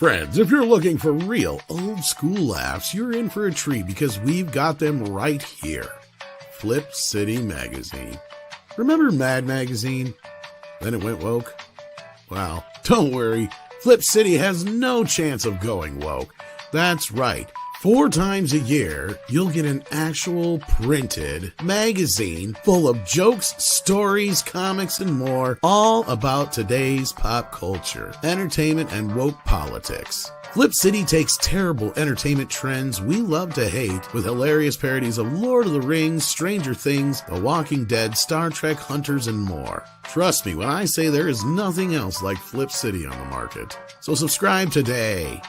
Friends, if you're looking for real old school laughs, you're in for a treat because we've got them right here. Flip City Magazine. Remember Mad Magazine? Then it went woke? Well, don't worry. Flip City has no chance of going woke. That's right. 4 times a year, you'll get an actual printed magazine full of jokes, stories, comics, and more, all about today's pop culture, entertainment, and woke politics. Flip City takes terrible entertainment trends we love to hate with hilarious parodies of Lord of the Rings, Stranger Things, The Walking Dead, Star Trek, Hunters, and more. Trust me when I say there is nothing else like Flip City on the market. So subscribe today.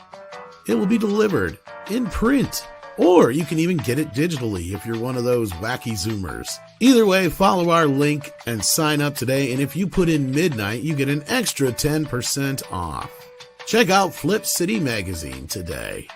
It will be delivered in print, or you can even get it digitally if you're one of those wacky Zoomers. Either way, follow our link and sign up today, and if you put in midnight, you get an extra 10% off. Check out Flip City Magazine today.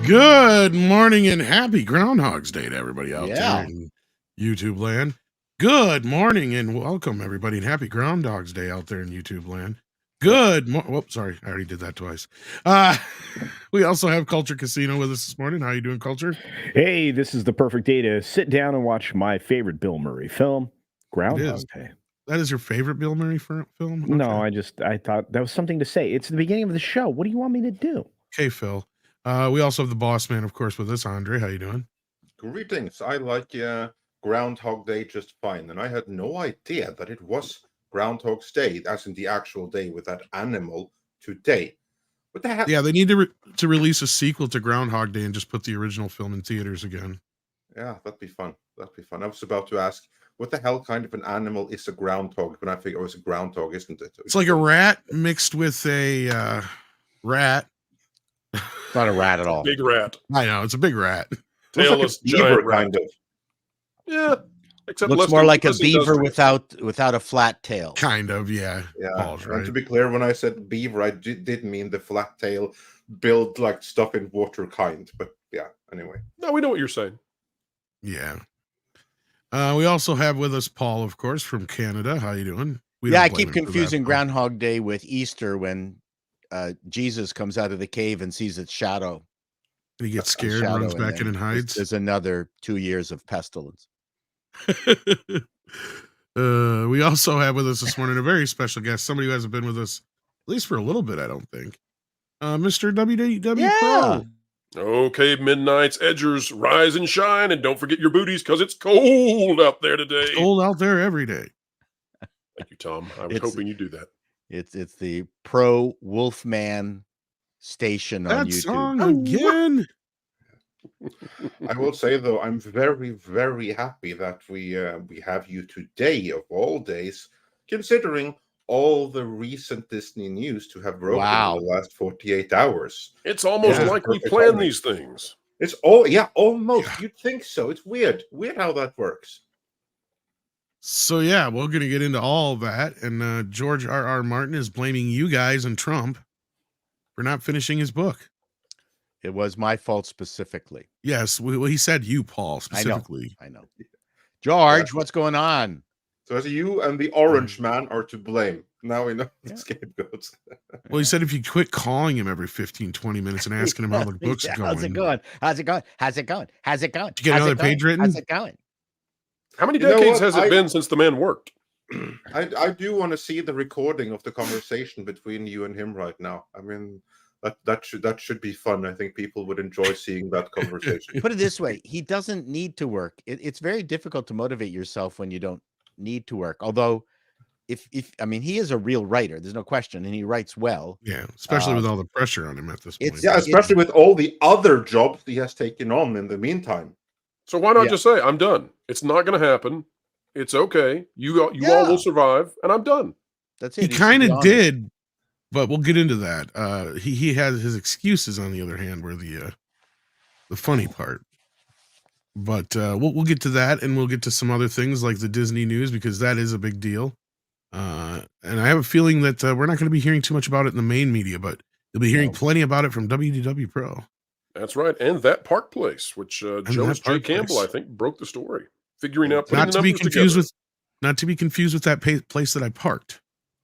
Good morning and happy Groundhog's Day to everybody out there in YouTube land. Good morning and welcome everybody and happy Groundhog's Day out there in YouTube land. Good morning. Sorry, I already did that twice. We also have Culture Casino with us this morning. How you doing, Culture? Hey, this is the perfect day to sit down and watch my favorite Bill Murray film, Groundhog Day. That is your favorite Bill Murray film? Okay. No, I thought that was something to say. It's the beginning of the show. What do you want me to do? Okay, Phil. We also have the boss man, of course, with us. Andre, how you doing? Greetings. I like Groundhog Day just fine, and I had no idea that it was Groundhog's Day, as in the actual day with that animal today. What the hell? Yeah, they need to release a sequel to Groundhog Day and just put the original film in theaters again. Yeah, that'd be fun. That'd be fun. I was about to ask, what the hell kind of an animal is a groundhog? When I figure, oh, it's a groundhog, isn't it? It's like a rat mixed with a rat. It's not a rat at all. Big rat. I know, it's a big rat. Tailless like giant rat. kind of. Yeah. Except looks more like a beaver without a flat tail. Kind of, yeah. Yeah. Paul's right. And to be clear, when I said beaver, I didn't mean the flat tail, build like stuff in water kind. But yeah, anyway. No, we know what you're saying. Yeah. We also have with us Paul, of course, from Canada. How you doing? I keep confusing Groundhog Day with Easter when Jesus comes out of the cave and sees its shadow. And he gets scared, runs back in and hides. There's another 2 years of pestilence. We also have with us this morning a very special guest, somebody who hasn't been with us at least for a little bit, I don't think. Mr. WW Pro. Okay, Midnight's Edgers, rise and shine, and don't forget your booties because it's cold out there today. It's cold out there every day. Thank you, Tom. I was hoping you'd do that. It's the Pro Wolfman station on YouTube. That song again. I will say though, I'm very, very happy that we have you today of all days, considering all the recent Disney news to have broken in the last 48 hours. It's almost like we plan these things. It's almost. Yeah. You'd think so. It's weird how that works. So yeah, we're going to get into all of that, and George R.R. Martin is blaming you guys and Trump for not finishing his book. It was my fault specifically. Yes, well, he said you, Paul, specifically. I know. George, what's going on? So as you and the Orange Man are to blame. Now we know the scapegoats. Well, he said if you quit calling him every 15, 20 minutes and asking him how the book's going. How's it going? How's it going? How's it going? How's it going? Did you get another page written? How's it going? How many decades has it been since the man worked? I do want to see the recording of the conversation between you and him right now. I mean, that should be fun. I think people would enjoy seeing that conversation. Put it this way: he doesn't need to work. It's very difficult to motivate yourself when you don't need to work. Although, if he is a real writer, there's no question, and he writes well. Yeah, especially with all the pressure on him at this point. Yeah, especially with all the other jobs he has taken on in the meantime. So why not just say, I'm done? It's not going to happen. It's okay. You all will survive, and I'm done. That's it. He kind of did, but we'll get into that. He has his excuses, on the other hand, where the the funny part. But we'll get to that, and we'll get to some other things like the Disney news, because that is a big deal. And I have a feeling that we're not going to be hearing too much about it in the main media, but you'll be hearing plenty about it from WDW Pro. That's right. And That Park Place, which Jonas J. Campbell, I think, broke the story. Figuring out, putting the numbers together. Not to be confused with that place that I parked.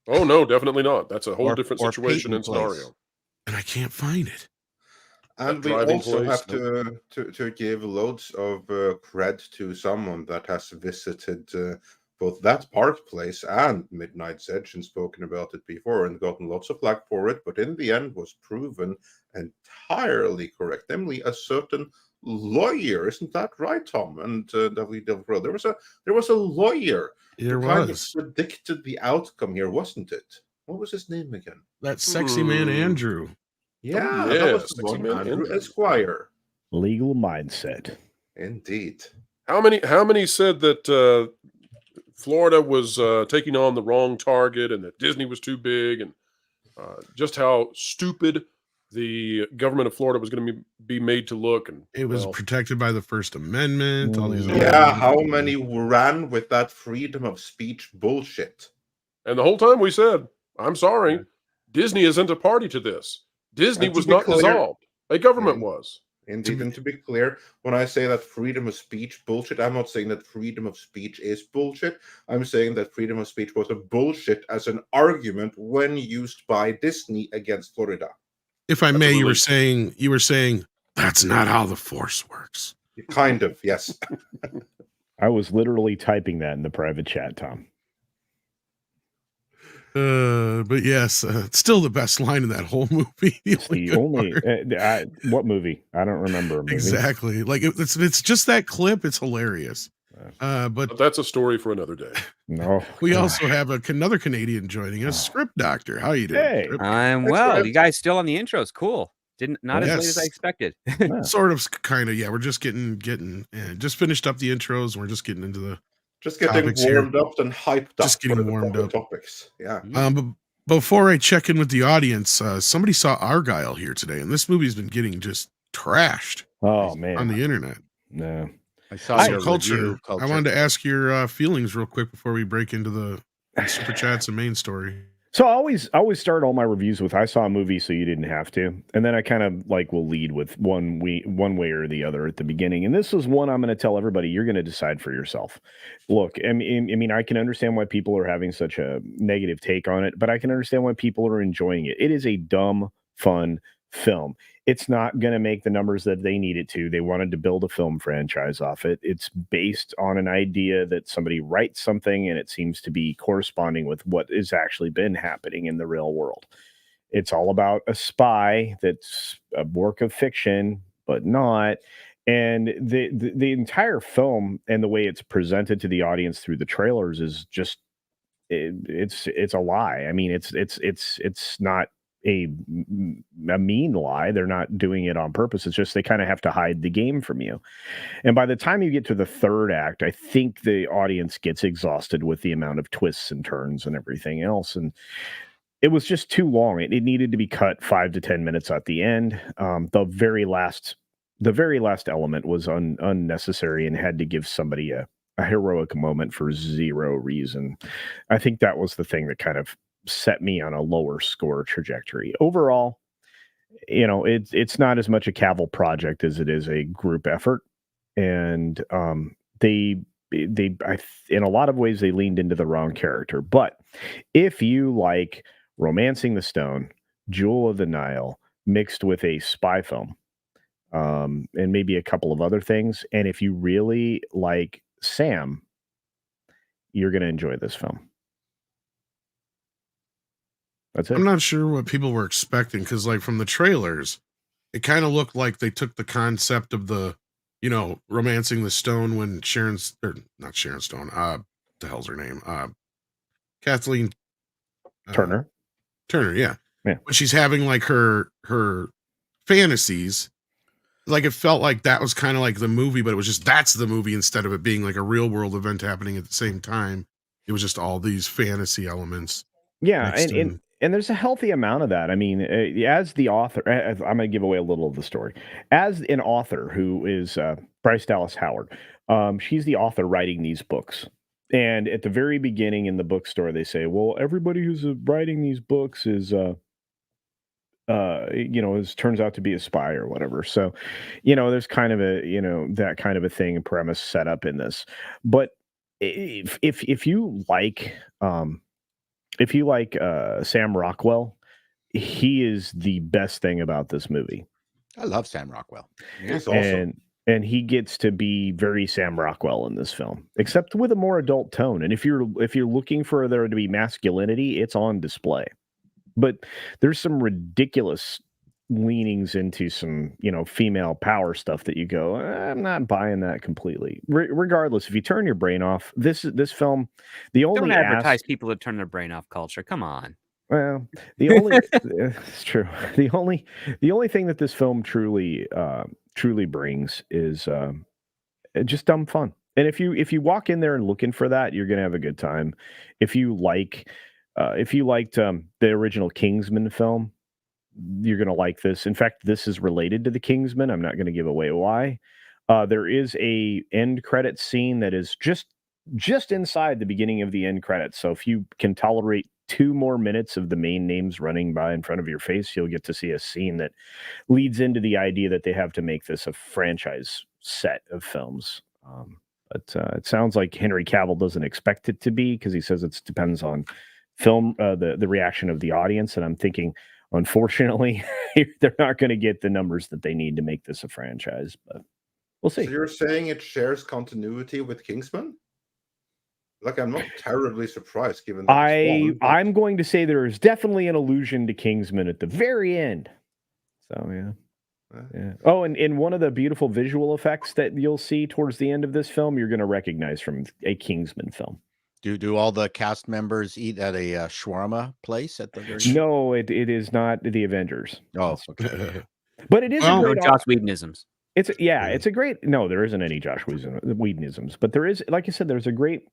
Oh, no, definitely not. That's a whole different situation and scenario. And I can't find it. And we also have to give loads of cred to someone that has visited both That Park Place and Midnight's Edge and spoken about it before and gotten lots of flack for it, but in the end was proven entirely correct. Namely, a certain lawyer, isn't that right, Tom? And WDW, there was a lawyer who kind of predicted the outcome here, wasn't it? What was his name again? That sexy man Andrew. Yeah, that was the one, Andrew Esquire. Legal mindset. Indeed. How many said that Florida was taking on the wrong target and that Disney was too big, and just how stupid the government of Florida was going to be made to look? And it was protected by the First Amendment. All these how many ran with that freedom of speech bullshit? And the whole time we said, I'm sorry, Disney isn't a party to this. Disney was not dissolved. A government was. Indeed, and to be clear, when I say that freedom of speech bullshit, I'm not saying that freedom of speech is bullshit. I'm saying that freedom of speech was a bullshit as an argument when used by Disney against Florida. If I may, you were saying that's not how the Force works. Kind of, yes. I was literally typing that in the private chat, Tom. But yes, it's still the best line in that whole movie. What movie? I don't remember. Exactly. Like it's just that clip. It's hilarious. But that's a story for another day. No, we also have another Canadian joining us, Script Doctor. How you doing? Hey, I'm well. You guys still on the intros? Cool. Not as late as I expected. Sort of, kind of. Yeah, we're just getting just finished up the intros. And we're just getting into the. Just getting warmed up and hyped up. Just getting warmed up. Topics. Yeah. But before I check in with the audience, somebody saw Argyle here today, and this movie's been getting just trashed. Oh man, on the internet. No, I saw your culture. I wanted to ask your feelings real quick before we break into the super chats and main story. So I always start all my reviews with I saw a movie, so you didn't have to, and then I kind of will lead with one way or the other at the beginning. And this is one I'm going to tell everybody you're going to decide for yourself. Look, I mean, I can understand why people are having such a negative take on it, but I can understand why people are enjoying it. It is a dumb, fun film. It's not going to make the numbers that they need it to. They wanted to build a film franchise off it. It's based on an idea that somebody writes something and it seems to be corresponding with what has actually been happening in the real world. It's all about a spy that's a work of fiction, but not. And the entire film and the way it's presented to the audience through the trailers is just it's a lie. I mean, it's not a mean lie. They're not doing it on purpose. It's just they kind of have to hide the game from you. And by the time you get to the third act, I think the audience gets exhausted with the amount of twists and turns and everything else. And it was just too long. It needed to be cut 5 to 10 minutes at the end. The very last element was unnecessary and had to give somebody a heroic moment for zero reason. I think that was the thing that kind of set me on a lower score trajectory. Overall, it's not as much a Cavill project as it is a group effort, and they in a lot of ways they leaned into the wrong character. But if you like Romancing the Stone, Jewel of the Nile mixed with a spy film, and maybe a couple of other things, and if you really like Sam, you're going to enjoy this film. That's it. I'm not sure what people were expecting because, from the trailers, it kind of looked like they took the concept of the, Romancing the Stone when not Sharon Stone, the hell's her name? Kathleen Turner. Turner, yeah. When she's having her fantasies, it felt like that was kind of like the movie, but it was just that's the movie instead of it being like a real world event happening at the same time. It was just all these fantasy elements. Yeah, and and there's a healthy amount of that. I mean, as the author, I'm going to give away a little of the story. As an author who is Bryce Dallas Howard, she's the author writing these books. And at the very beginning in the bookstore, they say, well, everybody who's writing these books is, turns out to be a spy or whatever. So, there's kind of a, that kind of a thing and premise set up in this. But if you like, Sam Rockwell, he is the best thing about this movie. I love Sam Rockwell. He's awesome. And he gets to be very Sam Rockwell in this film, except with a more adult tone. And if you're looking for there to be masculinity, it's on display. But there's some ridiculous leanings into some, female power stuff that you go, I'm not buying that completely. Regardless, if you turn your brain off, this film, the only Don't advertise people that turn their brain off culture. Come on. Well, the only it's true. The only thing that this film truly brings is just dumb fun. And if you walk in there and looking for that, you're gonna have a good time. If you liked the original Kingsman film, you're gonna like this. In fact, this is related to the Kingsman. I'm not gonna give away why. There is a end credits scene that is just inside the beginning of the end credits. So if you can tolerate 2 more minutes of the main names running by in front of your face, you'll get to see a scene that leads into the idea that they have to make this a franchise set of films. But it sounds like Henry Cavill doesn't expect it to be, because he says it depends on film, the reaction of the audience. And I'm thinking, unfortunately, they're not going to get the numbers that they need to make this a franchise. But we'll see. So you're saying it shares continuity with Kingsman? Like, I'm not terribly surprised, given that I'm going to say there is definitely an allusion to Kingsman at the very end. So yeah. Oh, and one of the beautiful visual effects that you'll see towards the end of this film, you're going to recognize from a Kingsman film. Do all the cast members eat at a shawarma place at the very end? No, it is not the Avengers. Oh, okay. But it is a great Joss Whedonisms. It's a great. No, there isn't any Josh Whedonisms, but there is, like I said, there's a great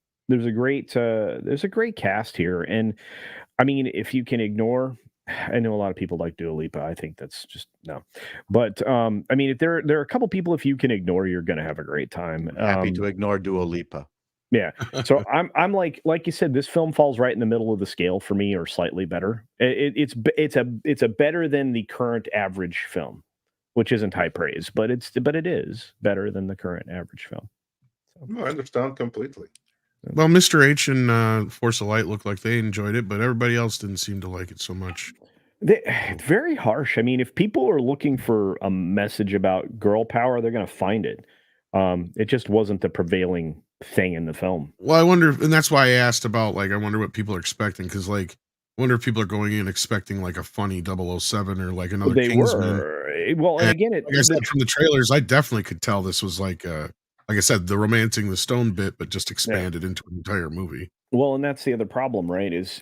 cast here. And I mean, if you can ignore, I know a lot of people like Dua Lipa. I think that's just no. But I mean, if there are a couple people, if you can ignore, you're going to have a great time. Happy to ignore Dua Lipa. Yeah. So I'm like you said, this film falls right in the middle of the scale for me, or slightly better. It's a better than the current average film, which isn't high praise, but it is better than the current average film. So. No, I understand completely. Well, Mr. H and Force of Light looked like they enjoyed it, but everybody else didn't seem to like it so much. It's very harsh. I mean, if people are looking for a message about girl power, they're going to find it. It just wasn't the prevailing thing in the film. Well, I wonder, and that's why I asked about, like, I wonder what people are expecting, because, like, I wonder if people are going in expecting, like, a funny 007 or, like, another Kingsman. Well, and again, like I said, from the trailers, I definitely could tell this was like I said, the romancing the stone bit, but just expanded into an entire movie. Well, and that's the other problem, right? Is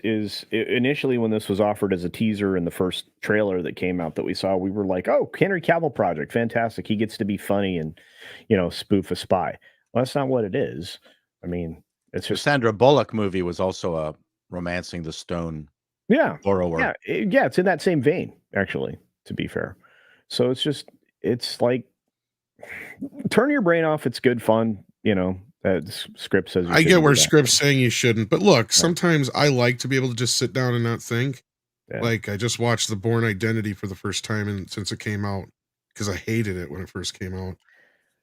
initially when this was offered as a teaser in the first trailer that came out that we saw, we were like, "Oh, Henry Cavill project, fantastic! He gets to be funny and, spoof a spy." Well, that's not what it is. I mean, it's just Sandra Bullock movie was also a romancing the stone. Borrower. Yeah, it's in that same vein, actually. To be fair, so it's like, turn your brain off. It's good fun, that script says. I get where script's saying you shouldn't, but look, sometimes I like to be able to just sit down and not think. Yeah. Like, I just watched The Bourne Identity for the first time since it came out, because I hated it when it first came out.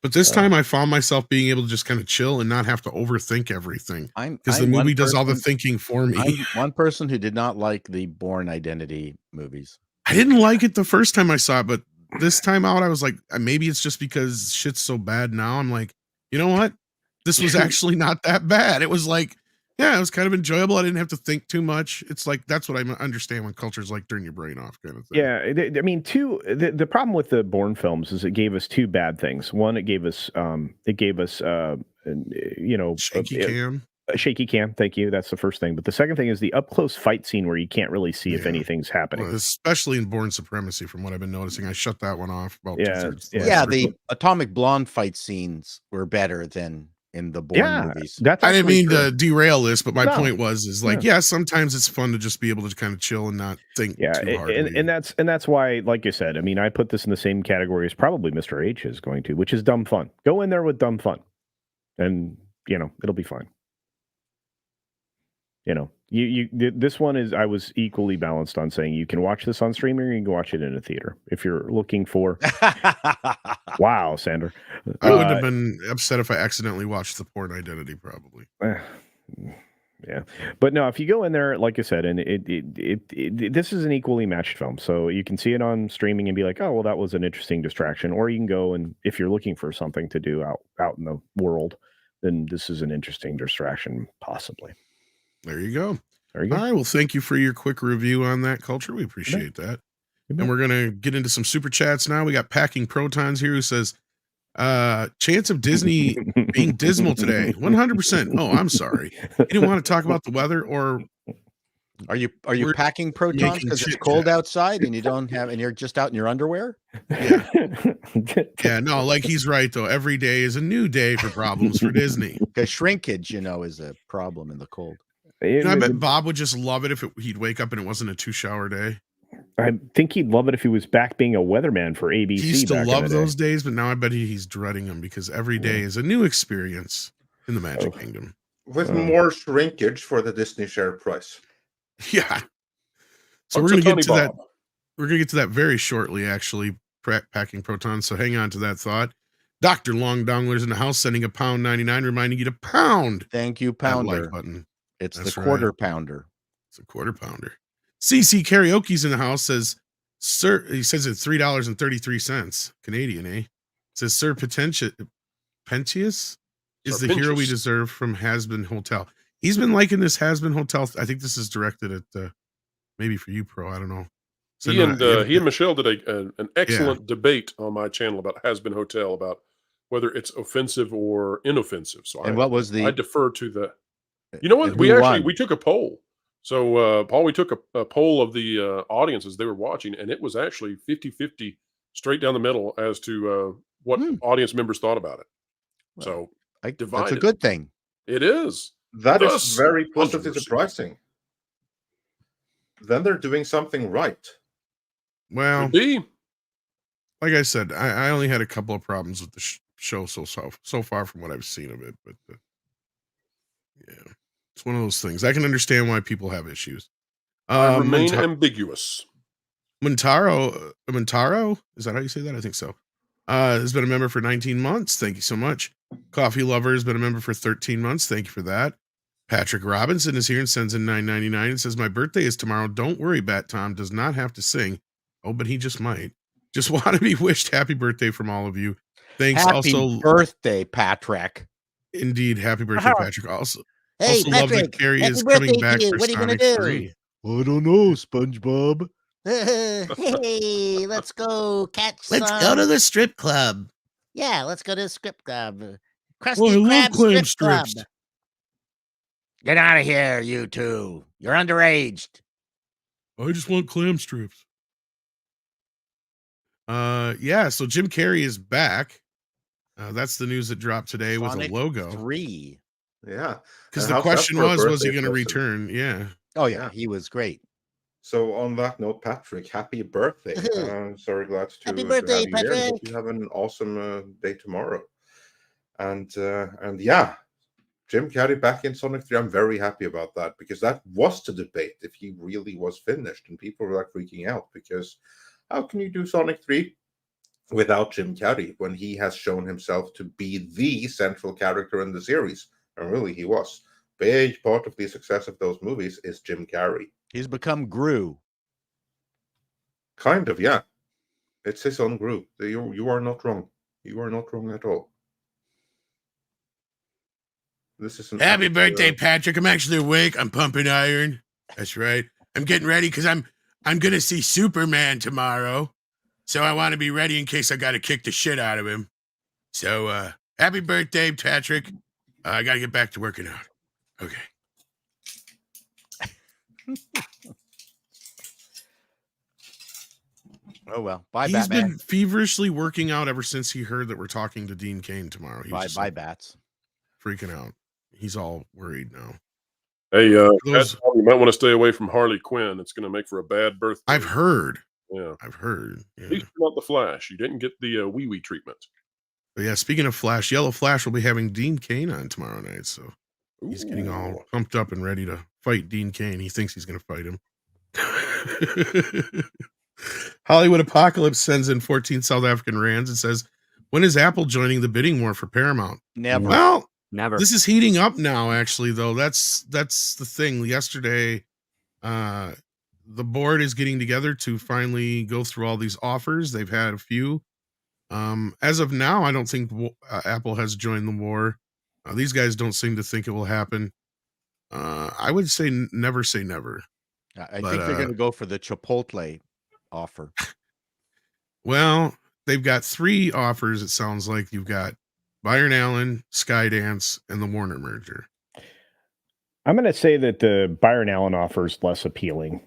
But this time I found myself being able to just kind of chill and not have to overthink everything, because the movie does all the thinking for me. I'm one person who did not like the Bourne Identity movies. I didn't like it the first time I saw it, but this time out, I was like, maybe it's just because shit's so bad now. I'm like, you know what? This was actually not that bad. It was like, yeah, it was kind of enjoyable. I didn't have to think too much. It's like, that's what I understand when culture's like turn your brain off kind of thing. Yeah. I mean, the problem with the Bourne films is it gave us 2 bad things. One, it gave us shaky cam. Thank you. That's the first thing. But the second thing is the up close fight scene where you can't really see if anything's happening. Well, especially in Bourne Supremacy, from what I've been noticing. I shut that one off about 2/3. The Atomic Blonde fight scenes were better than in the Bourne Yeah, movies. that's I didn't actually mean true. to derail this, but my No. point was like, yeah, sometimes it's fun to just be able to kind of chill and not think Yeah, too hard. and that's why, like you said, I mean, I put this in the same category as probably Mr. H is going to, which is dumb fun. Go in there with dumb fun, and it'll be fine. This one is, I was equally balanced on saying you can watch this on streaming or you can watch it in a theater if you're looking for. Wow, Sander. I wouldn't have been upset if I accidentally watched The Porn Identity, probably. Yeah, but no, if you go in there, like I said, and this is an equally matched film, so you can see it on streaming and be like, oh, well, that was an interesting distraction, or you can go and if you're looking for something to do out in the world, then this is an interesting distraction, possibly. There you go. There you go. All right. Well, thank you for your quick review on that, Culture. We appreciate that. And we're gonna get into some super chats now. We got Packing Protons here who says, chance of Disney being dismal today, 100%. Oh, I'm sorry. You didn't want to talk about the weather, or are you packing protons because it's cold outside and you're just out in your underwear? Yeah, no, like he's right though. Every day is a new day for problems for Disney. Because shrinkage, is a problem in the cold. I bet Bob would just love it if he'd wake up and it wasn't a 2-shower day. I think he'd love it if he was back being a weatherman for ABC. He used to love those days, but now I bet he's dreading them because every day is a new experience in the Magic Kingdom. With more shrinkage for the Disney share price. Yeah. So we're gonna get to that. We're gonna get to that very shortly, actually. Packing protons. So hang on to that thought. Dr. Long Donglers in the house sending £1.99, reminding you to pound. Thank you, pounder. Like button. It's the quarter pounder. It's a quarter pounder. CC Karaoke's in the house, says, sir, he says it's $3.33 Canadian, eh? Says, Sir Pentius is the hero we deserve from Has-Been Hotel. He's been liking this Has-Been Hotel. I think this is directed at maybe for you, Pro. I don't know. So he and Michelle did an excellent debate on my channel about Has-Been Hotel, about whether it's offensive or inoffensive. So I defer to the. You know what? We took a poll. So, Paul, we took a poll of the audiences they were watching, and it was actually 50-50 straight down the middle as to what audience members thought about it. Well, so, that's a good thing. It is. That is very pleasantly surprising. Then they're doing something right. Well, like I said, I only had a couple of problems with the show so far from what I've seen of it, but yeah. It's one of those things. I can understand why people have issues. Remain ambiguous. Montaro, is that how you say that? I think so. Has been a member for 19 months. Thank you so much. Coffee Lover has been a member for 13 months. Thank you for that. Patrick Robinson is here and sends in $9.99 and says, my birthday is tomorrow. Don't worry, Bat Tom does not have to sing. Oh, but he just might. Just want to be wished happy birthday from all of you. Thanks. Happy birthday, Patrick. Indeed. Happy birthday, Patrick. Also, hey, Patrick, love that Carrey is coming back for what are you Sonic gonna do? 3. I don't know, SpongeBob. Hey, let's go catch Let's go to the strip club. Yeah, let's go to the strip club. I love clam Strip strips. Club. Get out of here, you two. You're underaged. I just want clam strips. Yeah, so Jim Carrey is back. That's the news that dropped today with a logo. 3. Yeah. Because the question was he going to return? Yeah. Oh, yeah, he was great. So on that note, Patrick, happy birthday. I'm sorry, glad to Happy birthday, have you here. Patrick. Hope you have an awesome day tomorrow. And yeah, Jim Carrey back in Sonic 3. I'm very happy about that, because that was the debate if he really was finished, and people were like freaking out because how can you do Sonic 3 without Jim Carrey when he has shown himself to be the central character in the series? And really, he was. Big part of the success of those movies is Jim Carrey. He's become Gru. Kind of, yeah. It's his own Gru. You are not wrong. You are not wrong at all. This is Happy birthday, Patrick. I'm actually awake. I'm pumping iron. That's right. I'm getting ready because I'm gonna see Superman tomorrow. So I want to be ready in case I gotta kick the shit out of him. So happy birthday, Patrick. I gotta get back to working out. Okay. Oh, well. Bye, He's Batman. been feverishly working out ever since he heard that we're talking to Dean Cain tomorrow. Bye, Bats. freaking out. He's all worried now. Hey, Those, you might want to stay away from Harley Quinn. It's going to make for a bad birthday. I've heard. Yeah. I've heard. Yeah. At least you're not the Flash. You didn't get the wee treatment. But yeah, speaking of Flash, Yellow Flash will be having Dean Cain on tomorrow night. So he's getting all pumped up and ready to fight Dean Cain. He thinks he's going to fight him. Hollywood Apocalypse sends in 14 South African rands and says, when is Apple joining the bidding war for Paramount? Never. Well, Never. this is heating up now, actually, though. That's the thing. Yesterday, the board is getting together to finally go through all these offers. They've had a few. As of now, I don't think Apple has joined the war. These guys don't seem to think it will happen. I would say never say never. I think they're going to go for the Chipotle offer. Well, they've got 3 offers. It sounds like you've got Byron Allen, Skydance, and the Warner merger. I'm going to say that the Byron Allen offer is less appealing.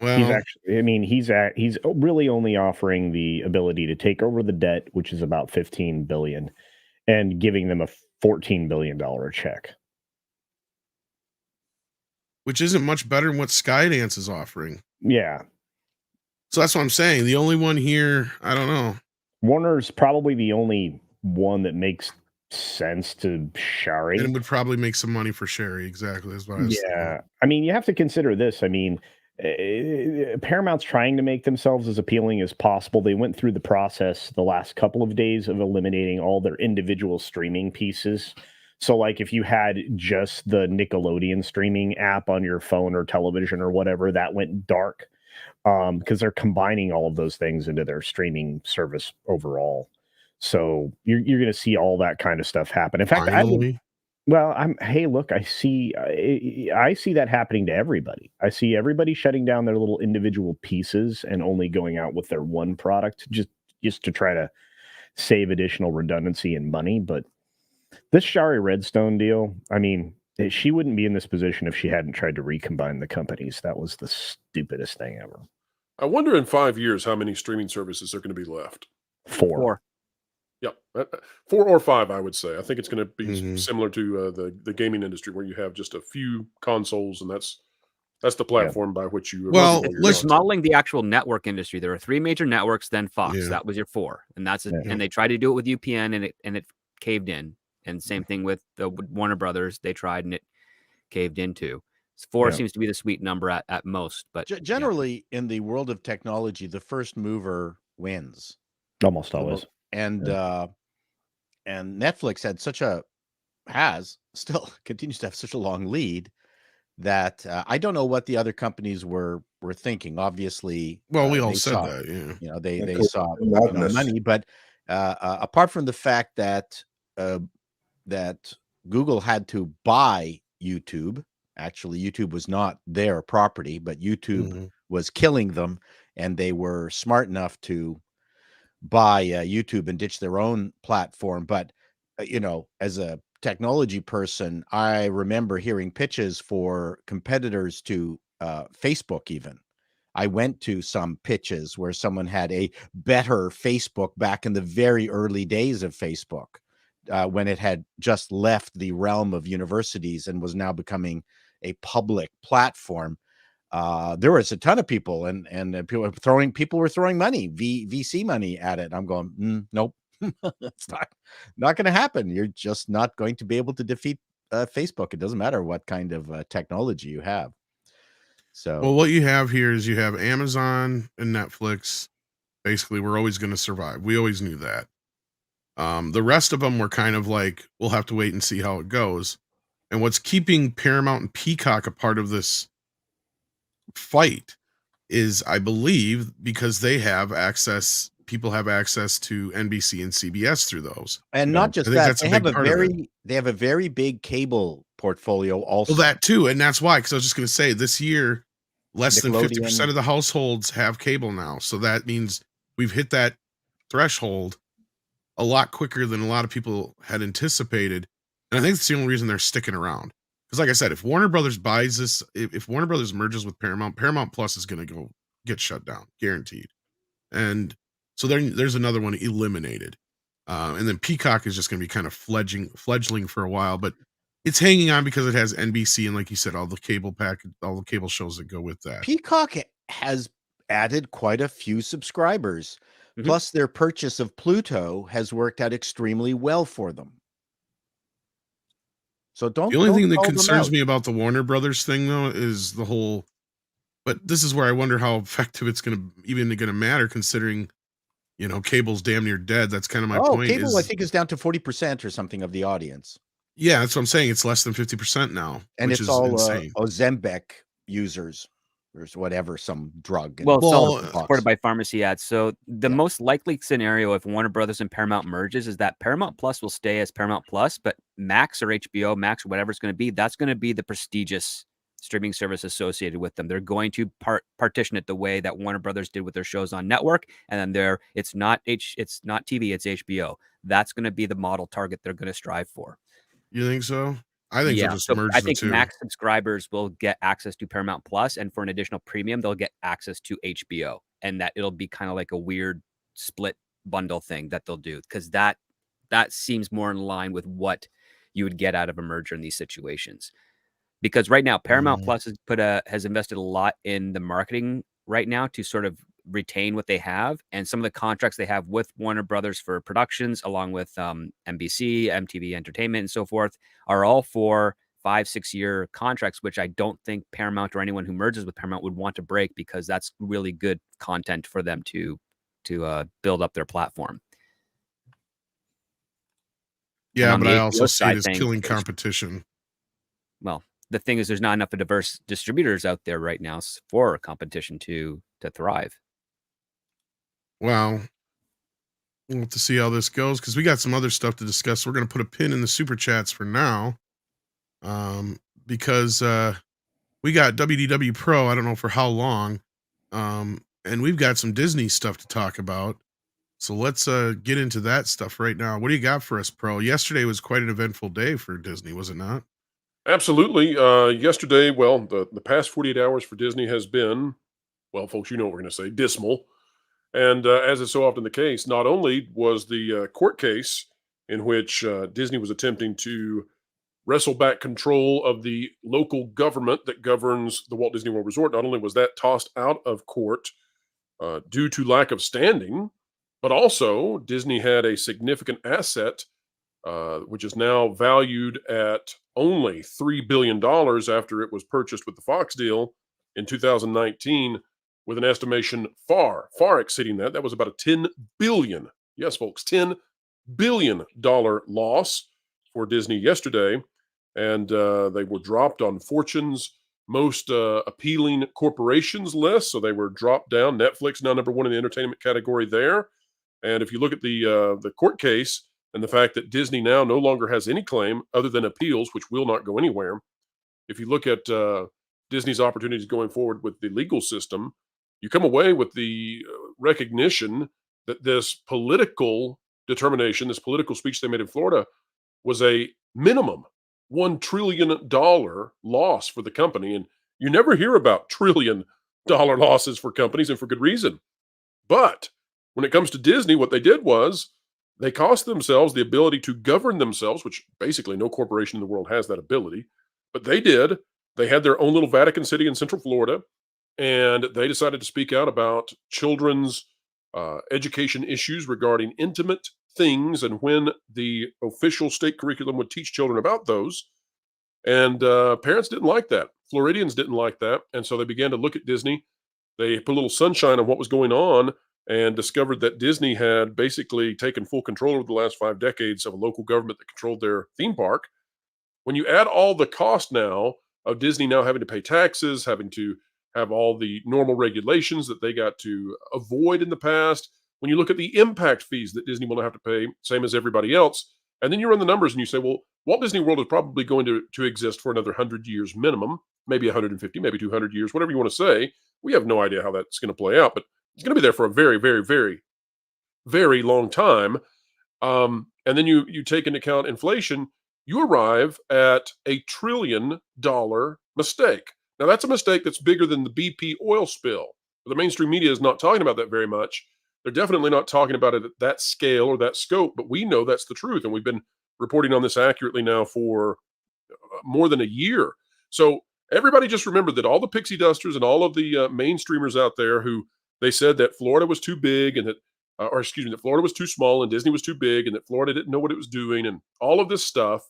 He's actually, I mean, he's really only offering the ability to take over the debt, which is about $15 billion, and giving them a $14 billion check. Which isn't much better than what Skydance is offering. Yeah. So that's what I'm saying. The only one here, I don't know. Warner's probably the only one that makes sense to Shari. And would probably make some money for Sherry. Exactly. That's what I was thinking. I mean, you have to consider this. I mean, Paramount's trying to make themselves as appealing as possible. They went through the process the last couple of days of eliminating all their individual streaming pieces. So, like, if you had just the Nickelodeon streaming app on your phone or television or whatever, that went dark because they're combining all of those things into their streaming service overall. So you're going to see all that kind of stuff happen. In fact, hey, look, I see that happening to everybody. I see everybody shutting down their little individual pieces and only going out with their one product just to try to save additional redundancy and money. But this Shari Redstone deal, I mean, she wouldn't be in this position if she hadn't tried to recombine the companies. That was the stupidest thing ever. I wonder in 5 years how many streaming services are going to be left. 4. Yep, 4 or 5, I would say. I think it's going to be similar to the gaming industry, where you have just a few consoles, and that's the platform by which you. Well, let's modeling the actual network industry. There are 3 major networks, then Fox. Yeah. That was your 4, and that's it. Yeah. And they tried to do it with UPN, and it caved in. And same thing with the Warner Brothers. They tried, and it caved into. 4 seems to be the sweet number at most. But generally, in the world of technology, the first mover wins. Almost always. And Netflix still continues to have such a long lead that I don't know what the other companies were thinking. Obviously, well, we all said that, yeah. You know, they saw money, but apart from the fact that Google had to buy YouTube. Actually, YouTube was not their property, but YouTube was killing them, and they were smart enough to buy YouTube and ditch their own platform. But you know, as a technology person, I remember hearing pitches for competitors to Facebook. Even I went to some pitches where someone had a better Facebook back in the very early days of Facebook, when it had just left the realm of universities and was now becoming a public platform. There was a ton of people, and people were throwing money, VC money at it. I'm going, nope, it's not going to happen. You're just not going to be able to defeat Facebook. It doesn't matter what kind of technology you have. So, well, what you have here is you have Amazon and Netflix. Basically, we're always going to survive. We always knew that. The rest of them were kind of like, we'll have to wait and see how it goes. And what's keeping Paramount and Peacock a part of this fight is, I believe, because they have access, people have access to NBC and CBS through those. And not just that, they have a very big cable portfolio also. Well, that too. And that's why, because I was just going to say, this year, less than 50% of the households have cable now. So that means we've hit that threshold a lot quicker than a lot of people had anticipated. And I think it's the only reason they're sticking around. Because like I said, if Warner Brothers buys this, if Warner Brothers merges with Paramount Plus is going to get shut down, guaranteed. And so there's another one eliminated. And then Peacock is just going to be kind of fledgling for a while, but it's hanging on because it has NBC and, like you said, all the cable shows that go with that. Peacock has added quite a few subscribers. Plus, their purchase of Pluto has worked out extremely well for them. So The only thing that concerns me about the Warner Brothers thing, though, is the whole. But this is where I wonder how effective it's going to matter, considering, cable's damn near dead. That's kind of my point. Cable, I think, is down to 40% or something of the audience. Yeah, that's what I'm saying. It's less than 50% now, and which it's is all insane. Ozempic users. There's whatever, some drug. Well, supported by pharmacy ads. So the most likely scenario if Warner Brothers and Paramount merges is that Paramount Plus will stay as Paramount Plus, but Max or HBO Max or whatever it's going to be, that's going to be the prestigious streaming service associated with them. They're going to partition it the way that Warner Brothers did with their shows on network, and then it's not TV, it's HBO. That's going to be the model target they're going to strive for. You think so? I think they'll just merge I think the two. Max subscribers will get access to Paramount Plus, and for an additional premium, they'll get access to HBO, and that it'll be kind of like a weird split bundle thing that they'll do, because that seems more in line with what you would get out of a merger in these situations. Because right now, Paramount Plus has invested a lot in the marketing right now to sort of retain what they have, and some of the contracts they have with Warner Brothers for productions, along with NBC, MTV Entertainment, and so forth, are all for 5-6 year contracts, which I don't think Paramount or anyone who merges with Paramount would want to break, because that's really good content for them to build up their platform. Yeah, but I also see it as killing competition. Well, the thing is, there's not enough of diverse distributors out there right now for competition to thrive. Well, we'll have to see how this goes, because we got some other stuff to discuss. We're going to put a pin in the super chats for now, because we got WDW Pro. I don't know for how long, and we've got some Disney stuff to talk about. So let's get into that stuff right now. What do you got for us, Pro? Yesterday was quite an eventful day for Disney, was it not? Absolutely. Yesterday, well, the past 48 hours for Disney has been, well, folks, you know what we're going to say, dismal. And as is so often the case, not only was the court case in which Disney was attempting to wrestle back control of the local government that governs the Walt Disney World Resort, not only was that tossed out of court due to lack of standing, but also Disney had a significant asset, which is now valued at only $3 billion after it was purchased with the Fox deal in 2019, with an estimation far, far exceeding that. That was about a $10 billion, yes, folks, $10 billion loss for Disney yesterday. And they were dropped on Fortune's most appealing corporations list. So they were dropped down. Netflix now number one in the entertainment category there. And if you look at the court case and the fact that Disney now no longer has any claim other than appeals, which will not go anywhere. If you look at Disney's opportunities going forward with the legal system, you come away with the recognition that this political determination, this political speech they made in Florida, was a minimum $1 trillion loss for the company. And you never hear about $1 trillion losses for companies, and for good reason. But when it comes to Disney, what they did was they cost themselves the ability to govern themselves, which basically no corporation in the world has that ability. But they did. They had their own little Vatican City in Central Florida, and they decided to speak out about children's education issues regarding intimate things and when the official state curriculum would teach children about those. And parents didn't like that. Floridians didn't like that. And so they began to look at Disney. They put a little sunshine on what was going on and discovered that Disney had basically taken full control over the last 5 decades of a local government that controlled their theme park. When you add all the cost now of Disney now having to pay taxes, having to have all the normal regulations that they got to avoid in the past, when you look at the impact fees that Disney will have to pay, same as everybody else, and then you run the numbers and you say, well, Walt Disney World is probably going to exist for another 100 years minimum, maybe 150, maybe 200 years, whatever you want to say. We have no idea how that's going to play out, but it's going to be there for a very, very, very, very long time. And then you take into account inflation, you arrive at a $1 trillion mistake. Now, that's a mistake that's bigger than the BP oil spill. The mainstream media is not talking about that very much. They're definitely not talking about it at that scale or that scope, but we know that's the truth. And we've been reporting on this accurately now for more than a year. So everybody just remember that all the pixie dusters and all of the mainstreamers out there who they said that Florida was too big and that, that Florida was too small and Disney was too big and that Florida didn't know what it was doing and all of this stuff.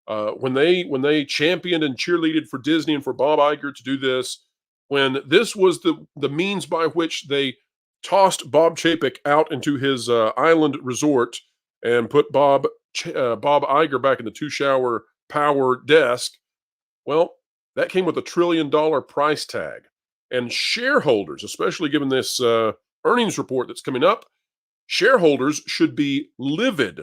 When they championed and cheerleaded for Disney and for Bob Iger to do this, when this was the means by which they tossed Bob Chapek out into his island resort and put Bob Iger back in the 2-shower power desk, well, that came with $1 trillion price tag. And shareholders, especially given this earnings report that's coming up, shareholders should be livid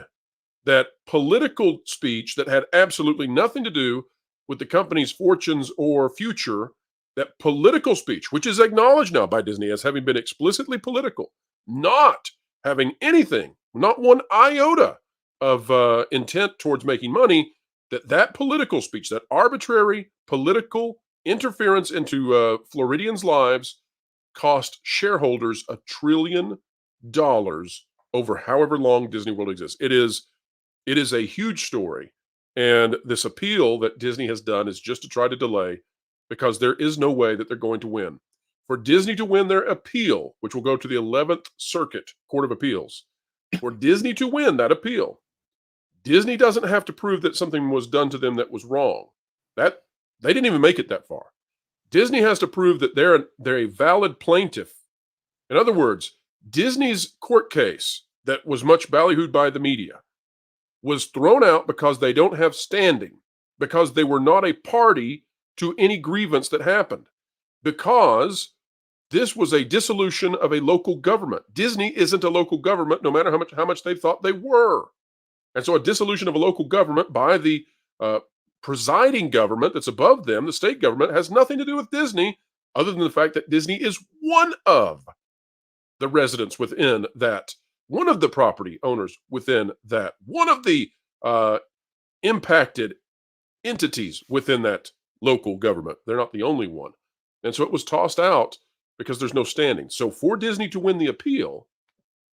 that political speech that had absolutely nothing to do with the company's fortunes or future, that political speech, which is acknowledged now by Disney as having been explicitly political, not having anything, not one iota of intent towards making money, that political speech, that arbitrary political interference into Floridians' lives cost shareholders $1 trillion over however long Disney World exists. It is a huge story. And this appeal that Disney has done is just to try to delay, because there is no way that they're going to win. For Disney to win their appeal, which will go to the 11th Circuit Court of Appeals, for Disney to win that appeal, Disney doesn't have to prove that something was done to them that was wrong. That they didn't even make it that far. Disney has to prove that they're a valid plaintiff. In other words, Disney's court case that was much ballyhooed by the media was thrown out because they don't have standing, because they were not a party to any grievance that happened, because this was a dissolution of a local government. Disney isn't a local government, no matter how much they thought they were. And so a dissolution of a local government by the presiding government that's above them, the state government, has nothing to do with Disney, other than the fact that Disney is one of the residents within that, one of the property owners within that, one of the impacted entities within that local government. They're not the only one. And so it was tossed out because there's no standing. So for Disney to win the appeal,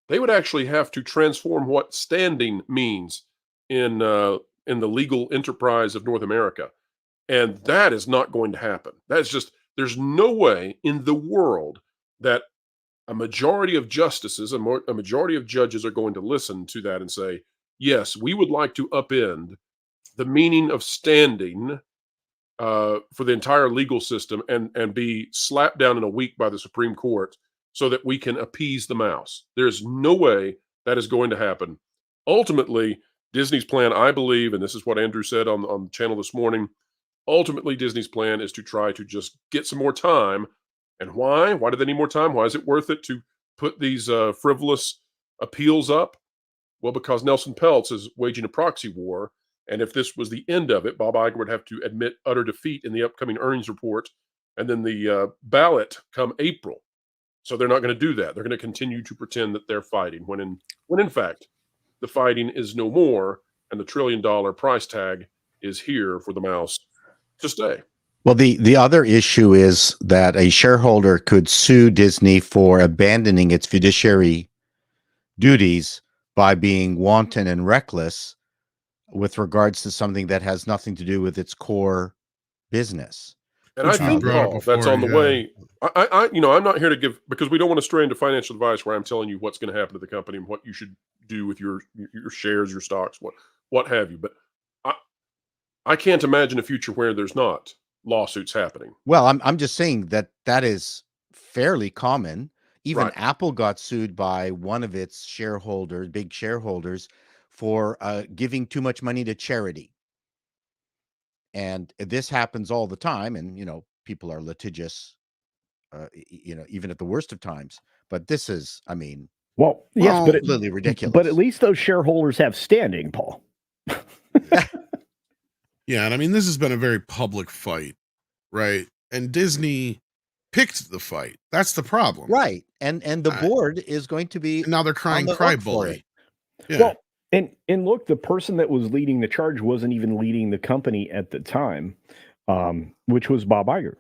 they would actually have to transform what standing means in the legal enterprise of North America. And that is not going to happen. That's just, there's no way in the world that a majority of justices, a majority of judges are going to listen to that and say, yes, we would like to upend the meaning of standing for the entire legal system and be slapped down in a week by the Supreme Court so that we can appease the mouse. There's no way that is going to happen. Ultimately, Disney's plan, I believe, and this is what Andrew said on the channel this morning, ultimately Disney's plan is to try to just get some more time. And why? Why do they need more time? Why is it worth it to put these frivolous appeals up? Well, because Nelson Peltz is waging a proxy war. And if this was the end of it, Bob Iger would have to admit utter defeat in the upcoming earnings report and then the ballot come April. So they're not going to do that. They're going to continue to pretend that they're fighting when in fact, the fighting is no more and the $1 trillion price tag is here for the mouse to stay. Well, the other issue is that a shareholder could sue Disney for abandoning its fiduciary duties by being wanton and reckless with regards to something that has nothing to do with its core business. And I think, Paul, that's on the way. I'm not here to give, because we don't want to stray into financial advice where I'm telling you what's going to happen to the company and what you should do with your shares, your stocks, what have you. But I can't imagine a future where there's not lawsuits happening. Well, I'm just saying that is fairly common. Even Right. Apple got sued by one of its shareholders, big shareholders, for giving too much money to charity. And this happens all the time. And, people are litigious, even at the worst of times. But this is, well, yes, but completely ridiculous. But at least those shareholders have standing, Paul. Yeah, and this has been a very public fight, right? And Disney picked the fight. That's the problem. Right. And the board is going to be, now they're crying cry bully. Yeah. Well, and look, the person that was leading the charge wasn't even leading the company at the time, which was Bob Iger.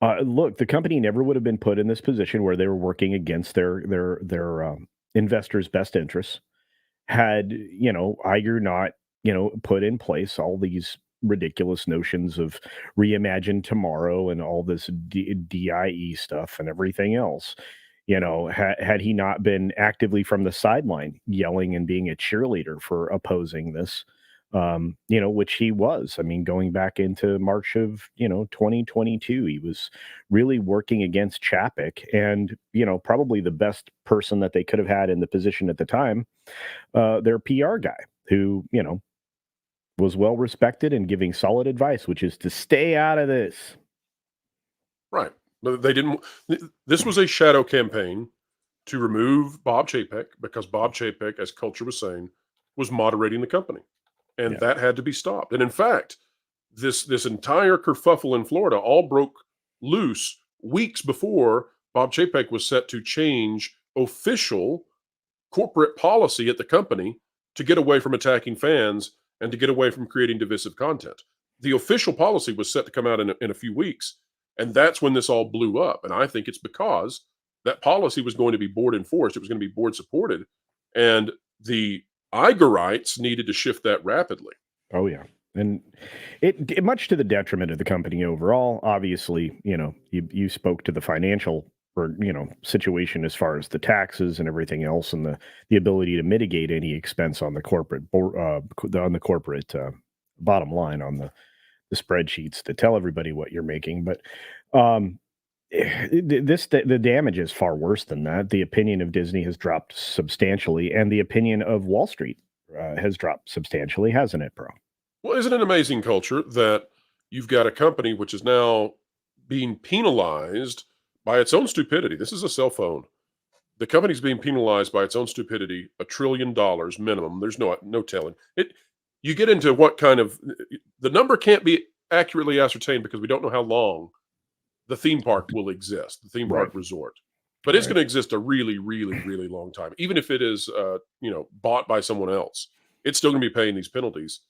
Look, the company never would have been put in this position where they were working against their investors' best interests had, Iger not, put in place all these ridiculous notions of reimagine tomorrow and all this DIE stuff and everything else. Had he not been actively from the sideline yelling and being a cheerleader for opposing this, which he was. I mean, going back into March of, 2022, he was really working against Chapek, and, probably the best person that they could have had in the position at the time, their PR guy, who, was well respected and giving solid advice, which is to stay out of this. Right. They didn't. This was a shadow campaign to remove Bob Chapek because Bob Chapek, as Culture was saying, was moderating the company. And that had to be stopped. And in fact, this entire kerfuffle in Florida all broke loose weeks before Bob Chapek was set to change official corporate policy at the company to get away from attacking fans and to get away from creating divisive content. The official policy was set to come out in a few weeks. And that's when this all blew up. And I think it's because that policy was going to be board enforced. It was going to be board supported. And the Igerites needed to shift that rapidly. Oh, yeah. And it much to the detriment of the company overall. Obviously, you spoke to the financial or, situation as far as the taxes and everything else and the ability to mitigate any expense on the corporate bottom line on the spreadsheets to tell everybody what you're making. But the damage is far worse than that. The opinion of Disney has dropped substantially, and the opinion of Wall Street has dropped substantially, hasn't it, bro? Well, isn't it amazing, Culture, that you've got a company which is now being penalized by its own stupidity? This is a cell phone. The company's being penalized by its own stupidity, $1 trillion minimum. There's no telling it. You get into what kind of, the number can't be accurately ascertained because we don't know how long the theme park will exist, the theme park resort. But it's going to exist a really, really, really long time. Even if it is, bought by someone else, it's still going to be paying these penalties.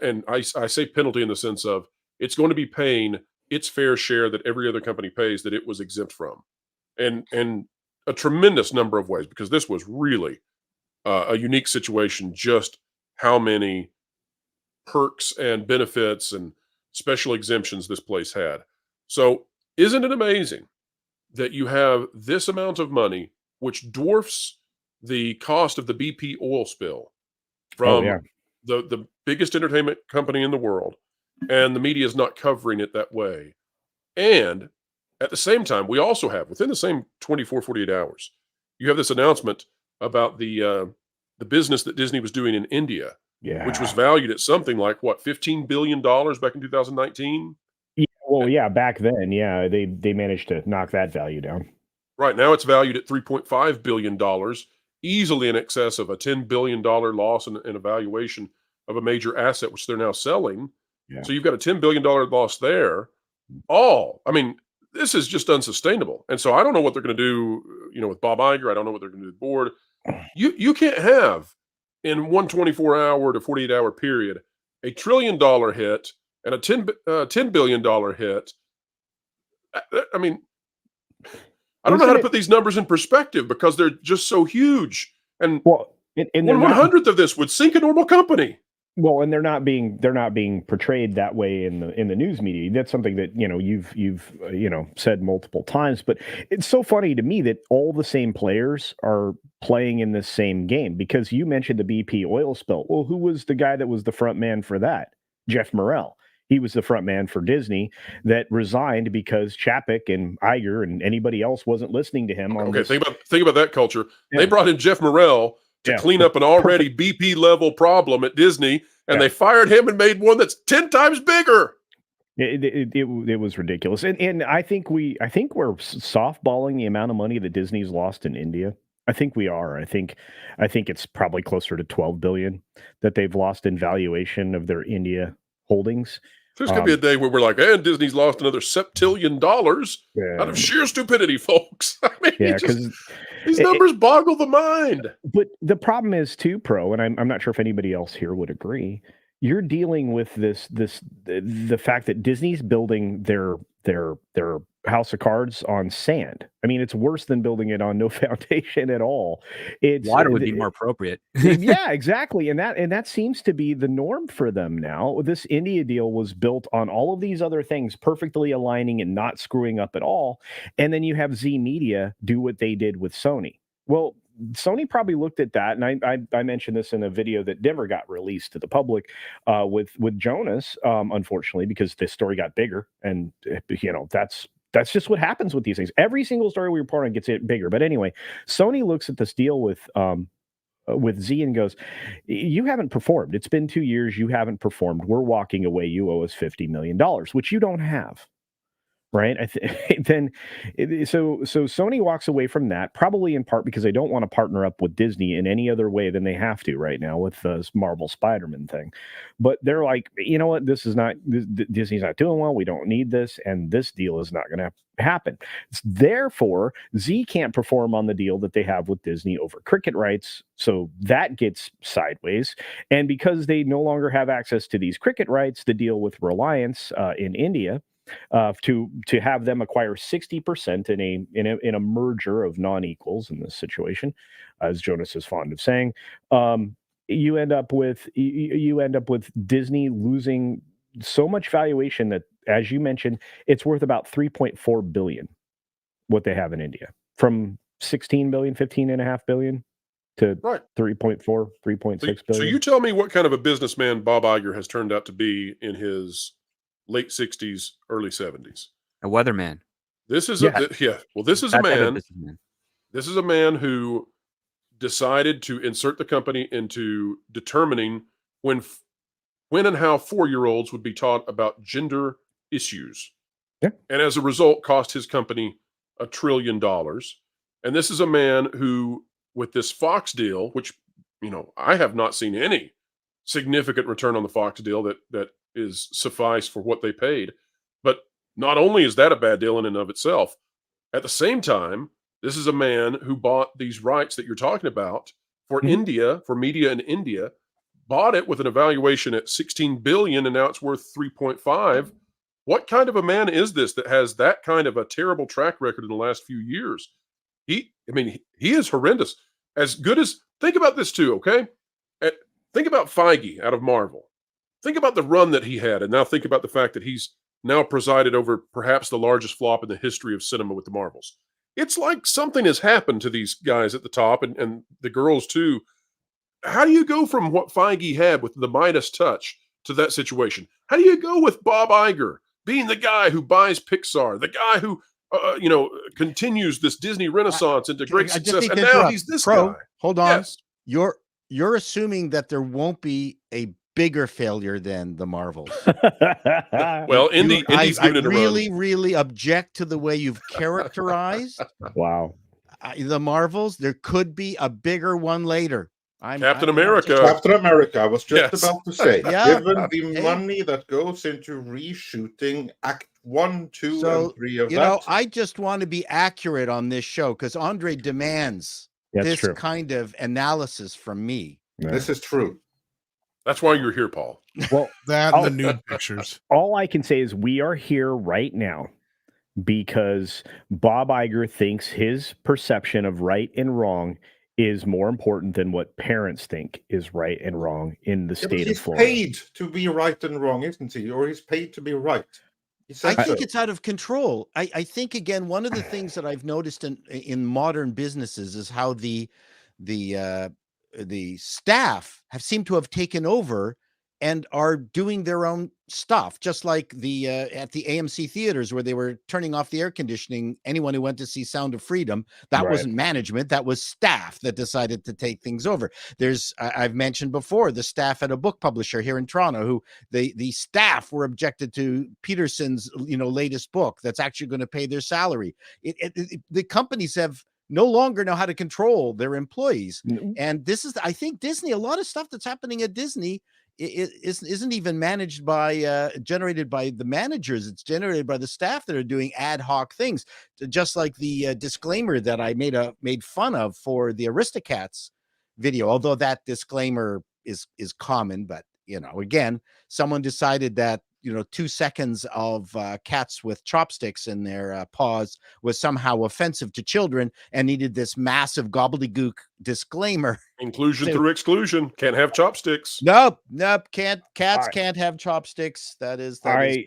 And I say penalty in the sense of it's going to be paying its fair share that every other company pays that it was exempt from. And a tremendous number of ways, because this was really a unique situation, just how many perks and benefits and special exemptions this place had. So isn't it amazing that you have this amount of money, which dwarfs the cost of the BP oil spill from the biggest entertainment company in the world, and the media is not covering it that way. And at the same time, we also have, within the same 24, 48 hours, you have this announcement about the business that Disney was doing in India, which was valued at something like, $15 billion back in 2019? Yeah, well, back then, they managed to knock that value down. Right now, it's valued at $3.5 billion, easily in excess of a $10 billion loss in a valuation of a major asset, which they're now selling. Yeah. So you've got a $10 billion loss there. This is just unsustainable. And so I don't know what they're going to do, with Bob Iger. I don't know what they're going to do with the board. You can't have, in one 24-hour to 48-hour period, $1 trillion hit and a $10 billion hit. I mean, I don't know how to put these numbers in perspective because they're just so huge. And one 100th of this would sink a normal company. Well, and they're not being portrayed that way in the news media. That's something that you've said multiple times. But it's so funny to me that all the same players are playing in this same game, because you mentioned the BP oil spill. Well, who was the guy that was the front man for that? Jeff Morrell. He was the front man for Disney that resigned because Chapek and Iger and anybody else wasn't listening to him. Think about that, Culture. Yeah. They brought in Jeff Morrell to clean up an already BP level problem at Disney, and they fired him and made one that's 10 times bigger. It was ridiculous. And I think we're softballing the amount of money that Disney's lost in India. I think we are. I think it's probably closer to 12 billion that they've lost in valuation of their India holdings. There's going to be a day where we're like, and Disney's lost another $7 trillion out of sheer stupidity, folks. I mean, because these numbers boggle the mind. But the problem is too, Pro, and I'm not sure if anybody else here would agree, you're dealing with the fact that Disney's building their House of Cards on sand. I mean, it's worse than building it on no foundation at all. It's water would be more appropriate. Yeah, exactly. And that seems to be the norm for them now. This India deal was built on all of these other things perfectly aligning and not screwing up at all. And then you have Z Media do what they did with Sony. Well, Sony probably looked at that, and I mentioned this in a video that never got released to the public with Jonas, unfortunately, because the story got bigger, and that's just what happens with these things. Every single story we report on gets it bigger. But anyway, Sony looks at this deal with Z and goes, "You haven't performed. It's been 2 years. You haven't performed. We're walking away. You owe us $50 million, which you don't have." Right. So Sony walks away from that, probably in part because they don't want to partner up with Disney in any other way than they have to right now with the Marvel Spider-Man thing. But they're like, you know what? Disney's not doing well. We don't need this. And this deal is not going to happen. Therefore, Z can't perform on the deal that they have with Disney over cricket rights. So that gets sideways. And because they no longer have access to these cricket rights, the deal with Reliance in India, to have them acquire 60% in a merger of non-equals in this situation, as Jonas is fond of saying, you end up with Disney losing so much valuation that, as you mentioned, it's worth about $3.4 billion, what they have in India, from 16 billion, 15.5 billion to 3.4, 3.6 billion. So you tell me what kind of a businessman Bob Iger has turned out to be in his late 60s, early 70s. A weatherman. This is This is a man who decided to insert the company into determining when and how 4-year-olds would be taught about gender issues. Yeah. And as a result, cost his company $1 trillion. And this is a man who, with this Fox deal, which, I have not seen any significant return on the Fox deal that is suffice for what they paid. But not only is that a bad deal in and of itself, at the same time, this is a man who bought these rights that you're talking about for India, for media in India, bought it with an evaluation at 16 billion, and now it's worth 3.5. What kind of a man is this that has that kind of a terrible track record in the last few years? He is horrendous. As good as, think about this too, okay? Think about Feige out of Marvel. Think about the run that he had, and now think about the fact that he's now presided over perhaps the largest flop in the history of cinema with the Marvels. It's like something has happened to these guys at the top, and the girls too. How do you go from what Feige had with the Midas touch to that situation? How do you go with Bob Iger being the guy who buys Pixar, the guy who continues this Disney renaissance into great success, and now he's this guy? Hold on. Yes. You're assuming that there won't be a bigger failure than the Marvels. Well, Indy's I really object to the way you've characterized wow the Marvels. There could be a bigger one later. Captain America. Captain America, I was just about to say, Yeah. given the money that goes into reshooting Act 1, 2, and 3 of that. I just want to be accurate on this show because Andre demands this kind of analysis from me. Yeah. This is true. That's why you're here, Paul. Well, that and the nude pictures. All I can say is we are here right now because Bob Iger thinks his perception of right and wrong is more important than what parents think is right and wrong in the state of Florida. He's paid to be right and wrong, isn't he? Or he's paid to be right. I think it's out of control. I think, again, one of the things that I've noticed in modern businesses is how the staff have seemed to have taken over and are doing their own stuff, just like at the AMC theaters where they were turning off the air conditioning. Anyone who went to see Sound of Freedom, that wasn't management, that was staff that decided to take things over. I've mentioned before, the staff at a book publisher here in Toronto, who the staff were objected to Peterson's latest book that's actually going to pay their salary. The companies have no longer know how to control their employees. And this is, I think, Disney, a lot of stuff that's happening at Disney isn't even managed by generated by the managers. It's generated by the staff that are doing ad hoc things, just like the disclaimer that I made fun of for the Aristocats video, although that disclaimer is common, but again, someone decided that 2 seconds of cats with chopsticks in their paws was somehow offensive to children and needed this massive gobbledygook disclaimer. Inclusion through exclusion. Can't have chopsticks. Nope. Cats can't have chopsticks. That is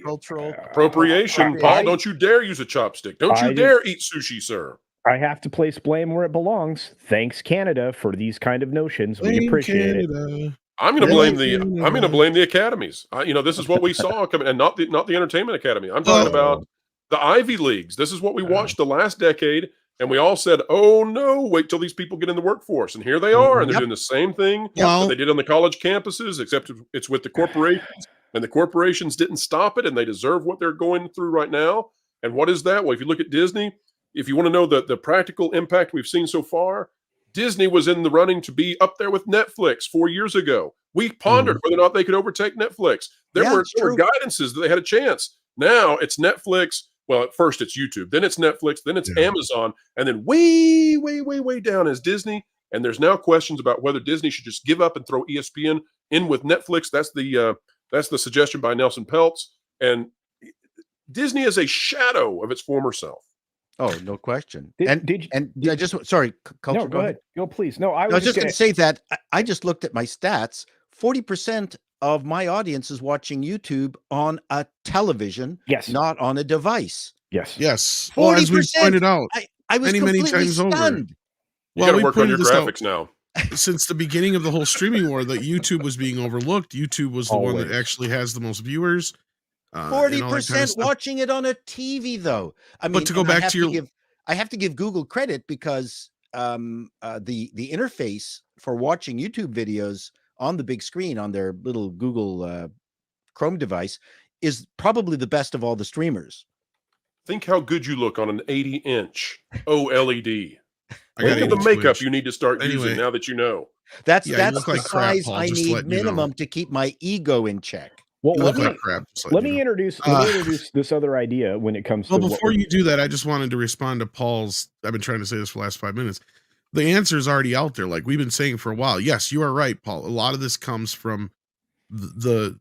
cultural appropriation. Paul, don't you dare use a chopstick. Don't you dare eat sushi, sir. I have to place blame where it belongs. Thanks, Canada, for these kind of notions. We appreciate it. I'm going to blame the academies. This is what we saw coming, and not the entertainment academy. I'm talking about the Ivy Leagues. This is what we watched the last decade, and we all said, "Oh no, wait till these people get in the workforce." And here they are, and they're doing the same thing that they did on the college campuses, except it's with the corporations, and the corporations didn't stop it, and they deserve what they're going through right now. And what is that? Well, if you look at Disney, if you want to know the practical impact we've seen so far, Disney was in the running to be up there with Netflix 4 years ago. We pondered whether or not they could overtake Netflix. There were guidances that they had a chance. Now it's Netflix. Well, at first it's YouTube, then it's Netflix, then it's Amazon, and then way, way, way, way down is Disney. And there's now questions about whether Disney should just give up and throw ESPN in with Netflix. That's the suggestion by Nelson Peltz. And Disney is a shadow of its former self. Oh, no question. Sorry, Culture. No, go ahead. No, please. No, I was just going to say that I just looked at my stats. 40% of my audience is watching YouTube on a television, not on a device. Yes. Well, as we pointed out, I was many times stunned. Over. You got to work on your graphics now. Since the beginning of the whole streaming war, that YouTube was being overlooked. YouTube was the one that actually has the most viewers. 40% watching it on a TV, though. I mean, but to go back to I have to give Google credit because the interface for watching YouTube videos on the big screen on their little Google Chrome device is probably the best of all the streamers. Think how good you look on an 80-inch OLED. Think of the makeup you need to start using now that you know. That's the size I need minimum to keep my ego in check. Well, let me introduce this other idea when it comes to. Well, before you do that, I just wanted to respond to Paul's. I've been trying to say this for the last 5 minutes. The answer is already out there, like we've been saying for a while. Yes, you are right, Paul. A lot of this comes from the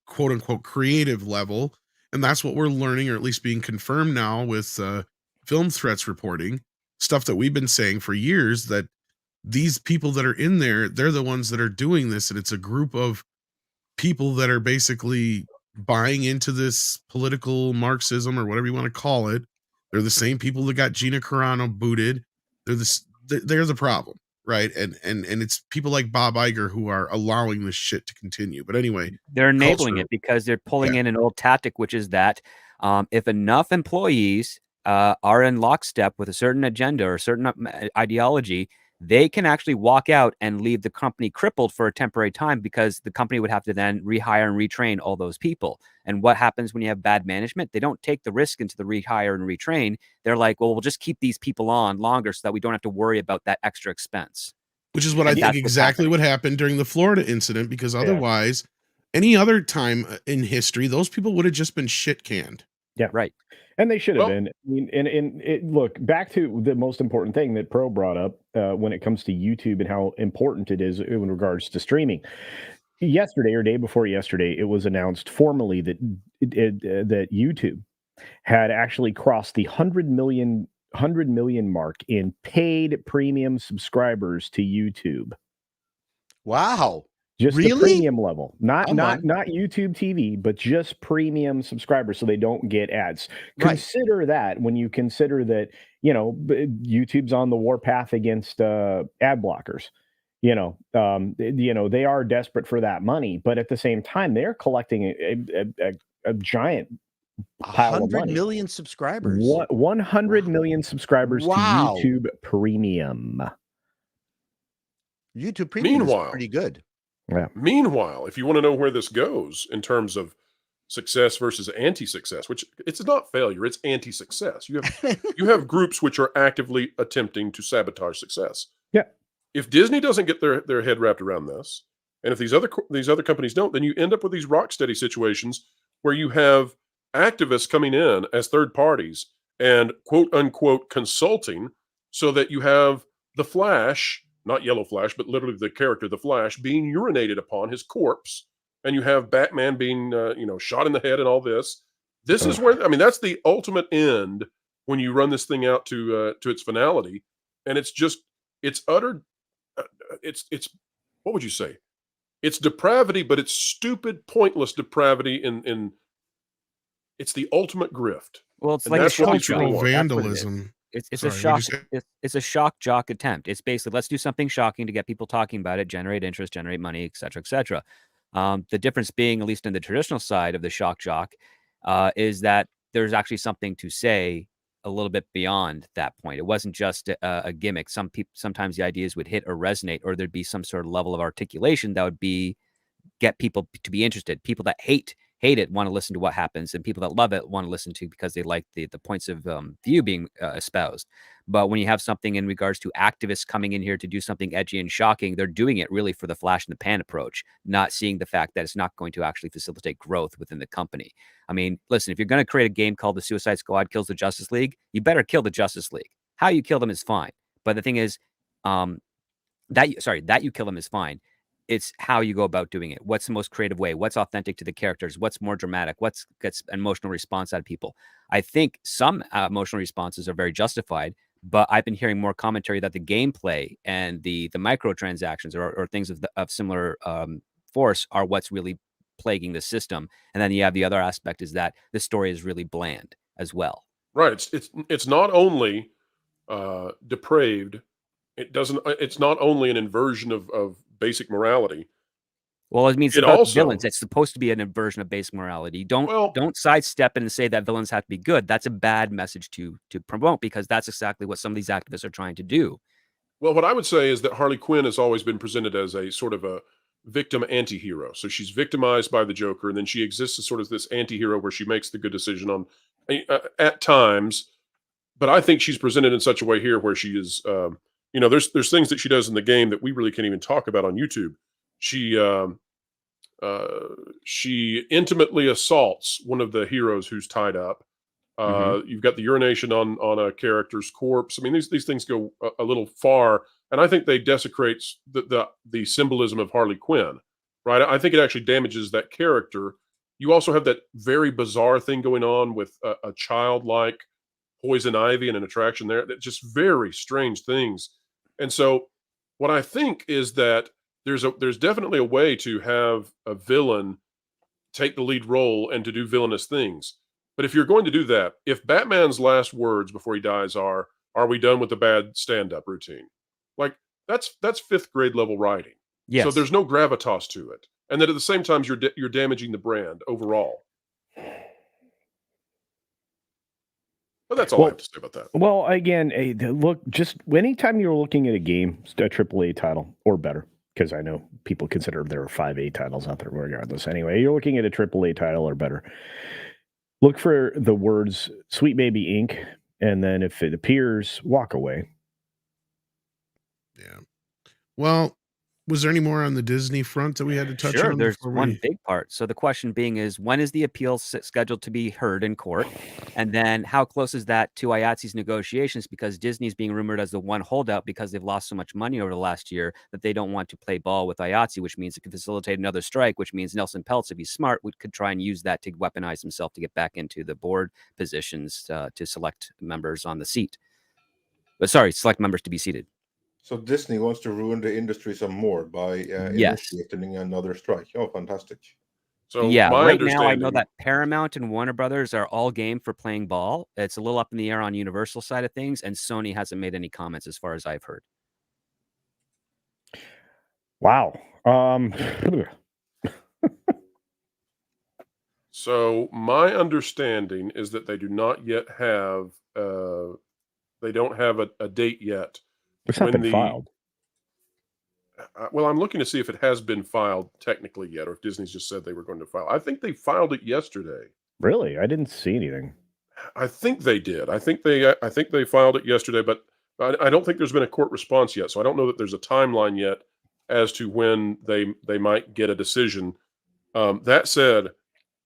quote unquote creative level, and that's what we're learning, or at least being confirmed now with film threats reporting, stuff that we've been saying for years. That these people that are in there, they're the ones that are doing this, and it's a group of people that are basically buying into this political Marxism or whatever you want to call it. They're the same people that got Gina Carano booted. They're the problem, right? And it's people like Bob Iger who are allowing this shit to continue. But anyway, they're enabling it because they're pulling in an old tactic, which is that if enough employees are in lockstep with a certain agenda or a certain ideology, they can actually walk out and leave the company crippled for a temporary time, because the company would have to then rehire and retrain all those people. And what happens when you have bad management? They don't take the risk into the rehire and retrain. They're like, well, we'll just keep these people on longer so that we don't have to worry about that extra expense. Which is what I think exactly what happened during the Florida incident, because otherwise, any other time in history, those people would have just been shit canned. Yeah, right. And they should have been. I mean, and look, back to the most important thing that Pro brought up when it comes to YouTube and how important it is in regards to streaming. Yesterday or day before yesterday, it was announced formally that that YouTube had actually crossed the 100 million mark in paid premium subscribers to YouTube. Wow. Just the premium level, not YouTube TV, but just premium subscribers, so they don't get ads. Consider that when you consider that, YouTube's on the warpath against ad blockers. They are desperate for that money, but at the same time, they're collecting a giant pile of money. 100 million subscribers. 100 million subscribers to YouTube Premium. YouTube Premium is pretty good. Yeah. Meanwhile, if you want to know where this goes in terms of success versus anti-success, which it's not failure, it's anti-success. You have groups which are actively attempting to sabotage success. Yeah. If Disney doesn't get their head wrapped around this, and if these other companies don't, then you end up with these rock steady situations where you have activists coming in as third parties and quote unquote consulting, so that you have the Flash not Yellow Flash, but literally the character, the Flash, being urinated upon, his corpse, and you have Batman being, shot in the head and all this. This is where, I mean, that's the ultimate end when you run this thing out to its finality, and it's utter, it's what would you say? It's depravity, but it's stupid, pointless depravity. In it's the ultimate grift. Well, it's And like a that's what these shock people jock. want. That's what it is. Vandalism. It's a Sorry, what'd shock. you say? It's a shock jock attempt. It's basically, let's do something shocking to get people talking about it, generate interest, generate money, et cetera, et cetera. The difference being, at least in the traditional side of the shock jock, is that there's actually something to say a little bit beyond that point. It wasn't just a gimmick. Sometimes the ideas would hit or resonate, or there'd be some sort of level of articulation that would get people to be interested. People that hate it want to listen to what happens, and people that love it want to listen to because they like the points of view being espoused. But when you have something in regards to activists coming in here to do something edgy and shocking, they're doing it really for the flash in the pan approach, not seeing the fact that it's not going to actually facilitate growth within the company. I mean, listen, if you're going to create a game called The Suicide Squad Kills the Justice League, you better kill the Justice League. How you kill them is fine. But the thing is, that you kill them is fine. It's how you go about doing it. What's the most creative way? What's authentic to the characters? What's more dramatic? What gets an emotional response out of people? I think some emotional responses are very justified, but I've been hearing more commentary that the gameplay and the microtransactions or things of similar force are what's really plaguing the system. And then you have the other aspect is that the story is really bland as well. Right. It's not only depraved. It's not only an inversion of basic morality. Well, it means It about also- villains. It's supposed to be an inversion of basic morality. Don't sidestep it and say that villains have to be good. That's a bad message to promote, because that's exactly what some of these activists are trying to do. Well, what I would say is that Harley Quinn has always been presented as a sort of a victim anti-hero. So she's victimized by the Joker, and then she exists as sort of this anti-hero where she makes the good decision on at times. But I think she's presented in such a way here where she is, there's things that she does in the game that we really can't even talk about on YouTube. She intimately assaults one of the heroes who's tied up. You've got the urination on a character's corpse. I mean, these things go a little far, and I think they desecrate the symbolism of Harley Quinn. Right? I think it actually damages that character. You also have that very bizarre thing going on with a childlike Poison Ivy and an attraction there. That just very strange things. And so, what I think is that there's definitely a way to have a villain take the lead role and to do villainous things. But if you're going to do that, if Batman's last words before he dies are we done with the bad stand-up routine? Like that's fifth grade level writing. Yes. So there's no gravitas to it. And then at the same time, you're damaging the brand overall. But that's all I have to say about that. Well, again, look, just anytime you're looking at a game, a AAA title or better, because I know people consider there are 5A titles out there regardless. Anyway, you're looking at a AAA title or better. Look for the words Sweet Baby Inc. And then if it appears, walk away. Yeah. Well, was there any more on the Disney front that we had to touch on? Sure, there's one big part. So the question being is, when is the appeal scheduled to be heard in court? And then how close is that to IATSE's negotiations? Because Disney's being rumored as the one holdout because they've lost so much money over the last year that they don't want to play ball with IATSE, which means it could facilitate another strike, which means Nelson Peltz, if he's smart, could try and use that to weaponize himself to get back into the board positions to select members on the seat. But sorry, select members to be seated. So Disney wants to ruin the industry some more by initiating another strike. Oh, fantastic. So yeah, right now I know that Paramount and Warner Brothers are all game for playing ball. It's a little up in the air on Universal side of things, and Sony hasn't made any comments as far as I've heard. Wow. So my understanding is that they do not yet have they don't have a date yet. It's not been filed. Well, I'm looking to see if it has been filed technically yet, or if Disney's just said they were going to file. I think they filed it yesterday. Really? I didn't see anything. I think they did. I think they filed it yesterday, but I don't think there's been a court response yet. So I don't know that there's a timeline yet as to when they might get a decision. That said,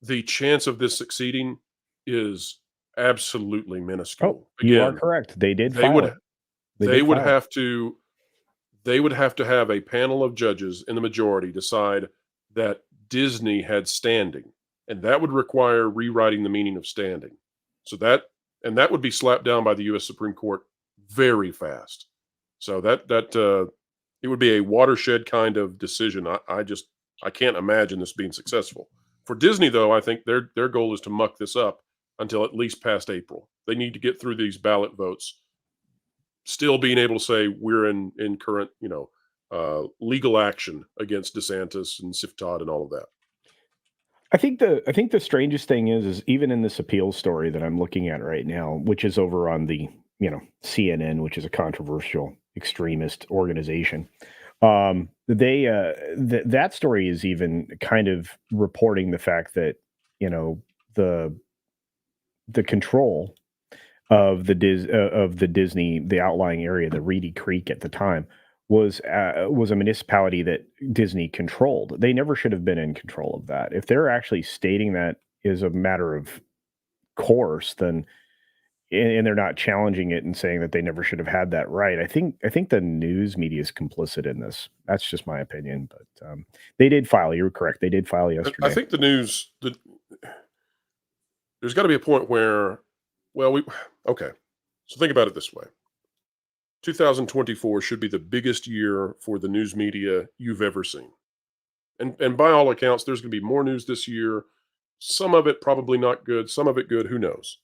the chance of this succeeding is absolutely minuscule. Oh, you are correct. They did file it. They would have to they would have to have a panel of judges in the majority decide that Disney had standing, and that would require rewriting the meaning of standing. So that would be slapped down by the U.S. Supreme Court very fast. So that it would be a watershed kind of decision. I can't imagine this being successful. For Disney, though, I think their goal is to muck this up until at least past April. They need to get through these ballot votes, still being able to say we're in current, legal action against DeSantis and Sif Todd and all of that. I think the strangest thing is even in this appeal story that I'm looking at right now, which is over on the CNN, which is a controversial extremist organization. That story is even kind of reporting the fact that the control of the Disney, the outlying area, the Reedy Creek at the time, was a municipality that Disney controlled. They never should have been in control of that. If they're actually stating that is a matter of course, then and they're not challenging it and saying that they never should have had that right. I think the news media is complicit in this. That's just my opinion. But they did file. You were correct. They did file yesterday. I think the news. There's got to be a point where, okay. So think about it this way. 2024 should be the biggest year for the news media you've ever seen. And by all accounts, there's going to be more news this year. Some of it probably not good, some of it good, who knows.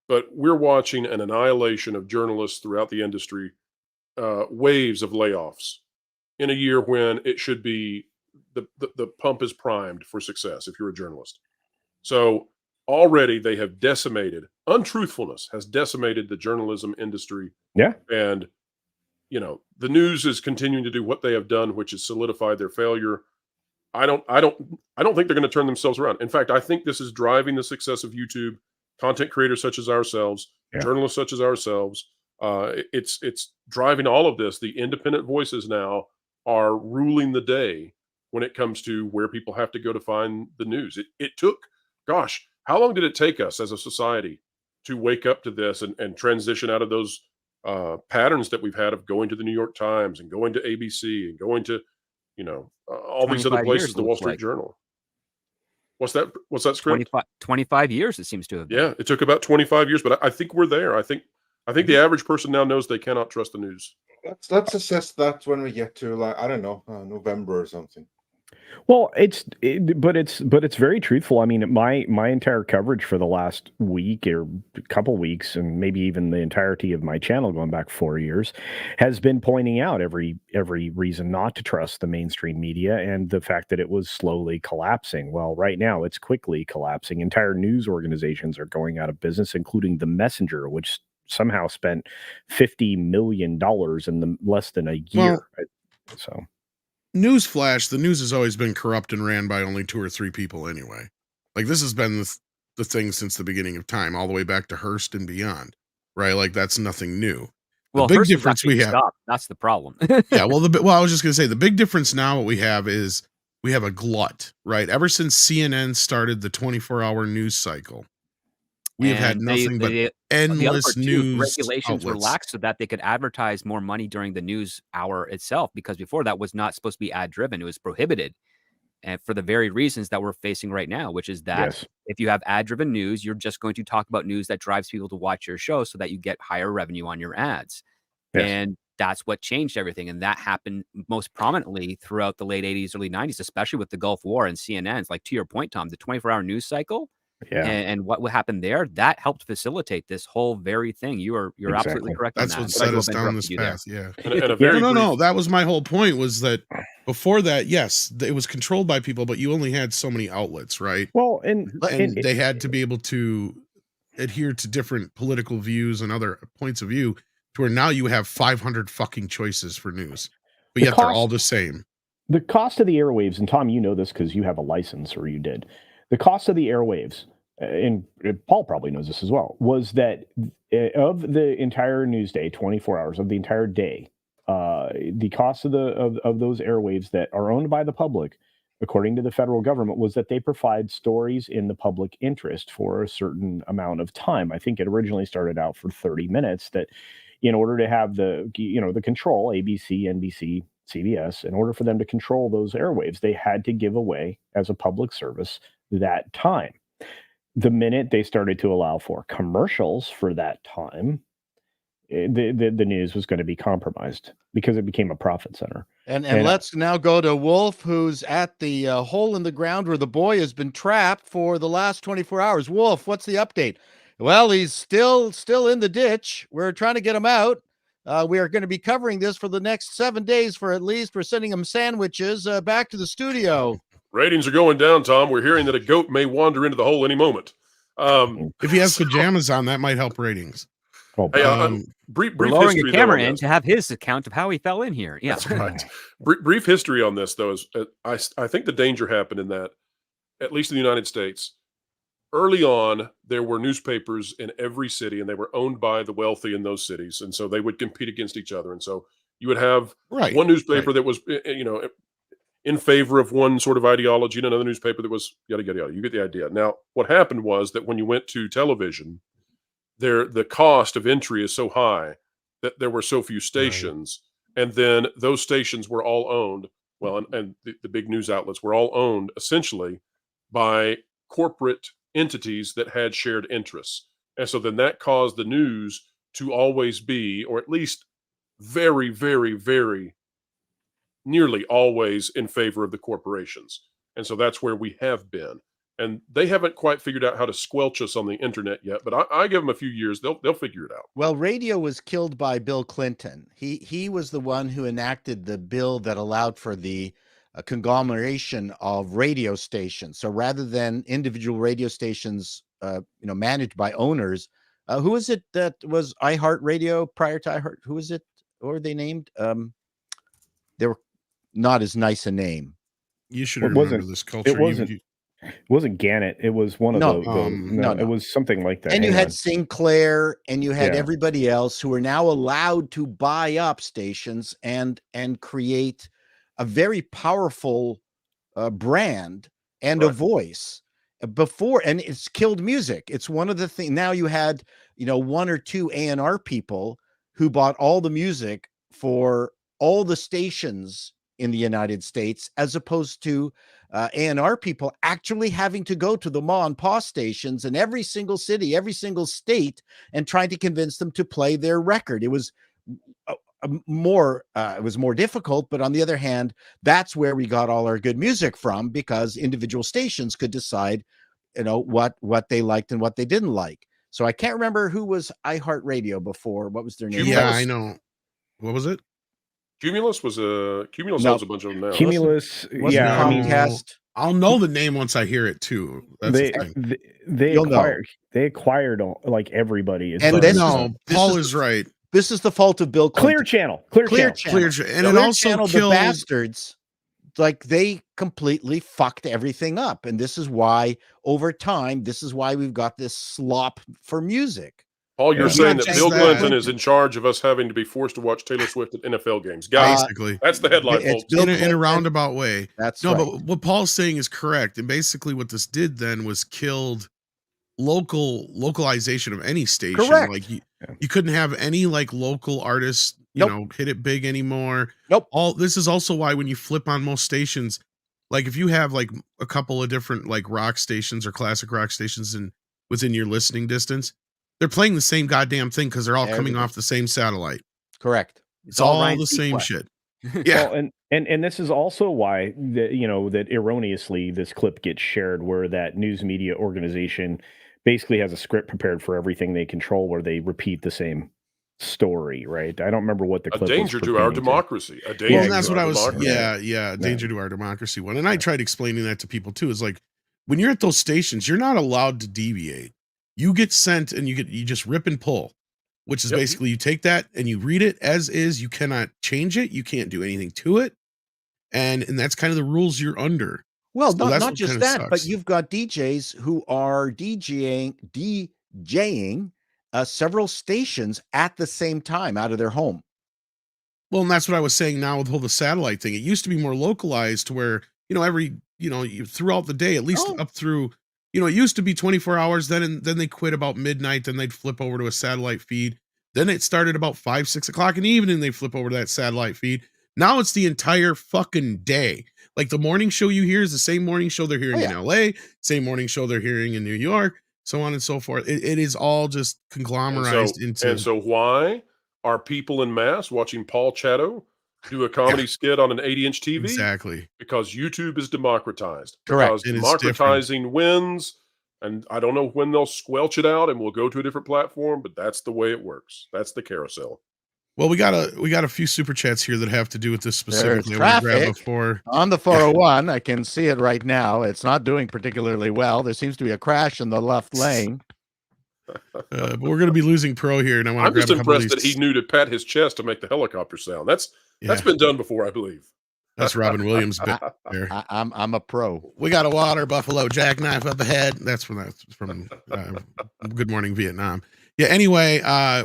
But we're watching an annihilation of journalists throughout the industry, waves of layoffs in a year when it should be the pump is primed for success if you're a journalist. So already they have decimated, untruthfulness has decimated the journalism industry. Yeah. And, the news is continuing to do what they have done, which is solidified their failure. I don't think they're going to turn themselves around. In fact, I think this is driving the success of YouTube, content creators such as ourselves, journalists such as ourselves. It's driving all of this. The independent voices now are ruling the day when it comes to where people have to go to find the news. It took, how long did it take us as a society to wake up to this and transition out of those patterns that we've had of going to the New York Times and going to ABC and going to, all these other places, the Wall Street Journal. What's that script? 25 years it seems to have been. Yeah, it took about 25 years, but I think we're there. I think the average person now knows they cannot trust the news. Let's assess that when we get to November or something. Well, but it's very truthful. I mean, my entire coverage for the last week or couple weeks, and maybe even the entirety of my channel going back 4 years, has been pointing out every reason not to trust the mainstream media and the fact that it was slowly collapsing. Well, right now it's quickly collapsing. Entire news organizations are going out of business, including The Messenger, which somehow spent $50 million in less than a year. So. Newsflash, the news has always been corrupt and ran by only 2 or 3 people anyway. Like, this has been the thing since the beginning of time, all the way back to Hearst and beyond, right? Like, that's nothing new. Well, the big Hearst difference we have, that's the problem. yeah. Well, I was just going to say the big difference now, what we have is we have a glut, right? Ever since CNN started the 24-hour news cycle, we have had nothing but endless news regulations were outlets. relaxed so that they could advertise more money during the news hour itself, because before that was not supposed to be ad driven. It was prohibited, and for the very reasons that we're facing right now, which is that if you have ad driven news, you're just going to talk about news that drives people to watch your show so that you get higher revenue on your ads. And that's what changed everything. And that happened most prominently throughout the late 80s, early 90s, especially with the Gulf War and CNN's. Like, to your point, Tom, the 24-hour news cycle. And what happened there, that helped facilitate this whole very thing. You're absolutely correct. That's on what that. set us down this path. Yeah. No. That was my whole point, was that before that, yes, it was controlled by people, but you only had so many outlets, right? Well, and they had to be able to adhere to different political views and other points of view, to where now you have 500 fucking choices for news, but yet they're all the same. The cost of the airwaves, and Tom, you know this because you have a license, or you did. The cost of the airwaves, and Paul probably knows this as well, was that of the entire news day, 24 hours of the entire day, the cost of those airwaves that are owned by the public, according to the federal government, was that they provide stories in the public interest for a certain amount of time. I think it originally started out for 30 minutes, that in order to have the control, ABC, NBC, CBS, in order for them to control those airwaves, they had to give away as a public service that time. The minute they started to allow for commercials for that time, the news was going to be compromised because it became a profit center. And let's now go to Wolf, who's at the hole in the ground where the boy has been trapped for the last 24 hours. Wolf, what's the update? Well, he's still in the ditch. We're trying to get him out. We are going to be covering this for the next 7 days for at least. We're sending him sandwiches back to the studio. Ratings are going down, Tom. We're hearing that a goat may wander into the hole any moment. If he has pajamas on, that might help ratings. Brief we're lowering history, a camera though, in to have his account of how he fell in here. Yeah, that's right. Brief history on this, though, is I think the danger happened in that, at least in the United States, early on, there were newspapers in every city, and they were owned by the wealthy in those cities, and so they would compete against each other. And so you would have one newspaper that was, in favor of one sort of ideology, and another newspaper that was yada yada yada. You get the idea. Now, what happened was that when you went to television, the cost of entry is so high that there were so few stations, and then those stations were all owned. Well, and the big news outlets were all owned essentially by corporate entities that had shared interests. And so then that caused the news to always be, or at least very, very, very nearly always in favor of the corporations. And so that's where we have been. And they haven't quite figured out how to squelch us on the internet yet, but I give them a few years. They'll figure it out. Well, radio was killed by Bill Clinton. He was the one who enacted the bill that allowed for the conglomeration of radio stations. So rather than individual radio stations, managed by owners, who is it that was iHeartRadio prior to iHeart? Who is it? What were they named? They were not as nice a name. You should remember this culture. It wasn't Gannett. It was one of no. It was something like that. And you had Sinclair, and you had everybody else who are now allowed to buy up stations and create a very powerful brand and a voice. Before, and it's killed music. It's one of the things. Now you had one or two A&R people who bought all the music for all the stations in the United States, as opposed to A&R people actually having to go to the ma and pa stations in every single city, every single state, and trying to convince them to play their record. It was more difficult, but on the other hand, that's where we got all our good music from, because individual stations could decide, what they liked and what they didn't like. So I can't remember who was iHeartRadio before. What was their name? Yeah, I know. What was it? Cumulus owns a bunch of them now. Cumulus, Comcast. I'll know the name once I hear it too. That's they acquired like everybody. And Paul is right. This is the fault of Bill Clinton. Clear Channel. And it also killed the bastards. Like, they completely fucked everything up. And this is why, over time, we've got this slop for music. Paul, you're saying that Bill Clinton is in charge of us having to be forced to watch Taylor Swift at NFL games. Guys, that's the headline, folks. In a roundabout way. That's right. But what Paul's saying is correct. And basically what this did then was killed localization of any station. Correct. Like you couldn't have any like local artists, hit it big anymore. Nope. This is also why when you flip on most stations, like if you have like a couple of different like rock stations or classic rock stations within your listening distance, they're playing the same goddamn thing because they're all coming off the same satellite. Correct. It's all the same shit. Yeah. Well, and this is also why that erroneously this clip gets shared, where that news media organization basically has a script prepared for everything they control, where they repeat the same story, right? I don't remember what the clip was. A danger to our democracy. And that's what I was. Danger to our democracy one. And I tried explaining that to people too. Is like, when you're at those stations, you're not allowed to deviate. You get sent and you just rip and pull, which is basically you take that and you read it as is. You cannot change it. You can't do anything to it. And that's kind of the rules you're under. Well, not just that, but you've got DJs who are DJing several stations at the same time out of their home. Well, and that's what I was saying now with the satellite thing. It used to be more localized to where, throughout the day, at least up through, it used to be 24 hours then, and then they quit about midnight. Then they'd flip over to a satellite feed. Then it started about 5, 6 o'clock in the evening. They flip over to that satellite feed. Now it's the entire fucking day. Like the morning show you hear is the same morning show they're hearing in LA, same morning show they're hearing in New York, so on and so forth. It is all just conglomerized into. And so why are people in mass watching Paul Chato do a comedy skit on an 80-inch TV? Exactly. Because YouTube is democratized. Correct. Because democratizing wins. And I don't know when they'll squelch it out and we'll go to a different platform, but that's the way it works. That's the carousel. Well, we got a few super chats here that have to do with this specifically. There's I want to grab traffic before on the 401. I can see it right now. It's not doing particularly well. There seems to be a crash in the left lane. But we're going to be losing Pro here, and I want to I'm grab just a couple of impressed these. that he knew to pat his chest to make the helicopter sound. That's been done before, I believe. That's Robin Williams' bit there. I'm a pro. We got a water buffalo jackknife up ahead. That's from Good Morning Vietnam. Yeah. Anyway,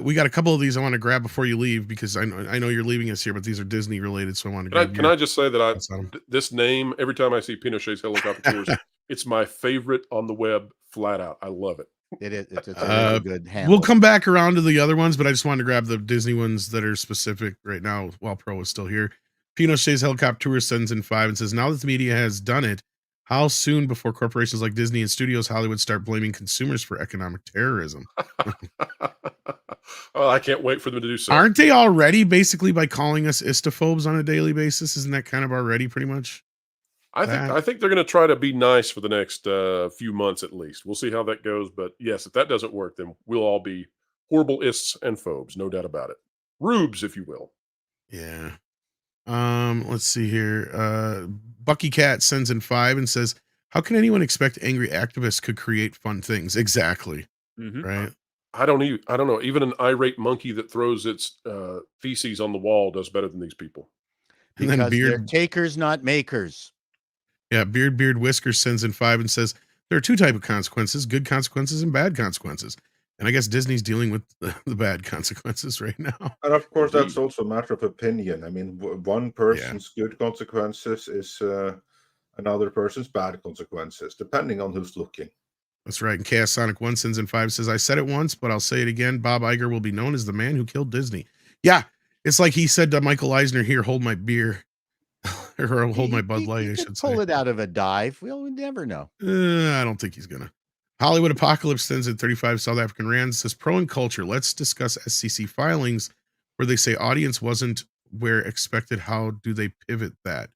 we got a couple of these I want to grab before you leave because I know you're leaving us here, but these are Disney related, so I want to. Can I just say that this name every time I see Pinochet's helicopter tours, it's my favorite on the web, flat out. I love it. It is. It's a really good handle. We'll come back around to the other ones, but I just wanted to grab the Disney ones that are specific right now while Pro is still here. Pinochet's helicopter tour sends in 5 and says, now that the media has done it, how soon before corporations like Disney and Studios Hollywood start blaming consumers for economic terrorism? Oh, I can't wait for them to do so. Aren't they already basically by calling us istophobes on a daily basis? Isn't that kind of already pretty much? I think they're going to try to be nice for the next few months at least. We'll see how that goes. But yes, if that doesn't work, then we'll all be horrible ists and phobes, no doubt about it. Rubes, if you will. Yeah. Let's see here. Bucky Cat sends in 5 and says, how can anyone expect angry activists could create fun things? Exactly. Right. I don't know. Even an irate monkey that throws its feces on the wall does better than these people. Because they're takers, not makers. Yeah. Beard Whiskers sends in 5 and says, there are 2 types of consequences, good consequences and bad consequences. And I guess Disney's dealing with the bad consequences right now. And of course, that's also a matter of opinion. I mean, one person's good consequences is another person's bad consequences, depending on who's looking. That's right. And Chaos Sonic 1 sends in 5 says, I said it once, but I'll say it again. Bob Iger will be known as the man who killed Disney. Yeah. It's like he said to Michael Eisner, here, hold my beer. Or hold my Bud Light, I should say. Pull it out of a dive. We'll never know. I don't think he's going to. Hollywood Apocalypse sends in 35 South African Rands, says Pro and Culture. Let's discuss SCC filings where they say audience wasn't where expected. How do they pivot that?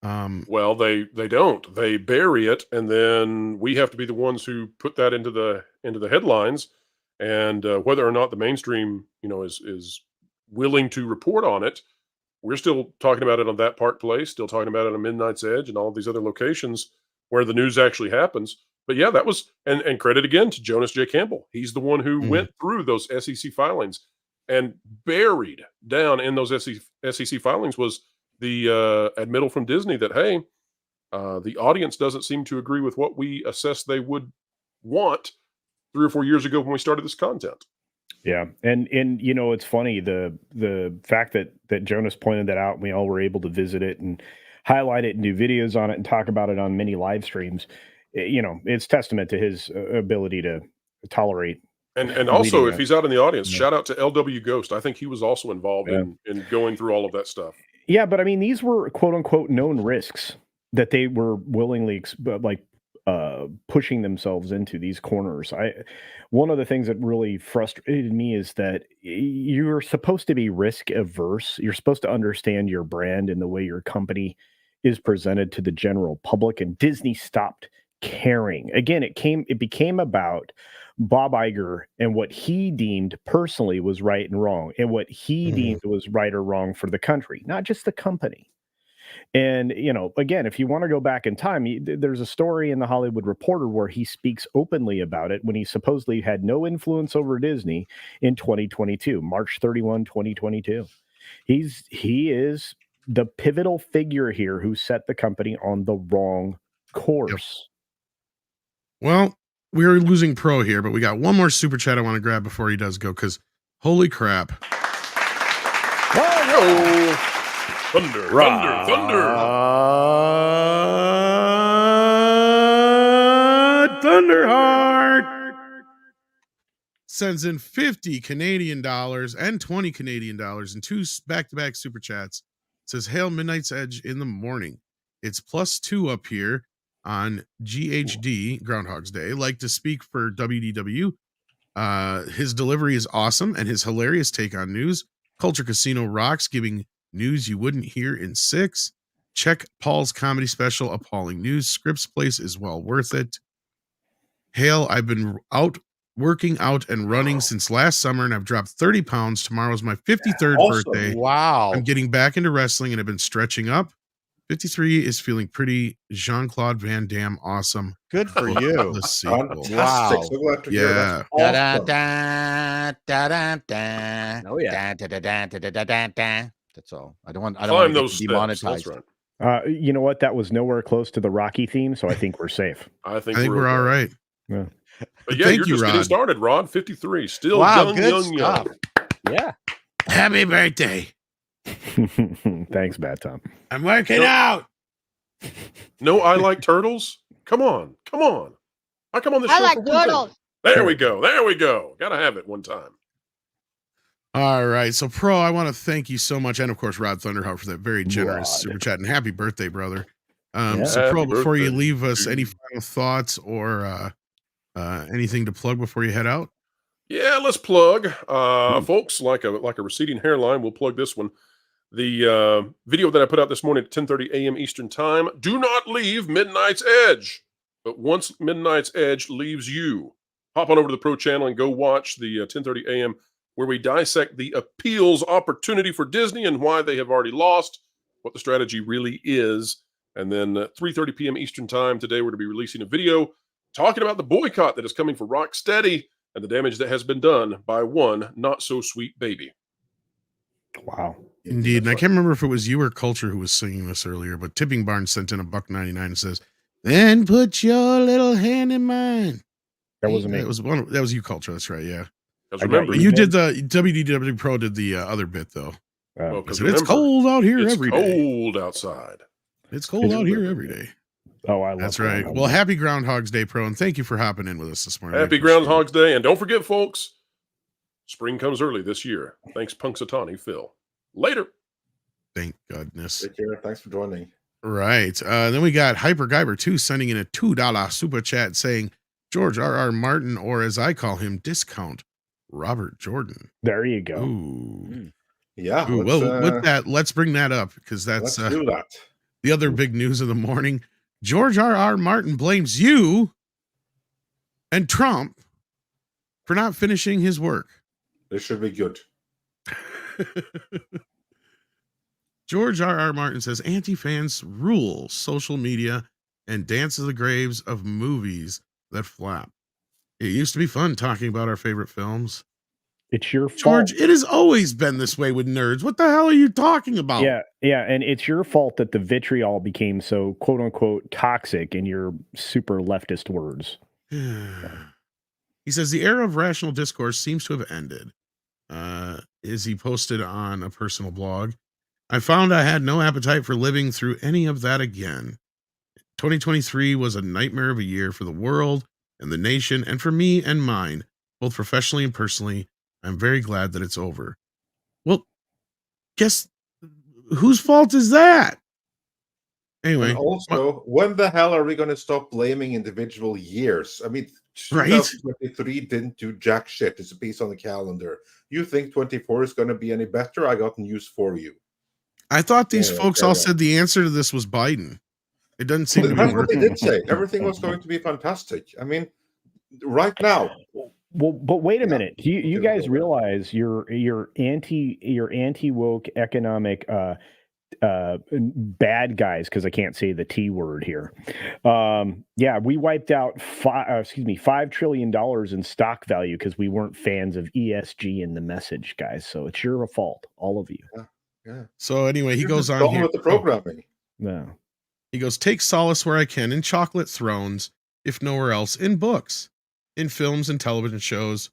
Well, they don't. They bury it, and then we have to be the ones who put that into the headlines. And whether or not the mainstream, is willing to report on it, we're still talking about it on That Park Place, still talking about it on Midnight's Edge and all of these other locations where the news actually happens. But yeah, that was, and credit again to Jonas J. Campbell. He's the one who went through those SEC filings, and buried down in those SEC filings was the admittal from Disney that, hey, the audience doesn't seem to agree with what we assessed they would want 3 or 4 years ago when we started this content. Yeah. And it's funny, the fact that Jonas pointed that out and we all were able to visit it and highlight it and do videos on it and talk about it on many live streams. It's testament to his ability to tolerate. And also, if he's out in the audience, shout out to LW Ghost. I think he was also involved in going through all of that stuff. Yeah, but I mean, these were quote unquote known risks that they were willingly pushing themselves into these corners. One of the things that really frustrated me is that you're supposed to be risk averse. You're supposed to understand your brand and the way your company is presented to the general public, and Disney stopped caring. Again, it became about Bob Iger and what he deemed personally was right and wrong, and what he deemed was right or wrong for the country, not just the company. And, again, if you want to go back in time, there's a story in the Hollywood Reporter where he speaks openly about it when he supposedly had no influence over Disney in 2022, March 31, 2022. He is the pivotal figure here who set the company on the wrong course. Well, we're losing Pro here, but we got one more super chat I want to grab before he does go, because holy crap. Oh, thunder, thunder, thunder. Thunderheart sends in 50 Canadian dollars and 20 Canadian dollars in 2 back-to-back super chats. Says, hail Midnight's Edge in the morning. It's +2 up here on GHD, Groundhog's Day. Like to speak for WDW. His delivery is awesome, and his hilarious take on news. Culture Casino rocks, giving news you wouldn't hear in 6. Check Paul's comedy special, Appalling News. Scripps Place is well worth it. Hail, I've been working out and running since last summer, and I've dropped 30 pounds. Tomorrow's my 53rd birthday. Wow. I'm getting back into wrestling and have been stretching up. 53 is feeling pretty Jean-Claude Van Damme awesome. Good for you. The sequel. Fantastic. Wow. So glad to hear Yeah. that. Da da da da. Oh yeah. Da da da da da da da da. That's all. I don't want to Climb get those steps. demonetized. That's right. You know what? That was nowhere close to the Rocky theme, so I think we're safe. I think we're all right. Yeah. But yeah, Thank you're you, just getting Rod. started, Rod. 53. Still Wow, young, good young, stuff. young. Yeah. Happy birthday. Thanks, Bad Tom. I'm working No. out. No, I like turtles. Come on. Come on. I come on this show I like for one thing. turtles. There we go. There we go. Gotta have it one time. All right. So, Pro, I want to thank you so much. And, of course, Rod Thunderheart for that very generous Rod. super chat. And happy birthday, brother. Yeah. So, Pro, Happy before you birthday leave us, to any you. final thoughts or anything to plug before you head out? Yeah, let's plug. Folks, like a receding hairline, we'll plug this one. The video that I put out this morning at 10:30 a.m. Eastern Time. Do not leave Midnight's Edge. But once Midnight's Edge leaves you, hop on over to the Pro channel and go watch the 10:30 a.m. where we dissect the appeals opportunity for Disney and why they have already lost, what the strategy really is. And then 3:30 p.m. Eastern Time today, we're going to be releasing a video talking about the boycott that is coming for Rocksteady and the damage that has been done by one not-so-sweet baby. Wow. Indeed. And I can't remember if it was you or Culture who was singing this earlier, but Tipping Barn sent in $1.99 and says, then put your little hand in mine. That wasn't me. That was you, Culture. That's right. Yeah. Because I got remember, You did the WDW Pro did the other bit though. well, I 'cause said, it's remember, cold out here it's every day. cold outside. It's cold out here every day. Oh, I love That's right. Groundhog Well, Day. happy Groundhog's Day, Pro, and thank you for hopping in with us this morning. Happy Groundhog's Day. And don't forget, folks, spring comes early this year. Thanks, Punxsutawney Phil. Later. Thank goodness. Take care. Thanks for joining. Right. Then we got Hyper Guyber 2 sending in a $2 super chat saying George R.R. Martin, or as I call him, Discount Robert Jordan. There you go. Ooh. Yeah. Ooh, well, with that, let's bring that up because that's let's do that. the other big news of the morning. George R.R. Martin blames you and Trump for not finishing his work. This should be good. George R.R. Martin says anti-fans rule social media and dance to the graves of movies that flap. It used to be fun talking about our favorite films. It's your fault. George, it has always been this way with nerds. What the hell are you talking about? Yeah, and it's your fault that the vitriol became so quote unquote toxic in your super leftist words. He says the era of rational discourse seems to have ended. As he posted on a personal blog, I found I had no appetite for living through any of that again. 2023 was a nightmare of a year for the world and the nation, and for me and mine, both professionally and personally. I'm very glad that it's over. Well, guess whose fault is that? Anyway, And also, when the hell are we going to stop blaming individual years? I mean, Right? 2023 didn't do jack shit. It's a piece on the calendar. You think 24 is going to be any better? I got news for you. I thought these Yeah, folks fair all enough. said the answer to this was Biden. It doesn't seem to be That's what they working. did say. Everything was going to be fantastic. I mean, right now. Well, but wait a Yeah. minute. You guys realize your anti woke economic bad guys, because I can't say the T word here. Yeah, we wiped out $5 trillion in stock value because we weren't fans of ESG in the message, guys. So it's your fault, all of you. Yeah. So anyway, he You're goes just on gone here. with the programming. No. He goes, take solace where I can in chocolate thrones, if nowhere else, in books, in films and television shows,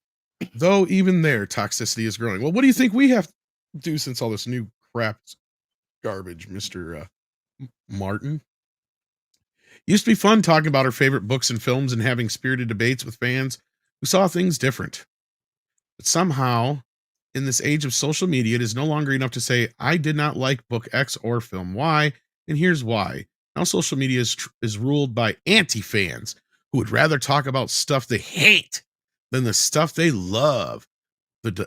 though even there toxicity is growing. Well, what do you think we have to do since all this new crap garbage, Mr. Martin? Used to be fun talking about our favorite books and films and having spirited debates with fans who saw things different. But somehow, in this age of social media, it is no longer enough to say, I did not like book X or film Y, and here's why. Now social media is ruled by anti-fans who would rather talk about stuff they hate than the stuff they love.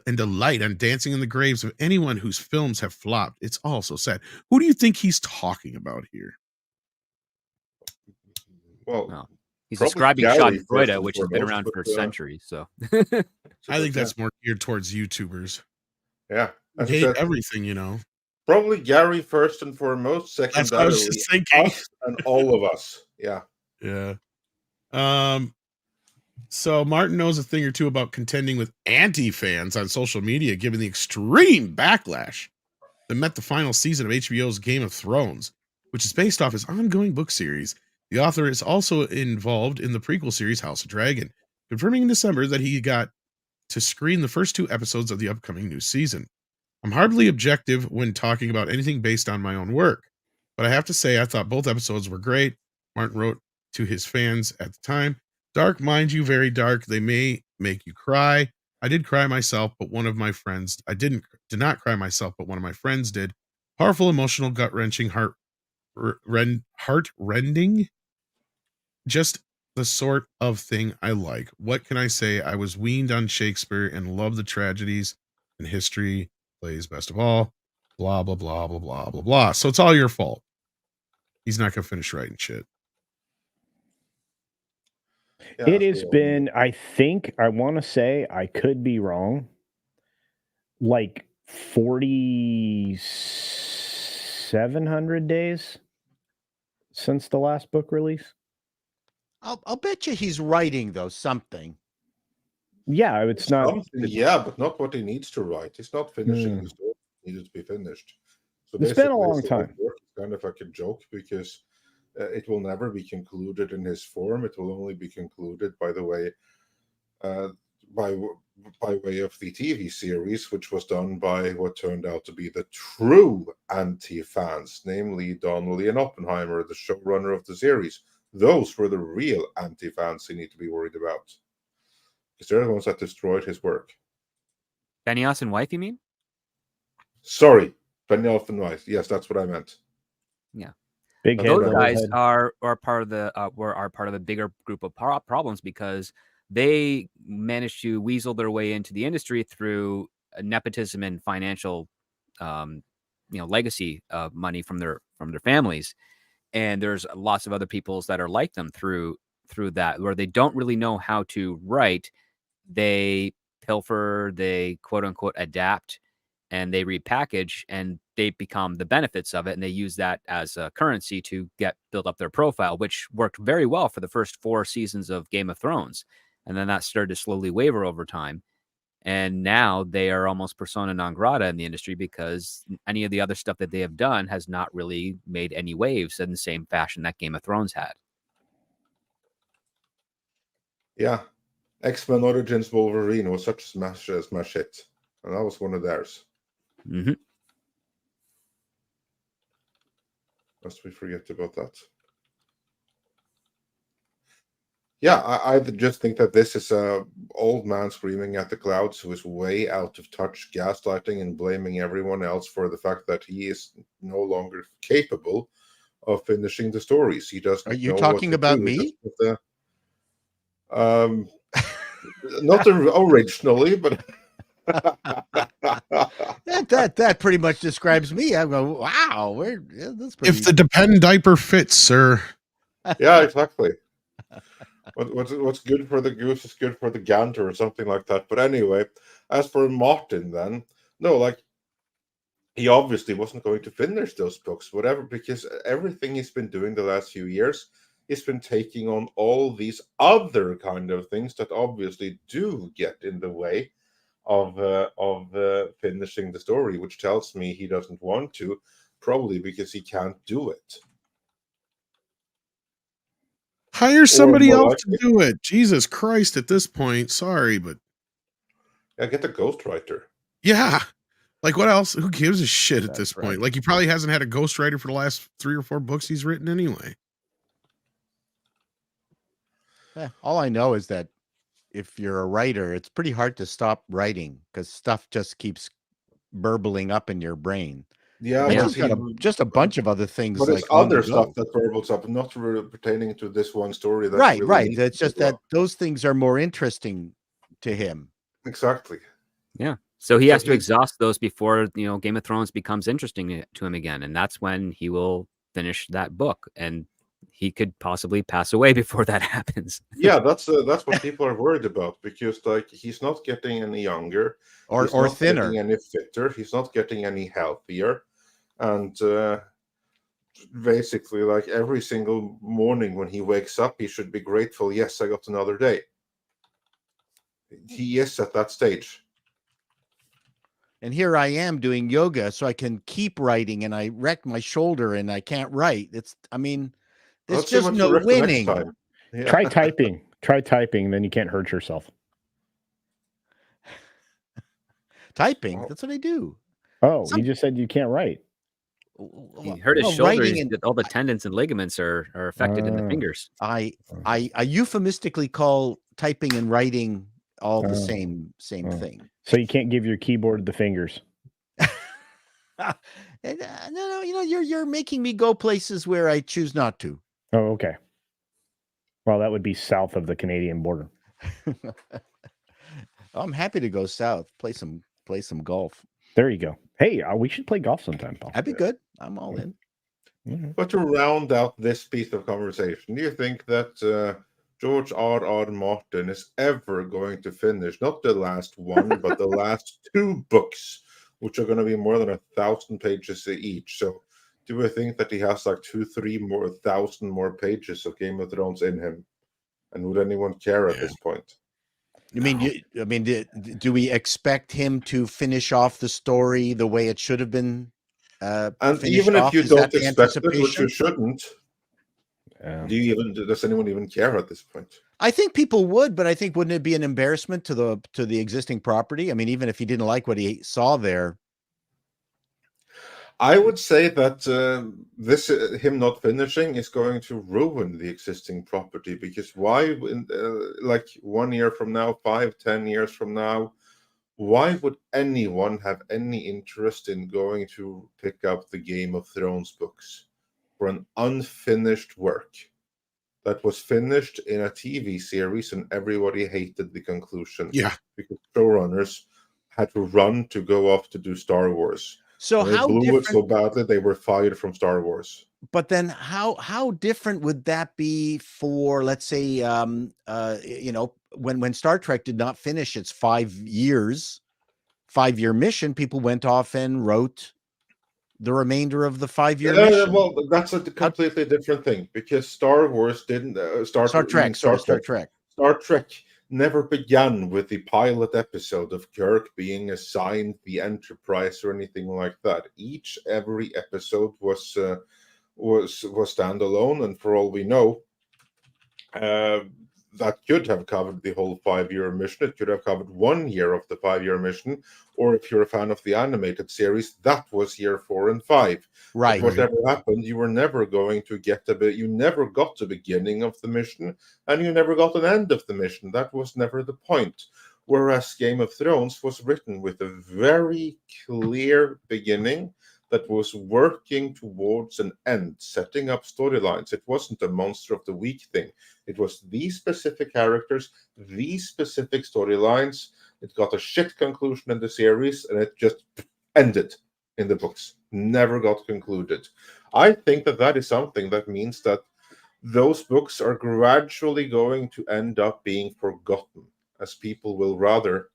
And delight on dancing in the graves of anyone whose films have flopped. It's all so sad. Who do you think he's talking about here? Well, he's probably describing Gary first Schadenfreude, and which has been foremost, around but, for centuries. So I think that's more geared towards YouTubers. Yeah. I As I hate said, everything, you know. probably Gary first and foremost, That's what I was secondarily just thinking. us and all of us. Yeah. Yeah. So Martin knows a thing or two about contending with anti-fans on social media, given the extreme backlash that met the final season of HBO's Game of Thrones, which is based off his ongoing book series. The author is also involved in the prequel series House of Dragon, confirming in December that he got to screen the first 2 episodes of the upcoming new season. I'm hardly objective when talking about anything based on my own work, but I have to say I thought both episodes were great. Martin wrote to his fans at the time. Dark, mind you, very dark. They may make you cry. I did cry myself, but one of my friends, did not cry myself, but one of my friends did. Powerful, emotional, gut-wrenching, heart-rending. Just the sort of thing I like. What can I say? I was weaned on Shakespeare and love the tragedies and history plays best of all. Blah, blah, blah, blah, blah, blah, blah. So it's all your fault. He's not going to finish writing shit. Yeah, it has been, I think, I want to say, I could be wrong, like 4,700 days since the last book release. I'll bet you he's writing though something. Yeah, it's not. Yeah, but not what he needs to write. He's not finishing the story. It needed to be finished. So it's been a long time. It's kind of like a joke because it will never be concluded in his form. It will only be concluded by the way, by way of the TV series, which was done by what turned out to be the true anti-fans, namely Donnelly and Oppenheimer, the showrunner of the series. Those were the real anti-fans he need to be worried about. Because they're the ones that destroyed his work. Benioff and wife, you mean? Sorry, Benioff and wife. Yes, that's what I meant. Yeah. Big those guys are part of the bigger group of problems because they managed to weasel their way into the industry through nepotism and financial, legacy money from their families. And there's lots of other peoples that are like them through that, where they don't really know how to write. They pilfer, they quote unquote adapt, and they repackage, and they become the benefits of it. And they use that as a currency to build up their profile, which worked very well for the first 4 seasons of Game of Thrones. And then that started to slowly waver over time. And now they are almost persona non grata in the industry because any of the other stuff that they have done has not really made any waves in the same fashion that Game of Thrones had. Yeah. X-Men Origins Wolverine was such a smash hit. And that was one of theirs. Mm-hmm. Lest we forget about that. Yeah, I just think that this is a old man screaming at the clouds who is way out of touch, gaslighting and blaming everyone else for the fact that he is no longer capable of finishing the stories. He doesn't. Are you talking about me? Not originally, but that pretty much describes me. I go, wow, that's pretty. If the depend diaper fits, sir. Yeah, exactly. What's good for the goose is good for the gander or something like that. But anyway, as for Martin, then no, like he obviously wasn't going to finish those books, whatever, because everything he's been doing the last few years, he's been taking on all these other kind of things that obviously do get in the way of finishing the story, which tells me he doesn't want to, probably because he can't do it. Hire somebody else to do it. Jesus Christ, at this point. Sorry, but yeah, get a ghostwriter. Yeah. Like what else? Who gives a shit at this point? Like he probably hasn't had a ghostwriter for the last 3 or 4 books he's written anyway. All I know is that if you're a writer, it's pretty hard to stop writing because stuff just keeps burbling up in your brain. Yeah, Like Yeah. he's got just a bunch of other things but it's like on the other stuff go. that burbles up, not really pertaining to this one story. That Right, really right. needs It's to just burble that up. those things are more interesting to him. Exactly. Yeah. So he So has to he's- exhaust those before, Game of Thrones becomes interesting to him again. And that's when he will finish that book. And he could possibly pass away before that happens. Yeah, that's what people are worried about, because like he's not getting any younger, Or he's not thinner. getting any fitter, he's not getting any healthier, and basically, like every single morning when he wakes up, he should be grateful. Yes, I got another day. He is at that stage. And here I am doing yoga so I can keep writing, and I wrecked my shoulder and I can't write. There's Let's see just what you no wreck the next winning. time. Yeah. Try typing, then you can't hurt yourself. Typing, that's what I do. Oh, you just said you can't write. He hurt his Well, shoulder. writing and All the tendons and ligaments are affected in the fingers. I euphemistically call typing and writing all the same thing. So you can't give your keyboard the fingers. No, you're making me go places where I choose not to. Oh, okay. Well, that would be south of the Canadian border. I'm happy to go south, play some golf. There you go. Hey, we should play golf sometime, Paul. That'd be good. I'm all in. But to round out this piece of conversation, do you think that George R.R. Martin is ever going to finish not the last one, but the last two books, which are going to be more than 1,000 pages each? So, do we think that he has like 2,000-3,000 more pages of Game of Thrones in him? And would anyone care at this point? You mean, do we expect him to finish off the story the way it should have been? And even if you don't expect it, which you shouldn't, does anyone even care at this point? I think people would, but I think wouldn't it be an embarrassment to the existing property? I mean, even if he didn't like what he saw there. I would say that him not finishing is going to ruin the existing property, because why, like 1 year from now, 5-10 years from now, why would anyone have any interest in going to pick up the Game of Thrones books for an unfinished work that was finished in a TV series and everybody hated the conclusion? Yeah, because showrunners had to run to go off to do Star Wars. So they blew it so badly they were fired from Star Wars. But then how different would that be for, let's say, when Star Trek did not finish its 5-year mission, people went off and wrote the remainder of the 5-year mission. Well, that's a completely different thing, because Star Wars didn't Star Trek never began with the pilot episode of Kirk being assigned the Enterprise or anything like that. Every episode was standalone, and for all we know, that could have covered the whole 5-year mission. It could have covered 1 year of the 5-year mission, or if you're a fan of the animated series, that was year 4 and 5. Right. But whatever happened, you were never going to get you never got the beginning of the mission, and you never got an end of the mission. That was never the point. Whereas Game of Thrones was written with a very clear beginning that was working towards an end, setting up storylines. It wasn't a monster of the week thing. It was these specific characters, these specific storylines. It got a shit conclusion in the series, and it just ended in the books. Never got concluded. I think that is something that means that those books are gradually going to end up being forgotten, as people will rather,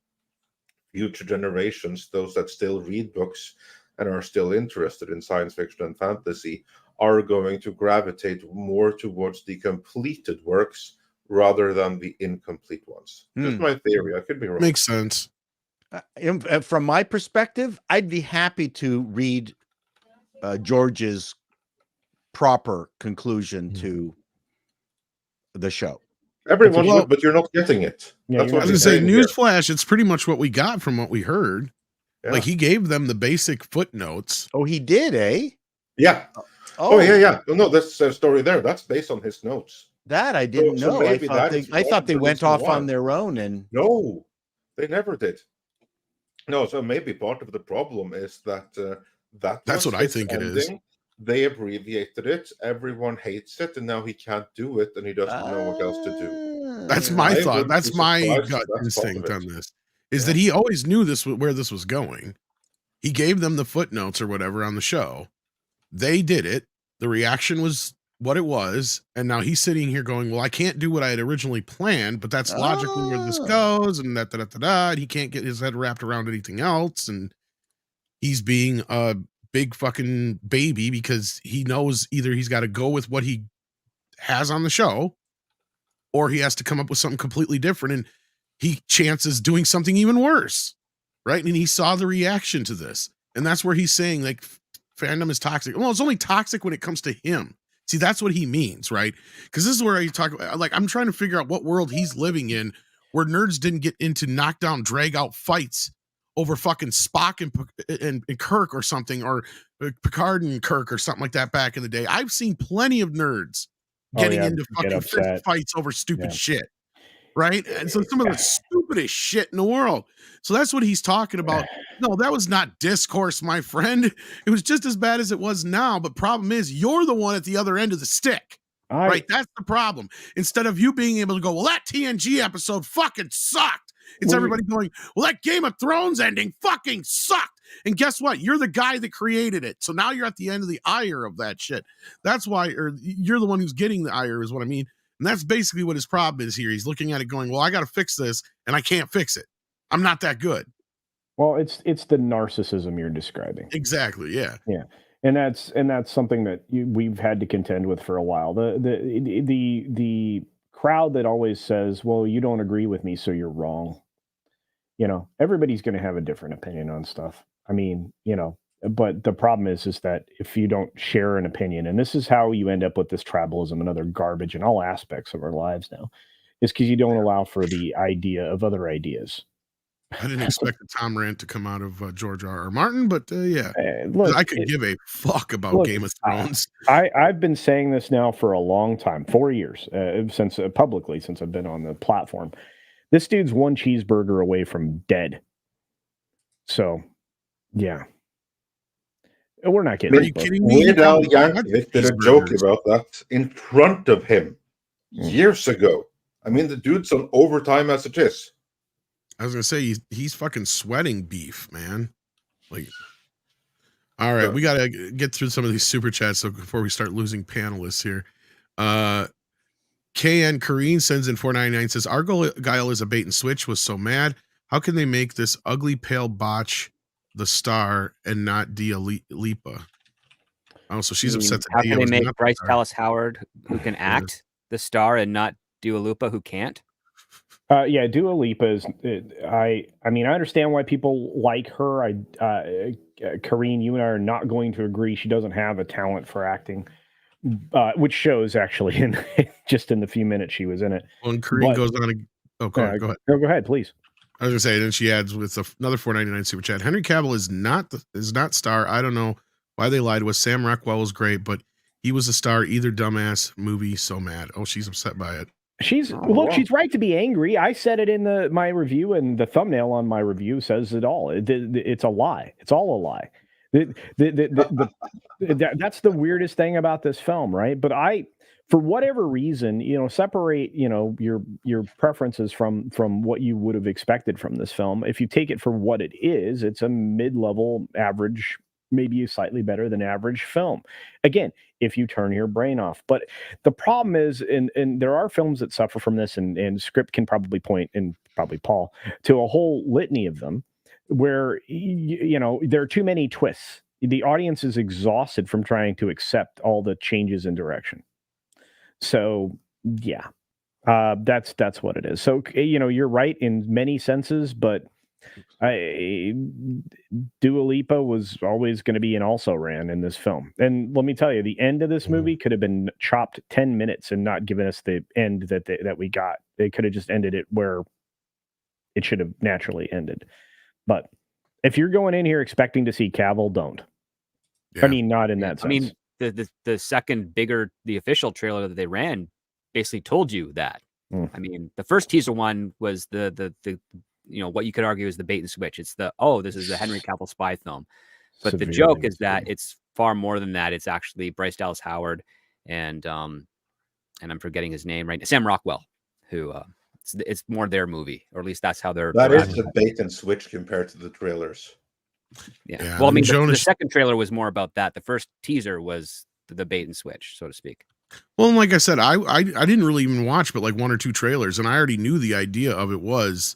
future generations, those that still read books and are still interested in science fiction and fantasy, are going to gravitate more towards the completed works rather than the incomplete ones. Just my theory. I could be wrong. Makes sense. From my perspective, I'd be happy to read George's proper conclusion to the show. Everyone would, but you're not getting it. Yeah, that's what I was going to say. Newsflash, it's pretty much what we got from what we heard. Yeah. Like, he gave them the basic footnotes. Oh, he did, eh? Yeah. Oh yeah. No, that's a story there. That's based on his notes. That I didn't So know. maybe I thought they went off on their own and no, they never did. No, so maybe part of the problem is that That's was what I his think it is. ending. They abbreviated it. Everyone hates it, and now he can't do it, and he doesn't know what else to do. That's my I thought. wouldn't That's be my surprised if gut that's part of instinct it. on this. Is that he always knew where this was going. He gave them the footnotes or whatever on the show. They did it. The reaction was what it was, and now he's sitting here going, "Well, I can't do what I had originally planned, but that's logically where this goes." And and he can't get his head wrapped around anything else, and he's being a big fucking baby because he knows either he's got to go with what he has on the show, or he has to come up with something completely different, and he chances doing something even worse, right? And he saw the reaction to this, and that's where he's saying like fandom is toxic. Well, it's only toxic when it comes to him. See, that's what he means, right? Because this is where you talk about, like, I'm trying to figure out what world he's living in where nerds didn't get into knockdown, drag out fights over fucking Spock and Kirk or something, or Picard and Kirk or something like that back in the day. I've seen plenty of nerds getting into fucking fist fights over stupid shit, right? And so some of the stupidest shit in the world. So that's what he's talking about. No, that was not discourse, my friend. It was just as bad as it was now. But problem is, you're the one at the other end of the stick, right? That's the problem. Instead of you being able to go, well, that TNG episode fucking sucked. It's everybody going, well, that Game of Thrones ending fucking sucked. And guess what? You're the guy that created it. So now you're at the end of the ire of that shit. That's why, or you're the one who's getting the ire is what I mean. And that's basically what his problem is here. He's looking at it going, well, I got to fix this and I can't fix it. I'm not that good. Well, it's the narcissism you're describing. Exactly. Yeah. Yeah. And that's something that we've had to contend with for a while. The crowd that always says, well, you don't agree with me, so you're wrong. You know, everybody's going to have a different opinion on stuff. I mean, you know, but the problem is that if you don't share an opinion, and this is how you end up with this tribalism and other garbage in all aspects of our lives now, is because you don't allow for the idea of other ideas. I didn't expect the Tom rant to come out of George R.R. Martin, but yeah, look, I could give a fuck about Game of Thrones. I've been saying this now for a long time, 4 years, since publicly, since I've been on the platform. This dude's one cheeseburger away from dead. So, yeah. We're not getting. Are you kidding me? Weird Al Yankovic did a joke about that in front of him years ago. I mean, the dude's on overtime as it is. I was gonna say he's fucking sweating beef, man. Like, all right, we gotta get through some of these super chats before we start losing panelists here. KN Kareen sends in 499, says Argyle is a bait and switch. Was so mad. How can they make this ugly pale botch the star and not Dua Lipa? Oh, so she's upset that how can they make Bryce Dallas Howard, who can act, the star, and not Dua Lipa, who can't? Yeah, Dua Lipa is. I mean, I understand why people like her. Kareen, you and I are not going to agree. She doesn't have a talent for acting, which shows actually in just in the few minutes she was in it. Well, and Kareen goes on. Go ahead. No, go ahead, please. I was gonna say, then she adds with another 499 super chat. Henry Cavill is not star. I don't know why they lied to us. Sam Rockwell was great, but he was a star. Either dumbass movie. So mad. Oh, she's upset by it. She's right to be angry. I said it in my review, and the thumbnail on my review says it all. It's a lie. It's all a lie. That's the weirdest thing about this film, right? But for whatever reason, separate, your preferences from what you would have expected from this film. If you take it for what it is, it's a mid-level, average, maybe slightly better than average film. Again, if you turn your brain off. But the problem is, and there are films that suffer from this, and Script can probably point, and probably Paul, to a whole litany of them, where, there are too many twists. The audience is exhausted from trying to accept all the changes in direction. So, yeah, that's what it is. So, you're right in many senses, but Dua Lipa was always going to be an also-ran in this film. And let me tell you, the end of this movie could have been chopped 10 minutes and not given us the end that we got. They could have just ended it where it should have naturally ended. But if you're going in here expecting to see Cavill, don't. Yeah. I mean, not in that sense. I mean, the second bigger, the official trailer that they ran basically told you that. I mean, the first teaser one was the what you could argue is the bait and switch. It's this is the Henry Cavill spy film. But the joke is that it's far more than that. It's actually Bryce Dallas Howard and I'm forgetting his name right now, Sam Rockwell, who it's more their movie, or at least that's how they're. That is the bait and switch compared to the trailers. Yeah. Well, I mean, the second trailer was more about that. The first teaser was the bait and switch, so to speak. Well, like I said, I didn't really even watch but like one or two trailers, and I already knew the idea of it was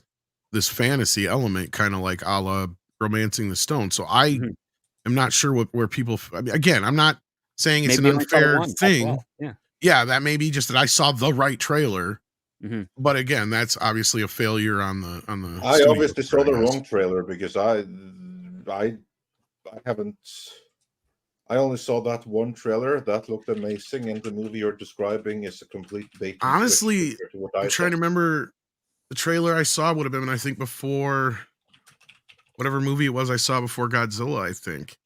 this fantasy element, kind of like a la Romancing the Stone. So I am not sure where people. I mean, again, I'm not saying it's Maybe an unfair thing. Well. Yeah, that may be just that I saw the right trailer. But again, that's obviously a failure on the. I obviously saw the wrong trailer because I haven't. I only saw that one trailer that looked amazing, and the movie you're describing is a complete bait. Honestly, I'm trying to remember the trailer I saw would have been, I think, before whatever movie it was I saw before Godzilla, I think.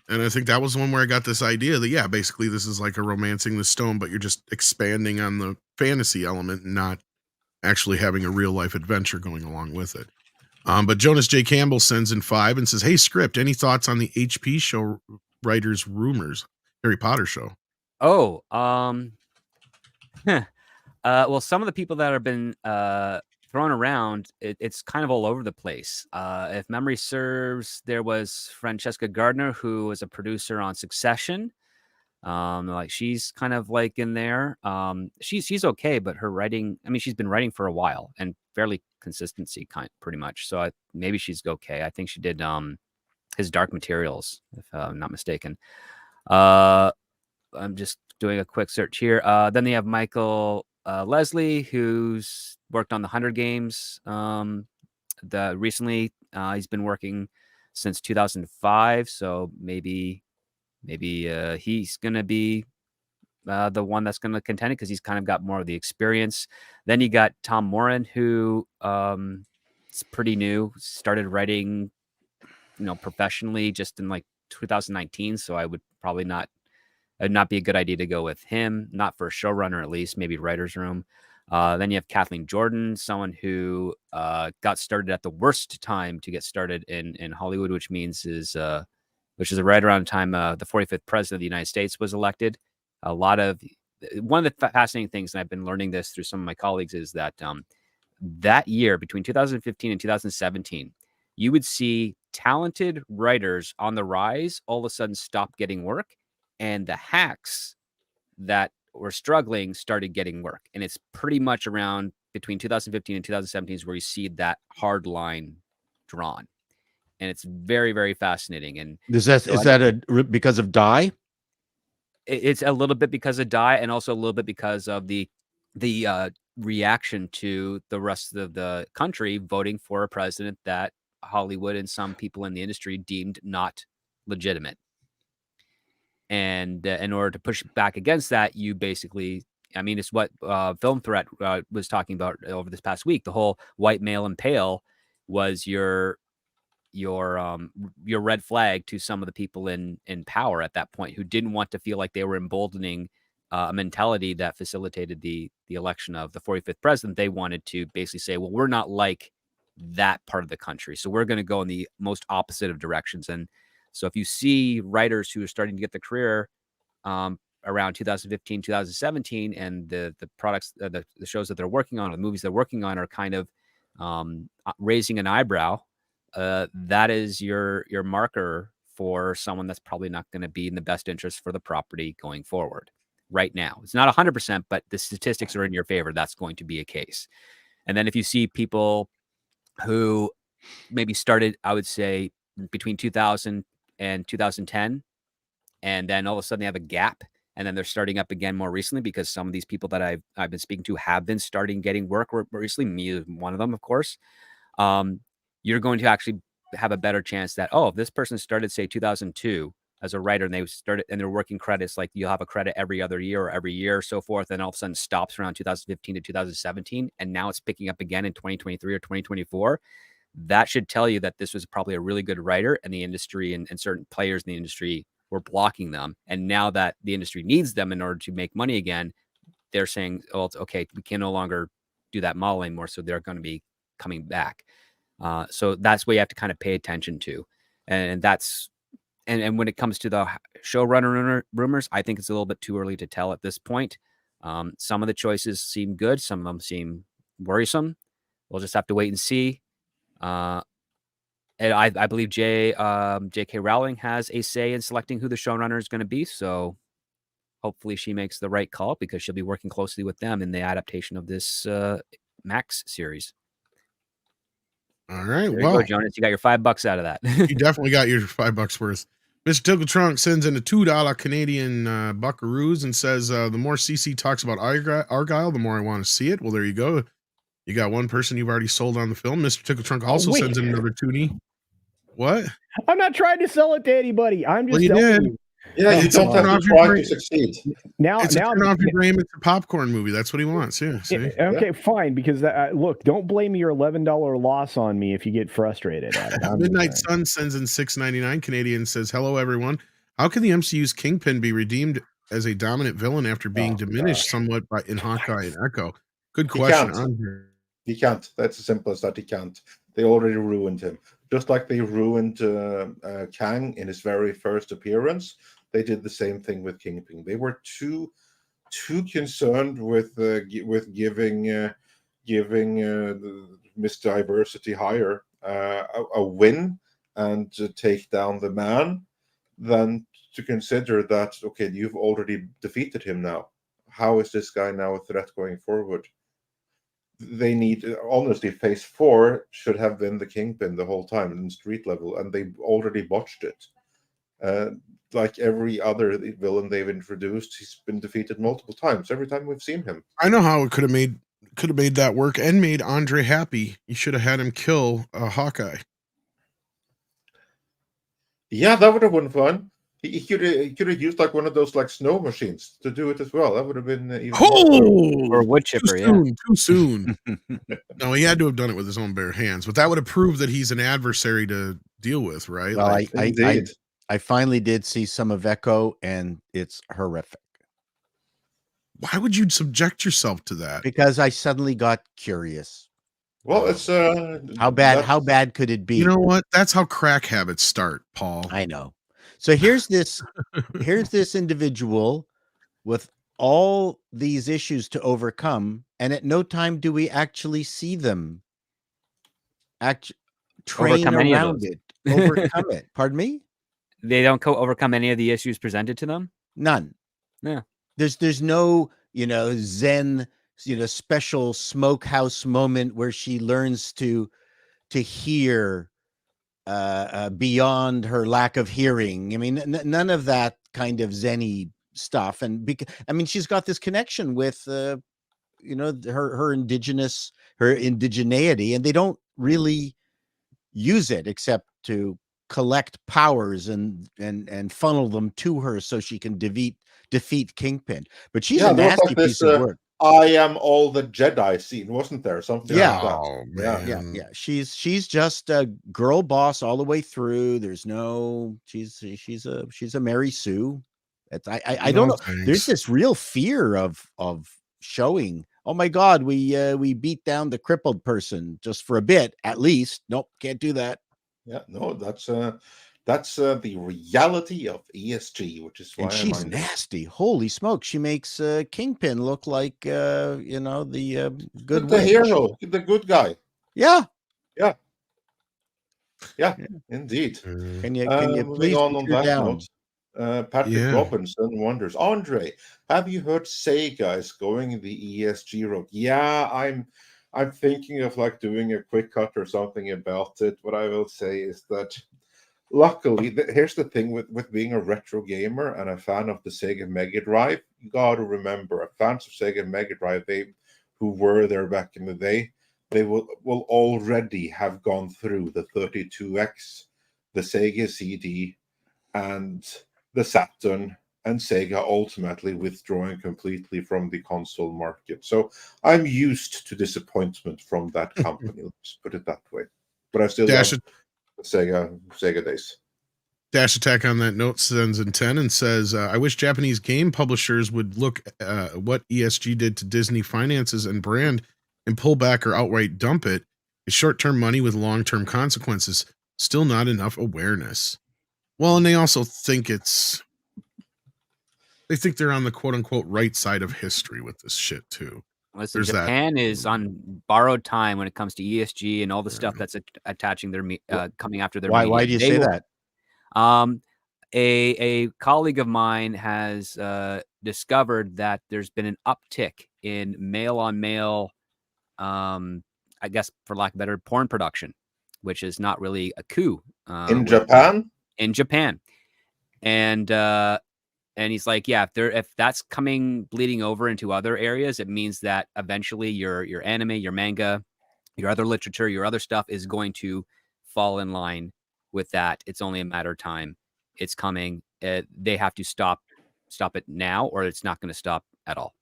And I think that was the one where I got this idea that, basically this is like a Romancing the Stone, but you're just expanding on the fantasy element and not actually having a real life adventure going along with it. But Jonas J. Campbell sends in 5 and says, "Hey, Script, any thoughts on the HP show writers' rumors, Harry Potter show?" Oh, well, some of the people that have been thrown around, it's kind of all over the place. If memory serves, there was Francesca Gardner, who was a producer on Succession. Like she's kind of like in there. She's okay, but her writing, I mean, she's been writing for a while and fairly consistency pretty much. So maybe she's okay. I think she did his Dark Materials, if I'm not mistaken. I'm just doing a quick search here. Then they have Michael Leslie, who's worked on the 100 Games. Recently, he's been working since 2005. So maybe he's going to be the one that's going to contend it because he's kind of got more of the experience. Then you got Tom Moran, who is pretty new, started writing, professionally just in like 2019. So I would probably it'd not be a good idea to go with him, not for a showrunner, at least maybe writer's room. Then you have Kathleen Jordan, someone who got started at the worst time to get started in Hollywood, which is right around the time the 45th president of the United States was elected. One of the fascinating things, and I've been learning this through some of my colleagues, is that that year between 2015 and 2017, you would see talented writers on the rise all of a sudden stop getting work, and the hacks that were struggling started getting work. And it's pretty much around between 2015 and 2017 is where you see that hard line drawn. And it's very, very fascinating. And is that because of Die? It's a little bit because of Die, and also a little bit because of the reaction to the rest of the country voting for a president that Hollywood and some people in the industry deemed not legitimate. And in order to push back against that, you basically, I mean, it's what Film Threat was talking about over this past week. The whole white male and pale was your red flag to some of the people in power at that point who didn't want to feel like they were emboldening a mentality that facilitated the election of the 45th president. They wanted to basically say, well, we're not like that part of the country, so we're going to go in the most opposite of directions. And so if you see writers who are starting to get the career around 2015, 2017, and the products, the shows that they're working on, or the movies they're working on are kind of raising an eyebrow, that is your marker for someone that's probably not going to be in the best interest for the property going forward. Right now, it's not 100%, but the statistics are in your favor. That's going to be a case. And then if you see people who maybe started, I would say, between 2000 and 2010, and then all of a sudden they have a gap, and then they're starting up again more recently because some of these people that I've been speaking to have been starting getting work recently. Me is one of them, of course. You're going to actually have a better chance that, if this person started, say, 2002 as a writer, and they started and they're working credits, like you'll have a credit every other year or every year or so forth, and all of a sudden stops around 2015 to 2017, and now it's picking up again in 2023 or 2024. That should tell you that this was probably a really good writer, and the industry and certain players in the industry were blocking them. And now that the industry needs them in order to make money again, they're saying, oh, it's okay, we can no longer do that model anymore, so they're going to be coming back. So that's what you have to kind of pay attention to, and that's and when it comes to the showrunner rumors, I think it's a little bit too early to tell at this point. Some of the choices seem good, some of them seem worrisome. We'll just have to wait and see. And I believe J.K. Rowling has a say in selecting who the showrunner is going to be. So hopefully she makes the right call, because she'll be working closely with them in the adaptation of this Max series. All right. There Well, you go, Jonas. You got your $5 out of that. you definitely got your $5 worth. Mr. Tickle Trunk sends in a $2 Canadian buckaroos and says, the more CC talks about Argyle, the more I want to see it. Well, there you go. You got one person you've already sold on the film. Mr. Tickle Trunk also sends in another toonie. What? I'm not trying to sell it to anybody. I'm just you telling did. you. Yeah, you don't have to try to succeed. It's a turn off your brain. It's a popcorn movie. That's what he wants. Yeah. See? Okay, fine. Because look, don't blame your $11 loss on me if you get frustrated at it. Midnight Sun sends in $6.99 Canadian, says, hello, everyone. How can the MCU's Kingpin be redeemed as a dominant villain after being diminished somewhat in Hawkeye and Echo? Good question. He can't. That's as simple as that. He can't. They already ruined him. Just like they ruined Kang in his very first appearance, they did the same thing with Kingpin. They were too concerned with giving Miss Diversity Hire a win and to take down the man, than to consider that, okay, you've already defeated him now. How is this guy now a threat going forward? They need, honestly, phase 4 should have been the Kingpin the whole time in street level, and they already botched it. Like every other villain they've introduced, he's been defeated multiple times every time we've seen him. I know how it could have made that work and made Andre happy. You should have had him kill Hawkeye. Yeah, that would have been fun. He could have used like one of those like snow machines to do it as well. That would have been even or a wood chipper. Too soon. No, he had to have done it with his own bare hands, but that would have proved that he's an adversary to deal with, right? Well, like, I finally did see some of Echo, and it's horrific. Why would you subject yourself to that? Because I suddenly got curious. Well, it's how bad could it be? You know what? That's how crack habits start, Paul. I know. So here's this individual with all these issues to overcome, and at no time do we actually see them train around it, overcome it. Pardon me? They don't overcome any of the issues presented to them? None. Yeah. There's no, Zen, special smokehouse moment where she learns to hear beyond her lack of hearing. I mean, none of that kind of Zen-y stuff. And she's got this connection with, her indigeneity, and they don't really use it except to collect powers and funnel them to her so she can defeat Kingpin. But she's a nasty piece of work. I am all the Jedi scene, wasn't there? Something like that. Oh, man. Yeah. She's just a girl boss all the way through. There's no, she's a Mary Sue. I don't know. Thanks. There's this real fear of showing, oh my God, we beat down the crippled person just for a bit, at least. Nope, can't do that. Yeah, no, that's the reality of ESG, which is why she's nasty. Holy smoke! She makes Kingpin look like the good hero, the good guy. Yeah, indeed. Can you please on that down? Note? Patrick Robinson wonders, Andre, have you heard Sega is going the ESG route? Yeah, I'm thinking of like doing a quick cut or something about it. What I will say is that luckily, here's the thing with being a retro gamer and a fan of the Sega Mega Drive, you got to remember, fans of Sega Mega Drive, who were there back in the day, they will already have gone through the 32X, the Sega CD, and the Saturn, and Sega ultimately withdrawing completely from the console market. So I'm used to disappointment from that company. Let's put it that way. But I still love the Sega days. Dash Attack on that note sends in 10 and says, I wish Japanese game publishers would look what ESG did to Disney finances and brand and pull back or outright dump it. It's short-term money with long-term consequences. Still not enough awareness. Well, and they also think they think they're on the quote-unquote right side of history with this shit, too. Listen, Japan is on borrowed time when it comes to ESG and all the stuff that's attaching their coming after their media. Why do you say that? A colleague of mine has discovered that there's been an uptick in male-on-male, I guess, for lack of better, porn production, which is not really a coup. In Japan? In Japan. And he's like, yeah, if that's bleeding over into other areas, it means that eventually your anime, your manga, your other literature, your other stuff is going to fall in line with that. It's only a matter of time. It's coming. They have to stop it now, or it's not going to stop at all.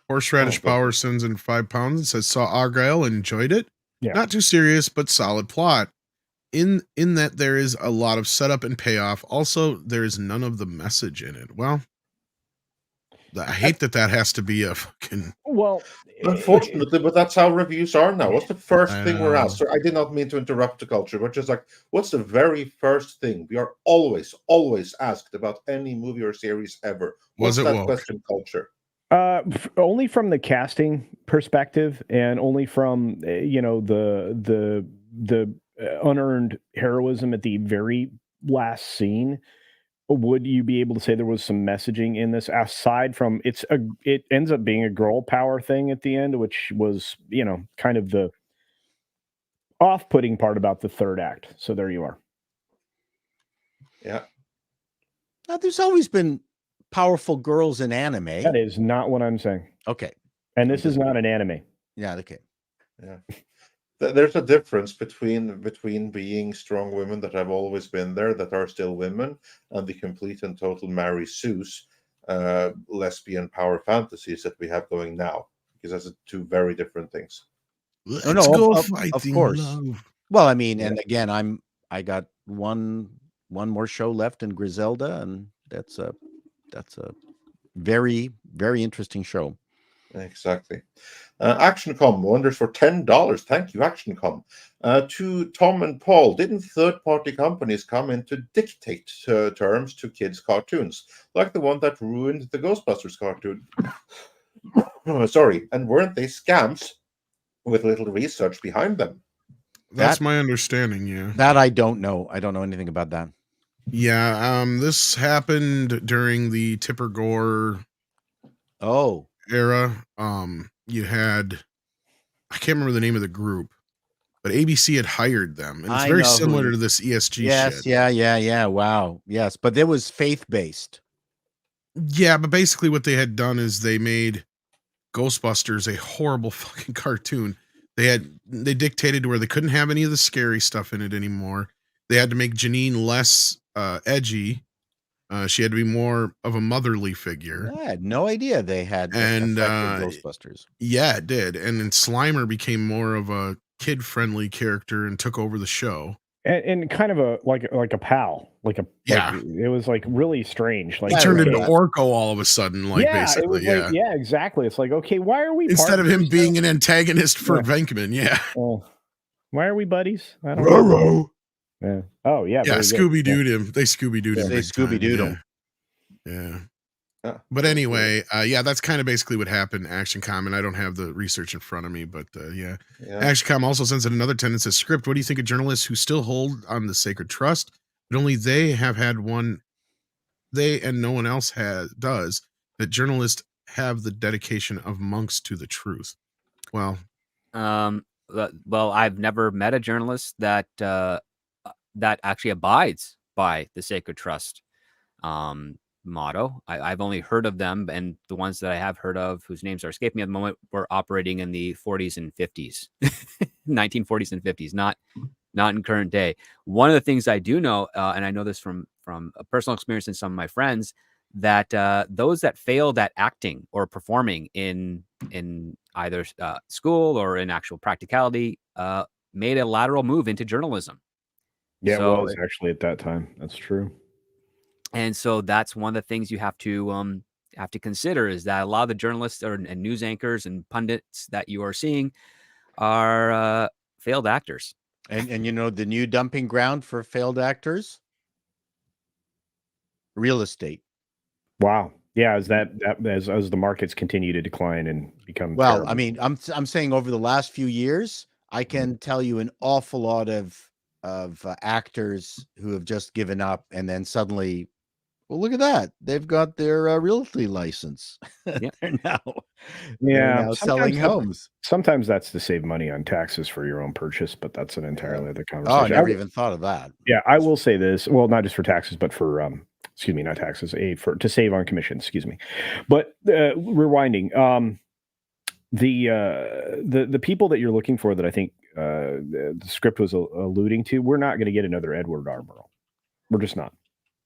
Horseradish Power sends in £5 and says, saw Argyle and enjoyed it. Yeah. Not too serious, but solid plot. In that there is a lot of setup and payoff. Also, there is none of the message in it. Well, I hate that has to be a fucking... Well, unfortunately, but that's how reviews are now. What's the first thing we're asked? So I did not mean to interrupt the culture, but just like, what's the very first thing we are always asked about any movie or series ever? What's that question, culture? Only from the casting perspective, and only from the unearned heroism at the very last scene. Would you be able to say there was some messaging in this aside from it ends up being a girl power thing at the end, which was, kind of the off-putting part about the third act. So there you are. Yeah. Now, there's always been powerful girls in anime. That is not what I'm saying. Okay. And this is not an anime. Yeah, okay. Yeah. There's a difference between being strong women that have always been there, that are still women, and the complete and total Mary Sue's lesbian power fantasies that we have going now, because that's two very different things. Let's go fighting, of course. love. Well, I mean, and again, I got one more show left in Griselda, and that's a very, very interesting show. Exactly. ActionCom wonders for $10. Thank you, ActionCom. To Tom and Paul, didn't third-party companies come in to dictate terms to kids' cartoons, like the one that ruined the Ghostbusters cartoon? Sorry, and weren't they scams with little research behind them? That's my understanding, yeah. That I don't know. I don't know anything about that. Yeah, this happened during the Tipper Gore era. You had, I can't remember the name of the group, but ABC had hired them, and it's very similar to this ESG shit. Yeah. Wow. Yes, but it was faith-based. Yeah, but basically what they had done is they made Ghostbusters a horrible fucking cartoon. They dictated to where they couldn't have any of the scary stuff in it anymore. They had to make Janine less edgy. She had to be more of a motherly figure. I had no idea they had affected Ghostbusters. Yeah, it did. And then Slimer became more of a kid-friendly character and took over the show. And kind of a like a pal, it was like really strange. Like he turned into Orko all of a sudden, basically. Yeah, exactly. It's like, okay, why are we instead of him being an antagonist for Venkman? Yeah. Why are we buddies? I don't know. Yeah. Oh yeah. Yeah. Scooby Dooed him. They Scooby Dooed him. They Scooby Dooed him. Yeah. But anyway, that's kind of basically what happened. ActionCom, and I don't have the research in front of me, but ActionCom also sends in another tenant says, script. What do you think of journalists who still hold on the sacred trust, but only they have had one? They and no one else does. That journalists have the dedication of monks to the truth. Well, I've never met a journalist that actually abides by the sacred trust motto. I've only heard of them, and the ones that I have heard of, whose names are escaping me at the moment, were operating in the 40s and 50s, 1940s and 50s, not in current day. One of the things I do know, and I know this from a personal experience and some of my friends, that those that failed at acting or performing in either school or in actual practicality made a lateral move into journalism. Yeah, So, it was actually at that time. That's true. And so that's one of the things you have to consider is that a lot of the journalists and news anchors and pundits that you are seeing are failed actors. And you know the new dumping ground for failed actors? Real estate. Wow. Yeah, as the markets continue to decline and become well, terrible. I mean, I'm saying over the last few years, I can tell you an awful lot of actors who have just given up, and then suddenly, well, look at that, they've got their realty license. Yep. they're now selling homes. Sometimes that's to save money on taxes for your own purchase, but that's an entirely other Oh, I conversation. never even thought of that. Yeah, I will say this. Well, not just for taxes, but for not taxes, to save on commission. Excuse me. But rewinding, the people that you're looking for that I think the script was alluding to, we're not going to get another Edward R. Murrow. We're just not.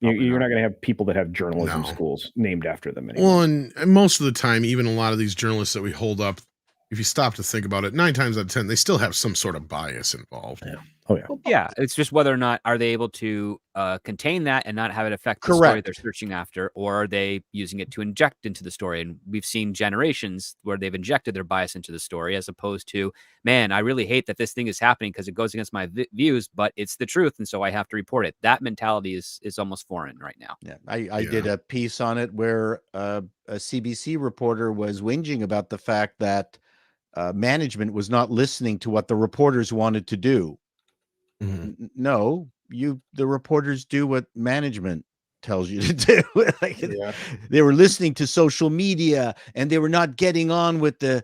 You're not going to have people that have journalism schools named after them anymore. Well, and most of the time, even a lot of these journalists that we hold up, if you stop to think about it, 9 times out of 10, they still have some sort of bias involved. Yeah. Oh, yeah. Yeah, it's just whether or not are they able to contain that and not have it affect the story Correct. they're searching after, or are they using it to inject into the story? And we've seen generations where they've injected their bias into the story, as opposed to, man, I really hate that this thing is happening because it goes against my views, but it's the truth, and so I have to report it. That mentality is almost foreign right now. Yeah, I did a piece on it where a CBC reporter was whinging about the fact that management was not listening to what the reporters wanted to do. Mm-hmm. No, the reporters do what management tells you to do. They were listening to social media, and they were not getting on with the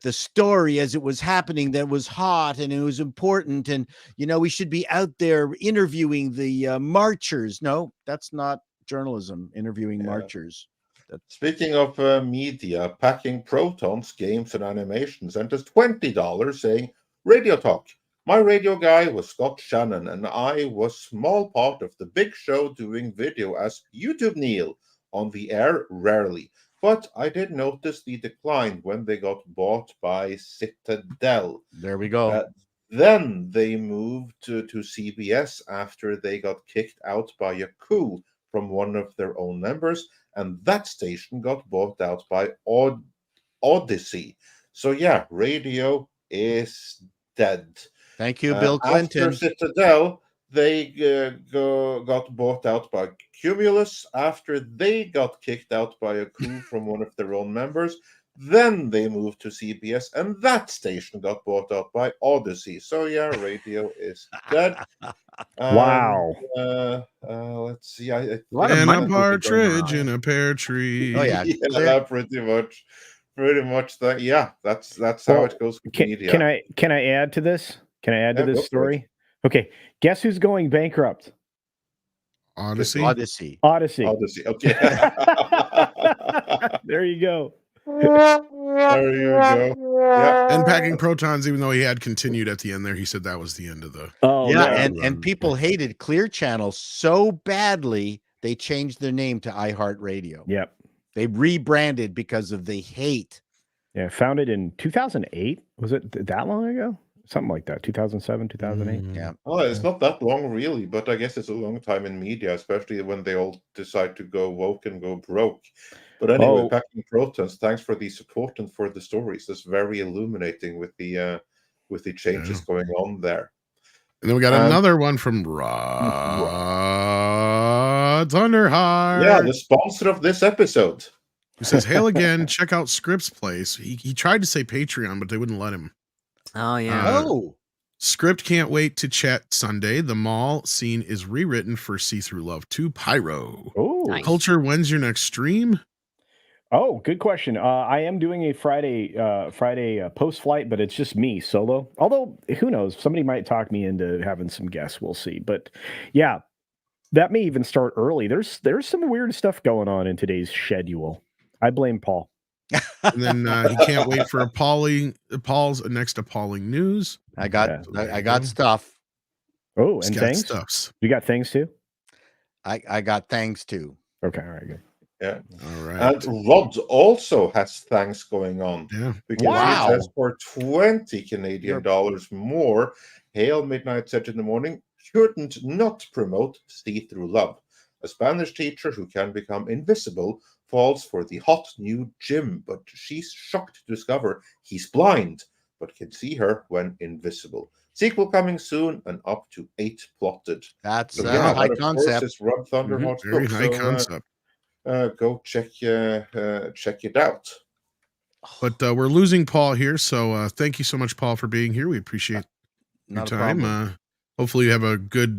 story as it was happening. That was hot and it was important, and we should be out there interviewing the marchers. No, that's not journalism. Interviewing marchers. Speaking of media, Packing Protons Games and Animation sent us $20 saying, Radio Talk. My radio guy was Scott Shannon, and I was small part of the big show doing video as YouTube Neil, on the air rarely. But I did notice the decline when they got bought by Citadel. There we go. Then they moved to CBS after they got kicked out by a coup from one of their own members, and that station got bought out by Odyssey. So yeah, radio is dead. Thank you, Bill Clinton. After Citadel, they got bought out by Cumulus after they got kicked out by a coup from one of their own members. Then they moved to CBS, and that station got bought out by Odyssey. So yeah, radio is dead. Wow. Let's see. And a partridge in a pear tree. Oh yeah, pretty much that. Yeah, that's how it goes with media. Can I add to this? Can I add to this story? Okay, guess who's going bankrupt? Odyssey. Okay. There you go. There you go. Yeah. And Packing Protons, even though he had continued at the end there, he said that was the end of the. Oh yeah, and people hated Clear Channel so badly they changed their name to iHeartRadio. Yep. They rebranded because of the hate. Yeah, founded in 2008. Was it that long ago? Something like that. 2007, 2008. Yeah. Oh, it's not that long really, but I guess it's a long time in media, especially when they all decide to go woke and go broke. But anyway, Packing Protons, thanks for the support and for the stories. That's very illuminating with the changes going on there. And then we got another one from Rod Thunderheart. Yeah, the sponsor of this episode. He says, "Hail again, check out Script's place." He tried to say Patreon, but they wouldn't let him. Oh, yeah. Script can't wait to chat Sunday. The mall scene is rewritten for See Through Love 2 Pyro. Oh, nice. Culture, when's your next stream? Oh, good question. I am doing a Friday post flight, but it's just me solo. Although, who knows? Somebody might talk me into having some guests. We'll see. But yeah, that may even start early. There's some weird stuff going on in today's schedule. I blame Paul. And then he can't wait for Paul's next appalling news. I got stuff. Oh, He's and got things. Stuffs. You got things too. I got things too. Okay, all right, good. Yeah. All right. And Rod also has thanks going on. Yeah. Because he says for $20 Canadian more, hail Midnight Set in the morning. couldn't not promote see-through love. A Spanish teacher who can become invisible falls for the hot new Jim, but she's shocked to discover he's blind, but can see her when invisible. Sequel coming soon, and up to 8 plotted. That's So high that, of course, concept. is Rob Thunderhawk's Very book. high So concept. go check it out. But we're losing Paul here, so thank you so much, Paul, for being here. We appreciate your Not a time. problem. Hopefully you have a good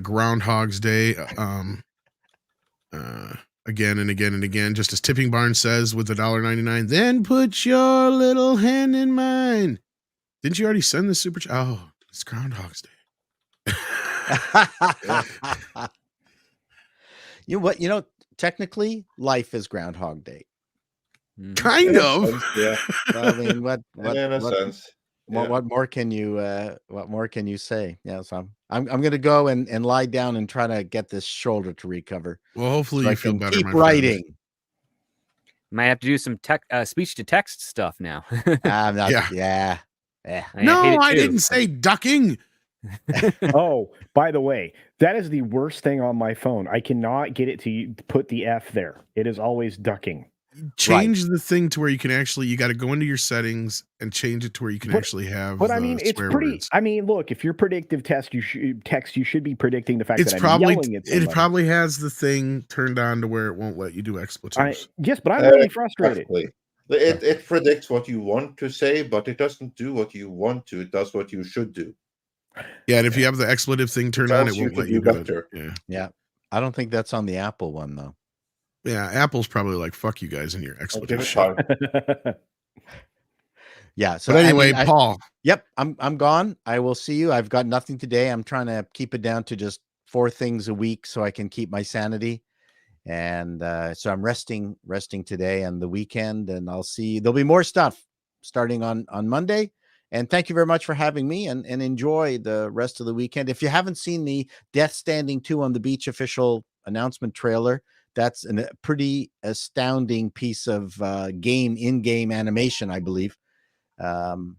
Groundhog's Day. Again and again and again, just as Tipping Barn says with the $1.99. Then put your little hand in mine. Didn't you already send the super? Oh, it's Groundhog's Day. You know what? You know, technically, life is Groundhog Day. Kind of. Sense, yeah. I mean, what In a sense. Yeah. what more can you say? Yeah, so I'm gonna go and lie down and try to get this shoulder to recover. Well, hopefully so you I feel can better. keep my friend. writing. Might have to do some speech to text stuff now. I'm not. Yeah. Yeah. No, I didn't say ducking. Oh, by the way, that is the worst thing on my phone. I cannot get it to put the F there. It is always ducking. Change the thing to where you can actually, you got to go into your settings and change it to where you can actually have. But I mean, it's pretty. Words. I mean, look, if you're predictive text, you should be predicting the fact It's that probably I'm yelling at somebody. it probably has the thing turned on to where it won't let you do expletives. Yes, but I'm really frustrated. Exactly. It predicts what you want to say, but it doesn't do what you want to. It does what you should do. Yeah, and if you have the expletive thing turned on, it tells you won't to let you do do better. it. Yeah. I don't think that's on the Apple one though. Yeah, Apple's probably like, fuck you guys and your Give expletive it shit. time. Yeah. So But anyway, I mean, Paul. Yep, I'm gone. I will see you. I've got nothing today. I'm trying to keep it down to just 4 things a week so I can keep my sanity. And so I'm resting today and the weekend, and I'll see. There'll be more stuff starting on Monday. And thank you very much for having me, and enjoy the rest of the weekend. If you haven't seen the Death Standing 2 on the Beach official announcement trailer, that's a pretty astounding piece of in-game animation, I believe. On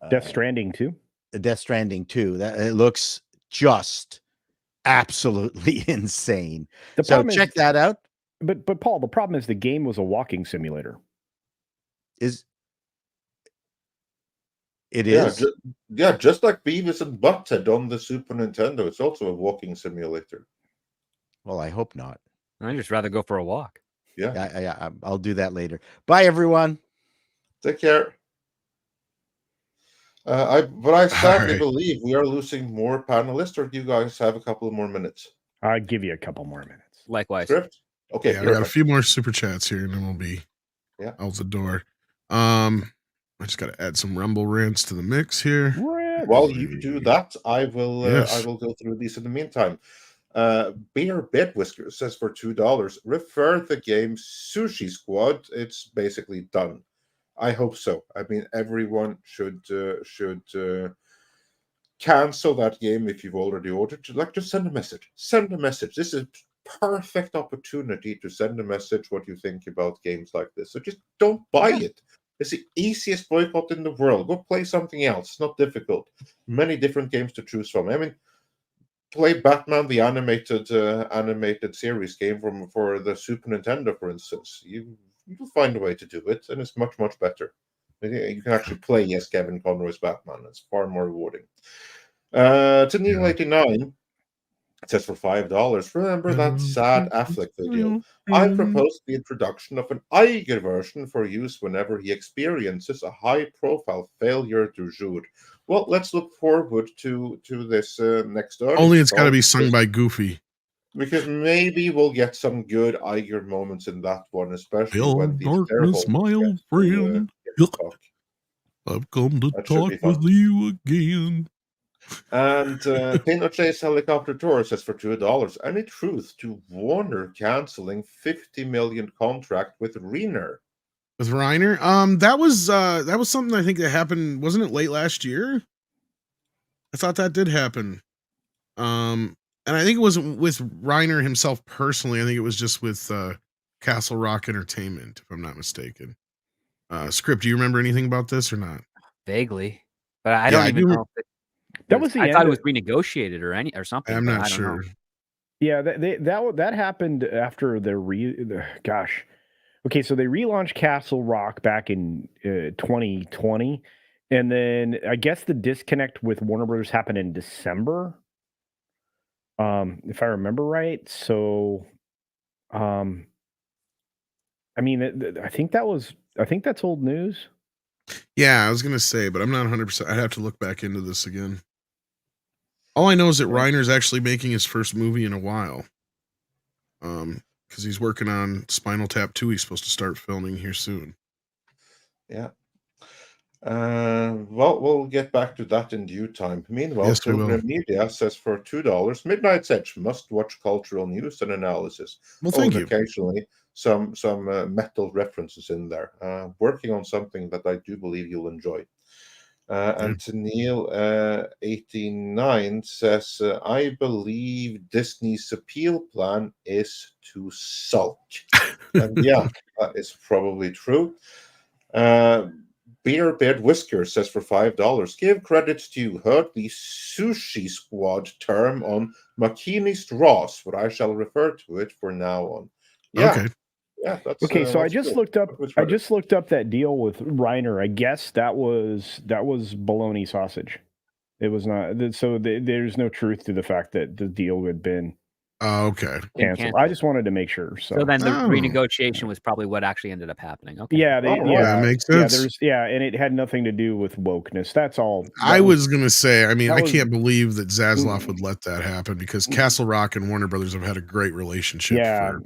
Death Stranding 2. Death Stranding 2. That it looks just absolutely insane. So check that out. But Paul, the problem is the game was a walking simulator. It Yeah, is. Just like Beavis and Butthead on the Super Nintendo, it's also a walking simulator. Well, I hope not. I'd just rather go for a walk. Yeah. I'll do that later. Bye, everyone. Take care. But I sadly believe we are losing more panelists, or do you guys have a couple more minutes? I'll give you a couple more minutes. Likewise. Script? Okay, yeah, I got a few more super chats here, and then we'll be out the door. I just got to add some Rumble rants to the mix here. While you do that, I will go through these in the meantime. Beer Bed Whisker says for $2, refer the game Sushi Squad. It's basically done. I hope so. I mean, everyone should cancel that game if you've already ordered. Just send a message. Send a message. This is a perfect opportunity to send a message what you think about games like this. So just don't buy it. It's the easiest boycott in the world. Go play something else. It's not difficult. Many different games to choose from. I mean, play Batman the animated series game for the Super Nintendo, for instance. You'll find a way to do it, and it's much better. You can actually play as Kevin Conroy's Batman. It's far more rewarding. To Neil 89, it says for $5. Remember that sad Affleck video? I proposed the introduction of an Argyle version for use whenever he experiences a high-profile failure du jour. Well, let's look forward to this next. Only it's got to be sung by Goofy. Because maybe we'll get some good Iger moments in that one, especially when these darkness, my old friend. I've come to talk with you again. And Pinochet's Helicopter Tour says for $2. Any truth to Warner canceling $50 million contract with Reiner? With Reiner? That was something I think that happened. Wasn't it late last year? I thought that did happen. And I think it wasn't with Reiner himself personally. I think it was just with Castle Rock Entertainment, if I'm not mistaken. Script, do you remember anything about this or not? Vaguely. But I don't even know. That was the I end thought it was renegotiated or something. I'm but not I don't know. sure. Yeah, that happened after gosh. Okay, so they relaunched Castle Rock back in 2020, and then I guess the disconnect with Warner Brothers happened in December, if I remember right. So, I mean, I think that's old news. Yeah, I was gonna say, but I'm not 100%. I'd have to look back into this again. All I know is that Reiner's actually making his first movie in a while. Because he's working on Spinal Tap 2. He's supposed to start filming here soon. Yeah. Well, we'll get back to that in due time. Meanwhile, Yes, we will. Pilgrim Media says for $2, Midnight's Edge must-watch cultural news and analysis. Well, thank and you. Occasionally, some metal references in there. Working on something that I do believe you'll enjoy. And Neil 89 says, I believe Disney's appeal plan is to sulk. And yeah, that is probably true. Beard Whisker says for $5, give credit to heard the Sushi Squad term on Makinist Ross, but I shall refer to it for now on. Yeah. Okay. Yeah, that's Okay, so I that's just good. looked up. That's I right. just looked up that deal with Reiner. I guess that was bologna sausage. It was not. So there's no truth to the fact that the deal had been Okay. canceled. I just wanted to make sure. So then the renegotiation was probably what actually ended up happening. Okay. Yeah, That makes sense. and it had nothing to do with wokeness. That's all. I was gonna say, I mean, that I was- can't believe that Zaslav would let that happen because Castle Rock and Warner Brothers have had a great relationship for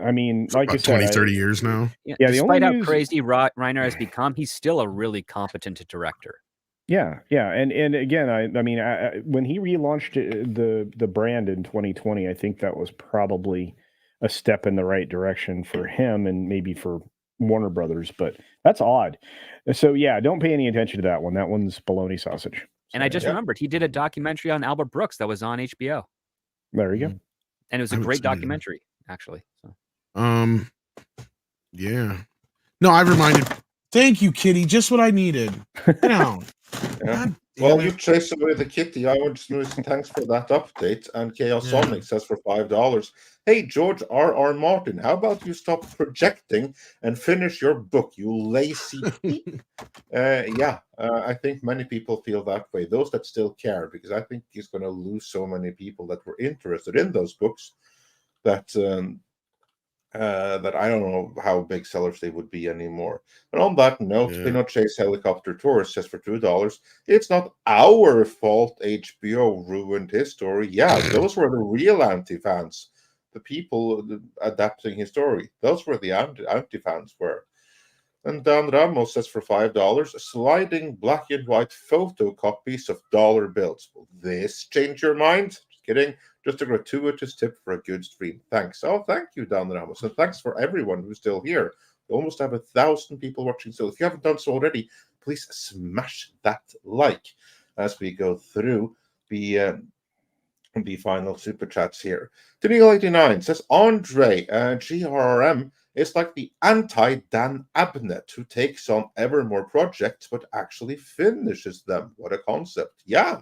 I mean, like I what, said, 20, 30 years now. Yeah, the only despite how news- crazy Reiner has become, he's still a really competent director. Yeah, and again, I mean, when he relaunched the brand in 2020, I think that was probably a step in the right direction for him and maybe for Warner Brothers, but that's odd. So yeah, don't pay any attention to that one. That one's bologna sausage. And I just remembered he did a documentary on Albert Brooks that was on HBO. There you go. And it was a great documentary, actually. So. Yeah. No, I reminded. Thank you, Kitty. Just what I needed. Down. Yeah. Well, you chased away the kitty. I would just say thanks for that update. And Chaos Sonic says for $5, hey, George R.R. Martin, how about you stop projecting and finish your book, you lazy peep? I think many people feel that way. Those that still care, because I think he's going to lose so many people that were interested in those books that that I don't know how big sellers they would be anymore. And on that note, Pinochet's Helicopter Tour says for $2, it's not our fault HBO ruined his story. Yeah, those were the real anti-fans. The people adapting his story. Those were the anti-fans were. And Dan Ramos says for $5, sliding black and white photocopies of dollar bills. Will this change your mind? Just kidding. Just a gratuitous tip for a good stream. Thanks. Oh, thank you, Dan Ramos. And thanks for everyone who's still here. We almost have 1,000 people watching. So if you haven't done so already, please smash that like as we go through the final super chats here. Neil89 says, Andre J.R.R. is like the anti-Dan Abnett who takes on ever more projects but actually finishes them. What a concept. Yeah.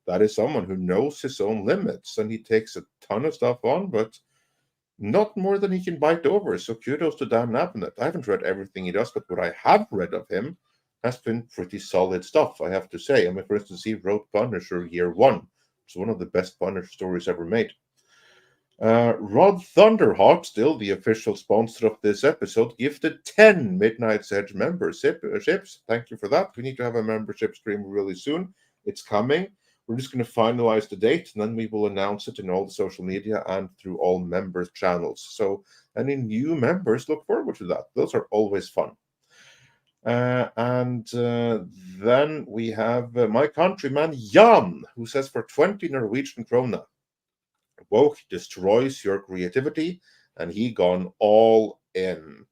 That is someone who knows his own limits, and he takes a ton of stuff on, but not more than he can bite over. So kudos to Dan Abnett. I haven't read everything he does, but what I have read of him has been pretty solid stuff, I have to say. I mean, for instance, he wrote Punisher Year One. It's one of the best Punisher stories ever made. Rod Thunderhawk, still the official sponsor of this episode, gifted 10 Midnight's Edge memberships. Thank you for that. We need to have a membership stream really soon. It's coming. We're just going to finalize the date, and then we will announce it in all the social media and through all members' channels. So any new members, look forward to that. Those are always fun. Then we have my countryman Jan, who says for 20 Norwegian krona, woke destroys your creativity, and he gone all in.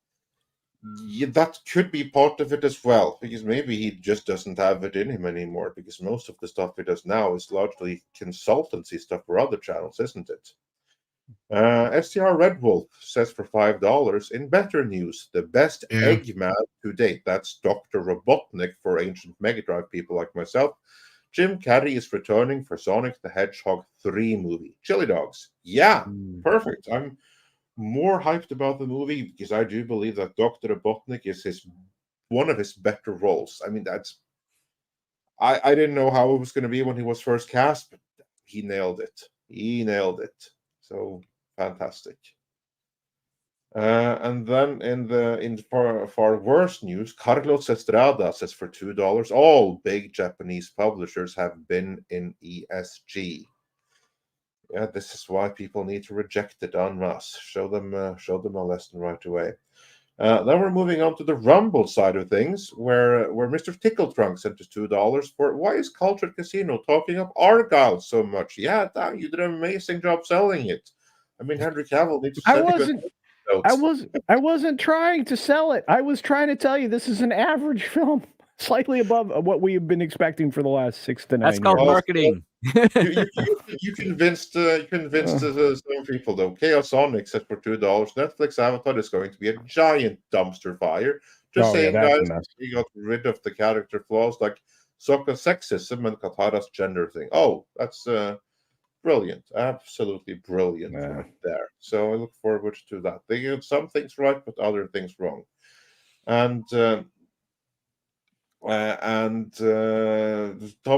Yeah, that could be part of it as well, because maybe he just doesn't have it in him anymore, because most of the stuff he does now is largely consultancy stuff for other channels, isn't it? STR Red Wolf says for $5, in better news, the best Eggman to date. That's Dr. Robotnik for ancient Mega Drive people like myself. Jim Carrey is returning for Sonic the Hedgehog 3 movie. Chili Dogs. Yeah, perfect. I'm more hyped about the movie because I do believe that Dr. Robotnik is one of his better roles. I mean, I didn't know how it was going to be when he was first cast, but he nailed it. He nailed it. So fantastic. And then in far worse news, Carlos Estrada says for $2, all big Japanese publishers have been in ESG. Yeah, this is why people need to reject it en masse. Show them a lesson right away. Then we're moving on to the Rumble side of things, where Mr. Tickletrunk sent us $2 for why is Cultured Casino talking up Argyle so much? Yeah, damn, you did an amazing job selling it. I mean, Henry Cavill needs to send I wasn't trying to sell it. I was trying to tell you this is an average film, slightly above what we have been expecting for the last 6 to 9 years. That's called marketing. You convinced some people though. Chaos Sonic said for $2. Netflix Avatar is going to be a giant dumpster fire. Just saying, guys, we got rid of the character flaws like Sokka sexism and Katara's gender thing. Oh, that's brilliant, absolutely brilliant right there. So I look forward to that. They get some things right, but other things wrong. And Tom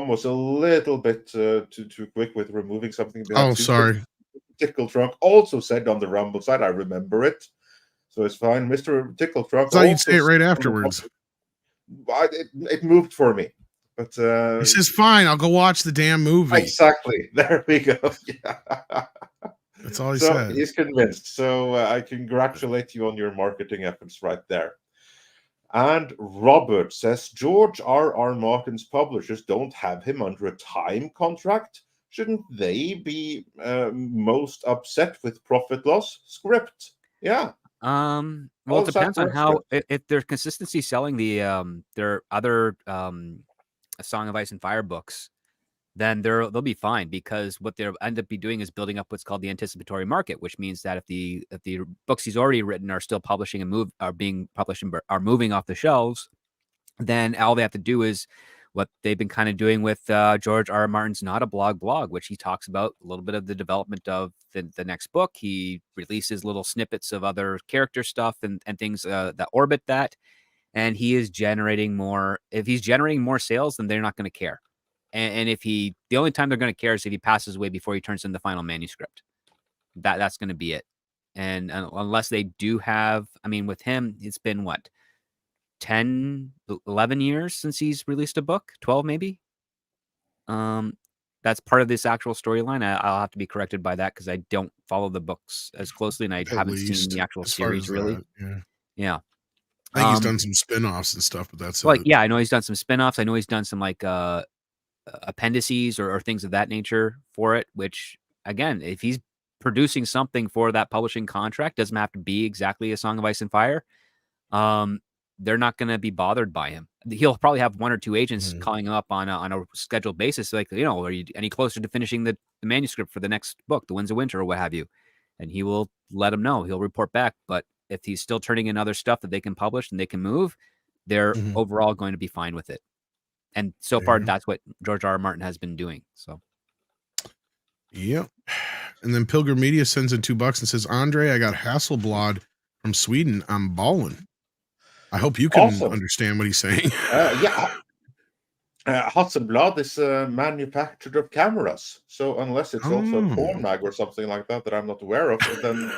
was a little bit too quick with removing something. Oh, sorry. Tickletrunk also said on the Rumble side, I remember it, so it's fine. Mr. Tickletrunk. I thought you'd say it right afterwards. It moved for me. But he says, "Fine, I'll go watch the damn movie." Exactly. There we go. Yeah. That's all he said. He's convinced. So I congratulate you on your marketing efforts right there. And Robert says J.R.R. Martin's publishers don't have him under a time contract. Shouldn't they be most upset with profit loss script? Yeah. Well, it depends on how if their consistency selling their other A Song of Ice and Fire books, then they'll be fine, because what they'll end up doing is building up what's called the anticipatory market, which means that if the books he's already written are still publishing and are being published and are moving off the shelves, then all they have to do is what they've been kind of doing with George R.R. Martin's Not a Blog, which he talks about a little bit of the development of the next book. He releases little snippets of other character stuff and things that orbit that. And he is generating more. If he's generating more sales, then they're not going to care. And if the only time they're going to care is if he passes away before he turns in the final manuscript. That's going to be it. And unless they do have, I mean, with him, it's been what, 10, 11 years since he's released a book, 12 maybe. That's part of this actual storyline. I'll have to be corrected by that because I don't follow the books as closely, and I haven't seen the actual series really. Yeah. I think he's done some spin-offs and stuff, but that's like, yeah, I know he's done some spin-offs. I know he's done some like appendices or things of that nature for it, which again, if he's producing something for that publishing contract, doesn't have to be exactly A Song of Ice and Fire. They're not going to be bothered by him. He'll probably have one or two agents calling him up on a scheduled basis. Like, are you any closer to finishing the manuscript for the next book, The Winds of Winter or what have you? And he will let them know. He'll report back. But if he's still turning in other stuff that they can publish and they can move, they're overall going to be fine with it. And so far, that's what George R.R. Martin has been doing. So, yep. And then Pilgrim Media sends in $2 and says, Andre, I got Hasselblad from Sweden. I'm balling. I hope you can understand what he's saying. Yeah. Hasselblad is manufacturer of cameras. So unless it's also a porn mag or something like that I'm not aware of, then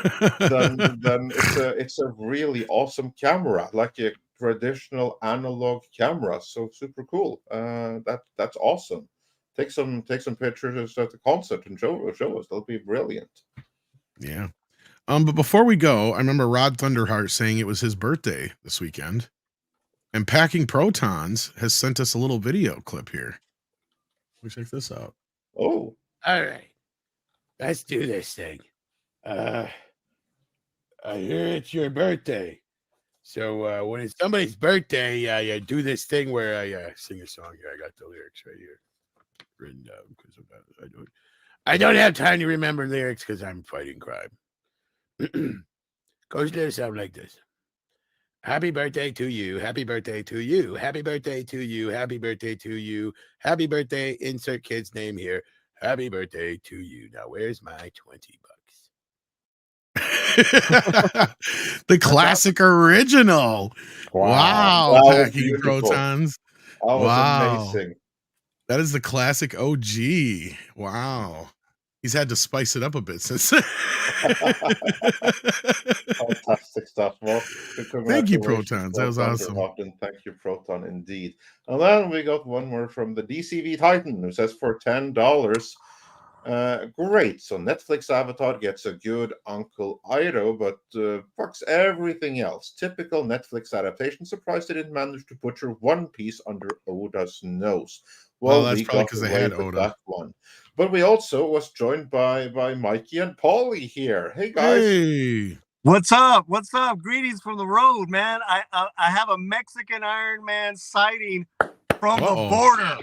it's a really awesome camera, like a traditional analog camera. So super cool. That's awesome. Take some pictures at the concert and show us. That'll be brilliant. Yeah. But before we go, I remember Rod Thunderheart saying it was his birthday this weekend. And Packing Protons has sent us a little video clip here. Let me check this out. Oh. All right. Let's do this thing. I hear it's your birthday. So when it's somebody's birthday, you do this thing where I sing a song here. I got the lyrics right here written down because I do it. I don't have time to remember lyrics because I'm fighting crime. Goes to sound like this. Happy birthday to you. Happy birthday to you. Happy birthday to you. Happy birthday to you. Happy birthday. Insert kid's name here. Happy birthday to you. Now, where's my 20 bucks? The classic original. Wow. That was Packing beautiful. protons. That was Wow. amazing. That is the classic OG. Wow. He's had to spice it up a bit since. Fantastic stuff. Well, Thank you, congratulations, Protons. That was awesome. Thunderhawk, thank you, Proton, indeed. And then we got one more from the DCV Titan who says for $10. Great. So Netflix Avatar gets a good Uncle Iroh, but fucks everything else. Typical Netflix adaptation. Surprised they didn't manage to butcher One Piece under Oda's nose. Well, that's we probably got because they away had with Oda. that one. But we also was joined by Mikey and Paulie here. Hey guys. Hey. What's up? What's up? Greetings from the road, man. I have a Mexican Iron Man sighting from the border.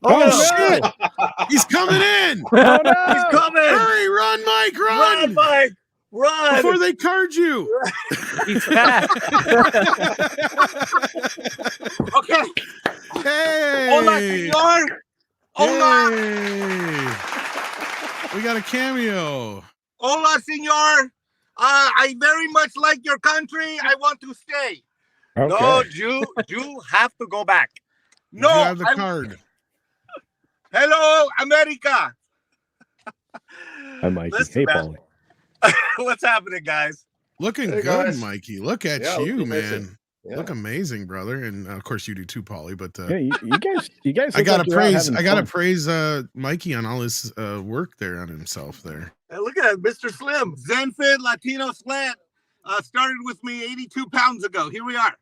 Oh shit! He's coming in! Oh, no. He's coming! Hurry, run, Mike, run! Run, Mike! Run! Before they card you! He's back. Okay. Hey! Hola, señor! Hola! Hey. We got a cameo. Hola, señor! I very much like your country. I want to stay. Okay. No, you have to go back. No, you have the card. Hello, America. Hi, Mikey. Listen, Hey, man. Paulie. What's happening, guys? Looking Hey, good, guys. Mikey. Look at Yeah, you, look man. amazing. Yeah. Look amazing, brother. And of course you do too, Paulie. But Yeah, you guys. I look gotta like you're out praise. having I gotta fun. praise Mikey on all his work there on himself there. Hey, look at Mr. Slim. Zenfit Latino Slant started with me 82 pounds ago. Here we are.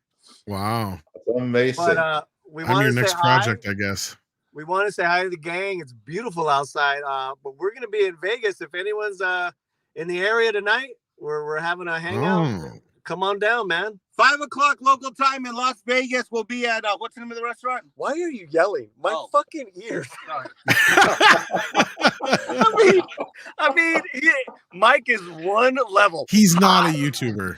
Wow. That's amazing. But we On want your to say next hi. project, I guess. We want to say hi to the gang. It's beautiful outside. But we're gonna be in Vegas. If anyone's in the area tonight, we're having a hangout. Oh. Come on down, man. 5 o'clock local time in Las Vegas. We'll be at what's the name of the restaurant? Why are you yelling? My fucking ears. I mean, Mike is one level. He's not a YouTuber.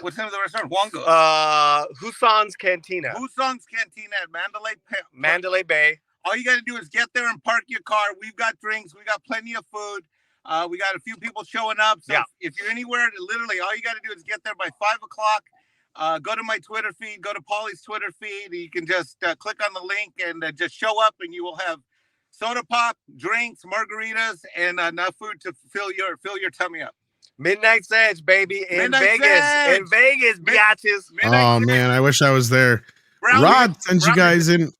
What's the name of the restaurant? Wongo. Husson's Cantina. Husson's Cantina at Mandalay Bay. All you got to do is get there and park your car. We've got drinks. We got plenty of food. We got a few people showing up. So if you're anywhere, literally, all you got to do is get there by 5 o'clock. Go to my Twitter feed. Go to Paulie's Twitter feed. You can just click on the link and just show up, and you will have soda pop, drinks, margaritas, and enough food to fill your tummy up. Midnight Edge, baby, in Vegas, biatches. Oh man, I wish I was there. Rod sends you guys in.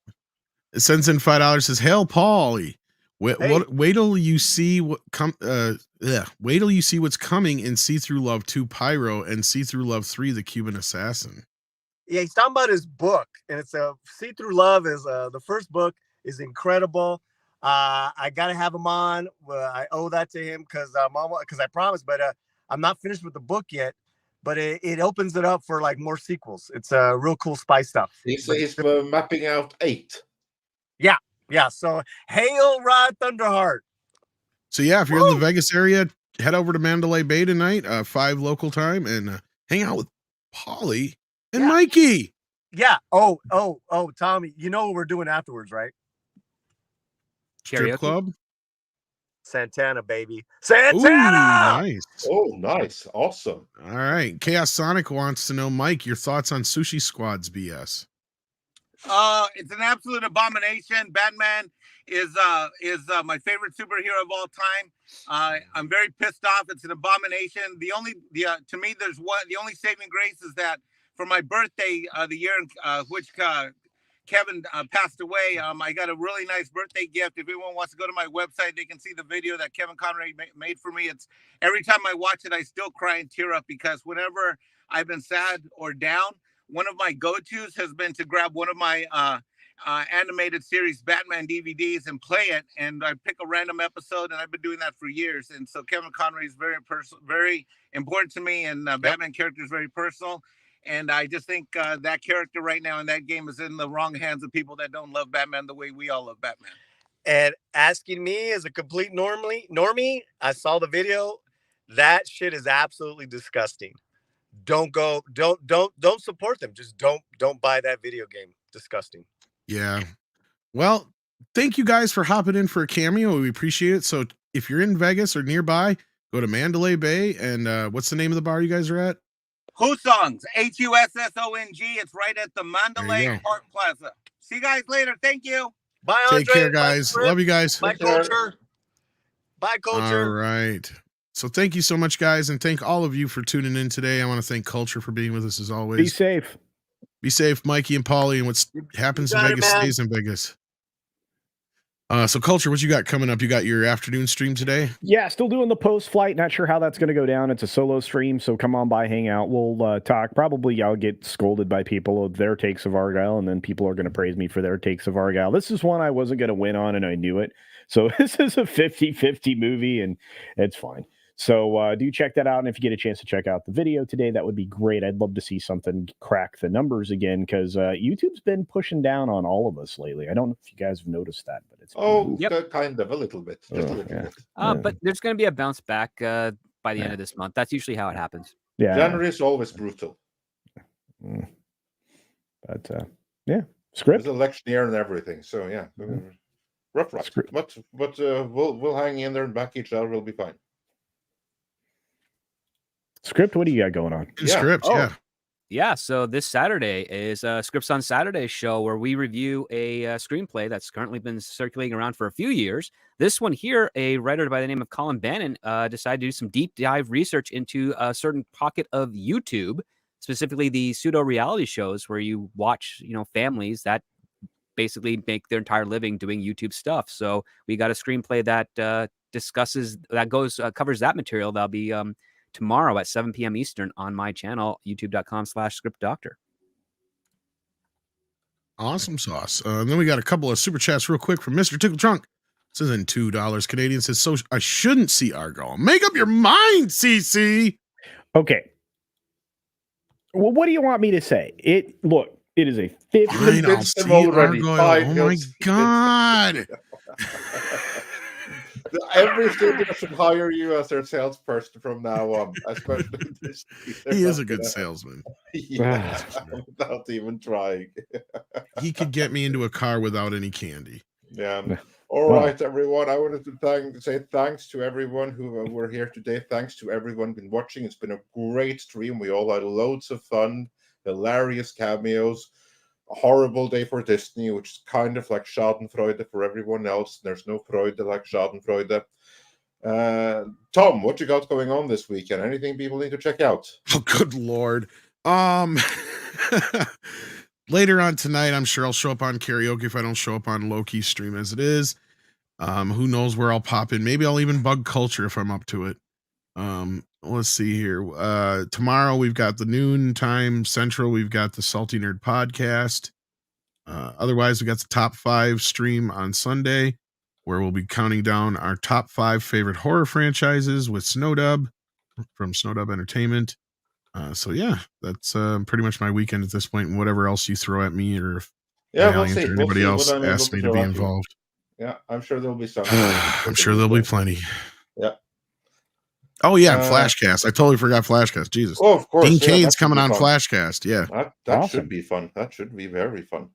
Sends in $5. Says, "Hail, Paulie. Wait till you see what wait till you see what's coming in See Through Love 2 Pyro and See Through Love 3 The Cuban Assassin." Yeah, he's talking about his book, and it's See Through Love is the first book is incredible. I gotta have him on. I owe that to him because I promised, but I'm not finished with the book yet. But it opens it up for like more sequels. It's real cool spy stuff. He's mapping out 8. Yeah. So hail Rod Thunderheart. So yeah, if you're in the Vegas area, head over to Mandalay Bay tonight, 5 local time, and hang out with Paulie and Mikey. Yeah. Oh, Tommy, you know what we're doing afterwards, right? Strip club. Santana, baby. Santana. Ooh, nice. Oh, nice. Awesome. All right. Chaos Sonic wants to know, Mike, your thoughts on Sushi Squad's BS. It's an absolute abomination. Batman is my favorite superhero of all time. I'm very pissed off. It's an abomination. To me, the only saving grace is that for my birthday, the year in which Kevin passed away, I got a really nice birthday gift. If anyone wants to go to my website, they can see the video that Kevin Conroy made for me. It's every time I watch it, I still cry and tear up because whenever I've been sad or down, one of my go-tos has been to grab one of my animated series Batman DVDs and play it, and I pick a random episode, and I've been doing that for years. And so Kevin Conroy is very important to me, and Batman character is very personal. And I just think that character right now in that game is in the wrong hands of people that don't love Batman the way we all love Batman. And asking me as a complete normie, I saw the video. That shit is absolutely disgusting. Don't support them. Just don't buy that video game. Disgusting. Yeah. Well, thank you guys for hopping in for a cameo. We appreciate it. So if you're in Vegas or nearby, go to Mandalay Bay. And what's the name of the bar you guys are at? Hussong, Hussong. It's right at the Mandalay Park Plaza. See you guys later. Thank you. Bye, Andre. Take care, guys. Love you guys. Bye, Culture. Bye, Culture. All right. So thank you so much, guys. And thank all of you for tuning in today. I want to thank Culture for being with us as always. Be safe. Be safe, Mikey and Paulie. And what happens in Vegas stays in Vegas. So Culture, what you got coming up? You got your afternoon stream today? Yeah, still doing the post flight. Not sure how that's going to go down. It's a solo stream, so come on by, hang out. We'll talk. Probably I'll get scolded by people of their takes of Argyle, and then people are going to praise me for their takes of Argyle. This is one I wasn't going to win on, and I knew it. So this is a 50-50 movie, and it's fine. So do check that out. And if you get a chance to check out the video today, that would be great. I'd love to see something crack the numbers again, because YouTube's been pushing down on all of us lately. I don't know if you guys have noticed that, but it's kind of a little bit. Just a little bit. But there's going to be a bounce back by the end of this month. That's usually how it happens. Yeah, January is always brutal. But script. There's election year and everything. So yeah, rough. But we'll hang in there and back each other. We'll be fine. Script, what do you got going on? Script, Yeah, so this Saturday is Scripts on Saturday show where we review a screenplay that's currently been circulating around for a few years. This one here, a writer by the name of Colin Bannon decided to do some deep dive research into a certain pocket of YouTube, specifically the pseudo reality shows where you watch, families that basically make their entire living doing YouTube stuff. So we got a screenplay that covers that material. That'll be tomorrow at 7 p.m. Eastern on my channel, youtube.com/scriptdoctor. Awesome sauce. And then we got a couple of super chats real quick from Mr. Tickle Trunk. Says in $2 Canadian. Says, so I shouldn't see Argyle. Make up your mind, CC. Okay. Well, what do you want me to say? It is a 50. Fine, I'll see Argyle. Oh my God. Every studio should hire you as their salesperson from now on. Especially this. He is a good salesman. Yeah, without even trying. He could get me into a car without any candy. Yeah. All right, everyone. I wanted to say thanks to everyone who were here today. Thanks to everyone who's been watching. It's been a great stream. We all had loads of fun, hilarious cameos. A horrible day for Disney, which is kind of like Schadenfreude for everyone else. There's no Freude like Schadenfreude. Tom, what you got going on this weekend? Anything people need to check out? Oh, good Lord. Later on tonight, I'm sure I'll show up on karaoke if I don't show up on Loki's stream as it is. Who knows where I'll pop in. Maybe I'll even bug Culture if I'm up to it. Let's see here. Tomorrow we've got the noontime central. We've got the Salty Nerd podcast. Otherwise, we got the top 5 stream on Sunday, where we'll be counting down our top 5 favorite horror franchises with Snowdub from Snowdub Entertainment. So yeah, that's pretty much my weekend at this point, and whatever else you throw at me, or if we'll see. or anybody else asks me to be involved. Yeah, I'm sure there'll be some. I'm sure there'll be plenty. Yeah. Oh yeah, Flashcast. I totally forgot Flashcast. Jesus. Oh, of course. Dean Cain's coming on Flashcast. Yeah. That awesome. should be fun. That should be very fun.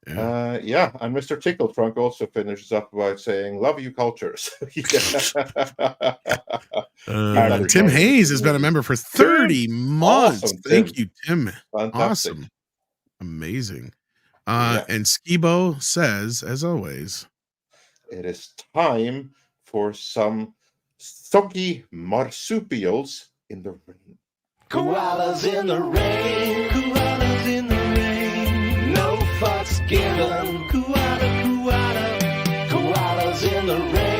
Yeah. And Mr. Tickle Trunk also finishes up by saying, "Love you, cultures." Tim Hayes has been a member for 30 months. Awesome, Thank you, Tim. Fantastic. Awesome. Amazing. And Skibo says, as always, it is time for some soggy marsupials in the rain. Koalas in the rain, koalas in the rain, no fucks given. Koalas in the rain.